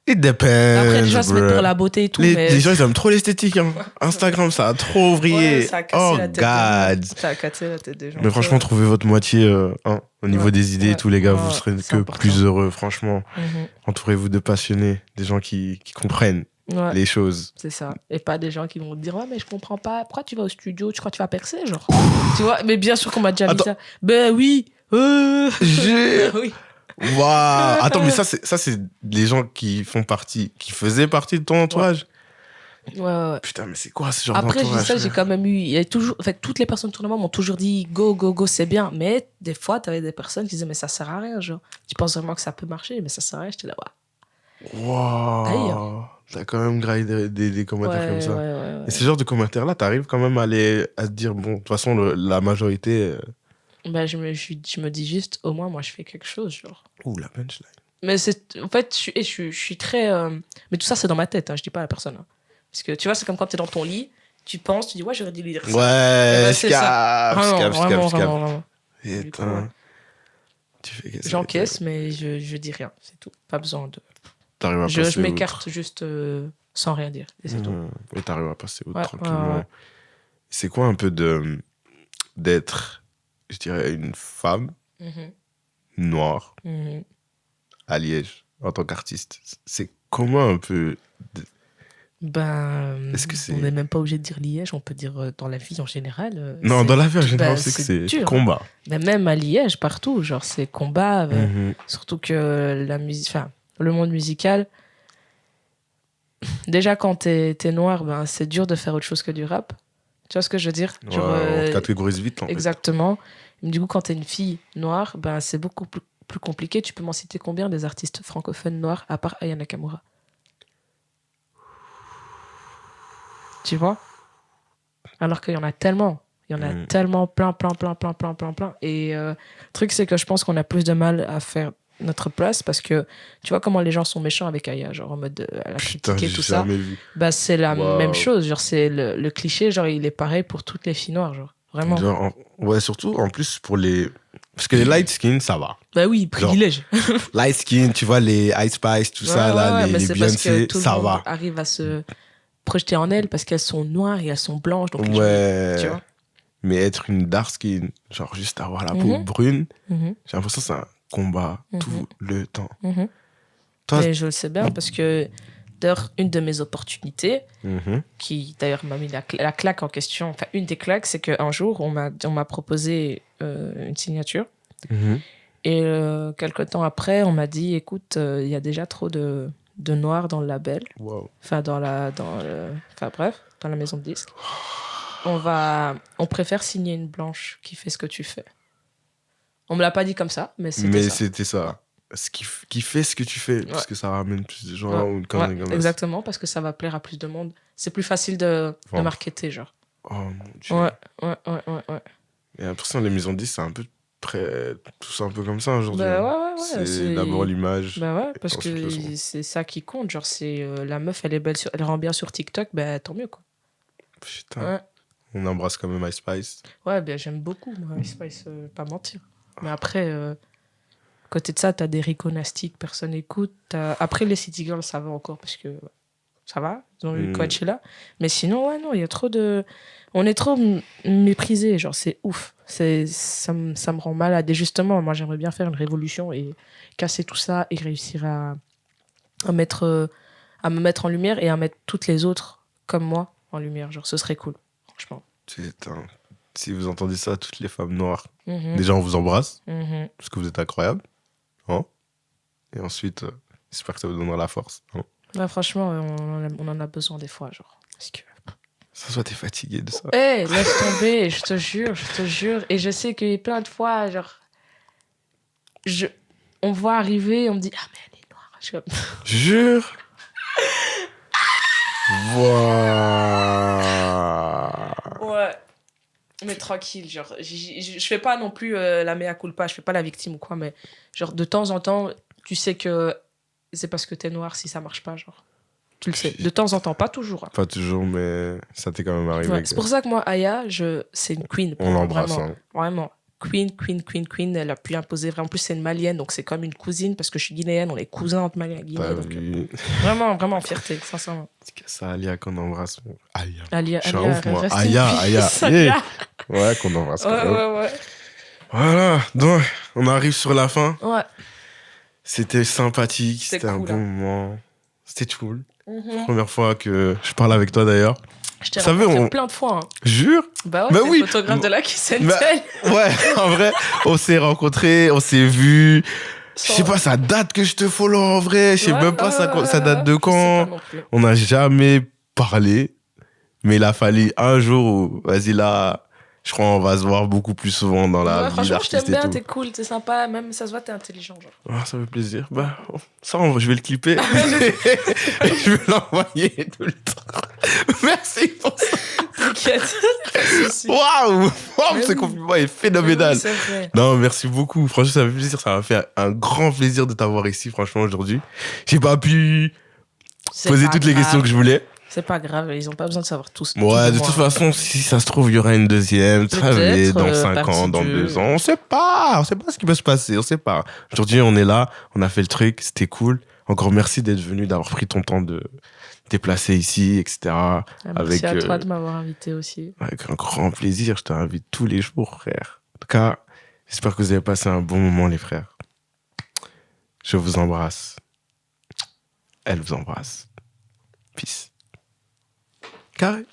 it depends. après, les gens se mettent pour la beauté et tout. Les gens, ils aiment trop l'esthétique. Hein. Instagram, ça a trop vrillé. Ouais, ça a cassé la tête God. Ça a cassé la tête des gens. Mais franchement, trouvez votre moitié au niveau des idées et tout, les gars, vous serez que important. plus heureux, franchement. Entourez-vous de passionnés, des gens qui comprennent les choses. C'est ça. Et pas des gens qui vont te dire, ouais, mais je comprends pas, pourquoi tu vas au studio, tu crois que tu vas percer, genre. Tu vois, mais bien sûr qu'on m'a déjà dit ça. Ben oui. Oui. Waouh. Attends, mais ça, c'est les gens qui faisaient partie de ton entourage. Ouais. Putain, mais c'est quoi ce genre d'entourage? Après, je dis ça, j'ai quand même eu. Il y a toujours, en fait, toutes les personnes autour de moi m'ont toujours dit go, go, go, c'est bien. Mais des fois, t'avais des personnes qui disaient, mais ça sert à rien, genre. Tu penses vraiment que ça peut marcher, mais ça sert à rien. J'étais là, ouais. Waouh. T'as quand même graillé des commentaires comme ça. Ouais. Et ce genre de commentaires-là, t'arrives quand même à te dire, bon, de toute façon, la majorité. Bah, je me dis juste, au moins, moi, je fais quelque chose, genre. Ouh, la punchline. Mais en fait, je suis très. Mais tout ça, c'est dans ma tête, hein, je dis pas à la personne. Hein. Parce que tu vois, c'est comme quand t'es dans ton lit, tu penses, tu dis, ouais, j'aurais dû lui dire ça. Ouais, c'est ça. Vraiment. Et tu fais j'encaisse, mais je dis rien, c'est tout. Pas besoin de. T'arrives à je m'écarte juste sans rien dire, et c'est tout. Et t'arrives à passer tranquillement. Ouais. C'est quoi un peu d'être, je dirais, une femme noire à Liège en tant qu'artiste? C'est comment un peu est-ce que on n'est même pas obligé de dire Liège, on peut dire dans la vie en général. Non, dans la vie en général, c'est que c'est dur, combat. Mais même à Liège, partout, genre c'est combat. Surtout que la musique, enfin, le monde musical, déjà quand t'es noir, ben, c'est dur de faire autre chose que du rap. Tu vois ce que je veux dire? Genre, on catégorise vite, en exactement. Mais du coup, quand t'es une fille noire, ben, c'est beaucoup plus compliqué. Tu peux m'en citer combien des artistes francophones noirs, à part Aya Nakamura? Tu vois? Alors qu'il y en a tellement. Il y en a tellement plein. Et le truc, c'est que je pense qu'on a plus de mal à faire notre place parce que tu vois comment les gens sont méchants avec Aya, genre en mode à la critiquer, tout ça. Bah, c'est la même chose. Genre, c'est le cliché, genre, il est pareil pour toutes les filles noires, genre. Vraiment. Genre, ouais, surtout en plus pour les. Parce que les light skin, ça va. Bah oui, privilège. Genre, light skin, tu vois, les Ice Spice, tout ça, là, les Beyoncé, ça va. Arrive à se projeter en elles parce qu'elles sont noires et elles sont blanches. Donc ouais. Tu vois. Mais être une dark skin, genre juste avoir la peau brune, j'ai l'impression que c'est un combat tout le temps. Toi, mais je le sais bien parce que d'ailleurs, une de mes opportunités, qui d'ailleurs m'a mis la claque en question, enfin une des claques, c'est qu'un jour, on m'a proposé une signature. Et quelques temps après, on m'a dit, écoute, il y a déjà trop de noirs dans le label. Enfin, dans la maison de disques. On préfère signer une blanche qui fait ce que tu fais. On me l'a pas dit comme ça, mais c'était ça. Mais c'était ça. Ce qui fait ce que tu fais, parce que ça ramène plus de gens ou une connerie comme ça. Exactement, parce que ça va plaire à plus de monde. C'est plus facile de marketer, genre. Oh mon Dieu. Ouais. J'ai l'impression que les maisons de disques, c'est un peu tous un peu comme ça aujourd'hui. Bah c'est d'abord l'image. Bah ouais, parce que c'est ça qui compte. Genre, c'est la meuf, elle est belle, elle rend bien sur TikTok, bah tant mieux, quoi. Putain. On embrasse quand même Ice Spice. Ouais, bien j'aime beaucoup, moi, Ice Spice, pas mentir. Mais après, à côté de ça, t'as des Rico Nasty que personne n'écoute. Après, les City Girls, ça va encore, parce que ça va, ils ont eu Coachella. Mais sinon, ouais, non, il y a trop de... On est trop méprisés, genre, c'est ouf. Ça me rend malade. Et justement, moi, j'aimerais bien faire une révolution et casser tout ça et réussir à me mettre en lumière et à mettre toutes les autres, comme moi, en lumière. Genre, ce serait cool, franchement. Si vous entendez ça, toutes les femmes noires, déjà, on vous embrasse, parce que vous êtes incroyables. Hein, et ensuite, j'espère que ça vous donnera la force. Hein. Ouais, franchement, on en a besoin des fois, genre. Parce que... Ça soit t'es fatigué de ça. Laisse tomber, je te jure. Et je sais qu'il y a plein de fois, genre... On voit arriver, on me dit, ah, mais elle est noire. Jure. Ouais. Mais tranquille, genre, je fais pas non plus la mea culpa, je fais pas la victime ou quoi, mais genre, de temps en temps, tu sais que c'est parce que t'es noir si ça marche pas, genre. Tu le sais. De temps en temps, pas toujours. Hein. Pas toujours, mais ça t'est quand même arrivé. Ouais, c'est pour ça que moi, Aya, c'est une queen. On l'embrasse. Vraiment. Hein. Vraiment. Queen. Elle a pu imposer. En plus, c'est une malienne, donc c'est comme une cousine, parce que je suis guinéenne, on est cousins entre Mali et Guinée. Donc, vraiment, fierté, sincèrement. C'est Alia qu'on embrasse. Alia, je suis un ouf, moi. Aya. Yeah. Ouais, qu'on embrasse. Ouais. Voilà, donc, on arrive sur la fin. Ouais. C'était sympathique, c'était cool, un bon moment. C'était cool. Mm-hmm. Première fois que je parle avec toi, d'ailleurs. Je t'ai rencontré plein de fois. Hein. Jure? Bah ouais, oui. Photographe de la Kiss and Tell. Ouais, en vrai, on s'est rencontrés, on s'est vus. Je sais pas, ça date que je te follow en vrai. Je sais même pas ça date de quand. On n'a jamais parlé. Mais il a fallu un jour où, vas-y là, je crois qu'on va se voir beaucoup plus souvent dans la vie franchement, d'artiste. Je t'aime bien, t'es cool, t'es sympa. Même ça se voit, t'es intelligent. Genre. Ah, ça fait plaisir. Bah, ça, je vais le clipper. Je vais l'envoyer tout le temps. Merci pour ça. T'inquiète. Waouh, ce compliment est phénoménal. Oui, c'est vrai. Non, merci beaucoup. Franchement, ça fait plaisir. Ça m'a fait un grand plaisir de t'avoir ici, franchement, aujourd'hui. J'ai pas pu poser toutes les questions que je voulais. C'est pas grave, ils ont pas besoin de savoir tout. Ouais, de toute façon, si ça se trouve, il y aura une deuxième, travailler dans 5 ans, dans 2 ans. On sait pas ce qui peut se passer, on sait pas. Aujourd'hui, on est là, on a fait le truc, c'était cool. Encore merci d'être venu, d'avoir pris ton temps de déplacer ici, etc. Merci à toi de m'avoir invité aussi. Avec un grand plaisir, je t'invite tous les jours, frère. En tout cas, j'espère que vous avez passé un bon moment, les frères. Je vous embrasse. Elle vous embrasse. Peace. Carré.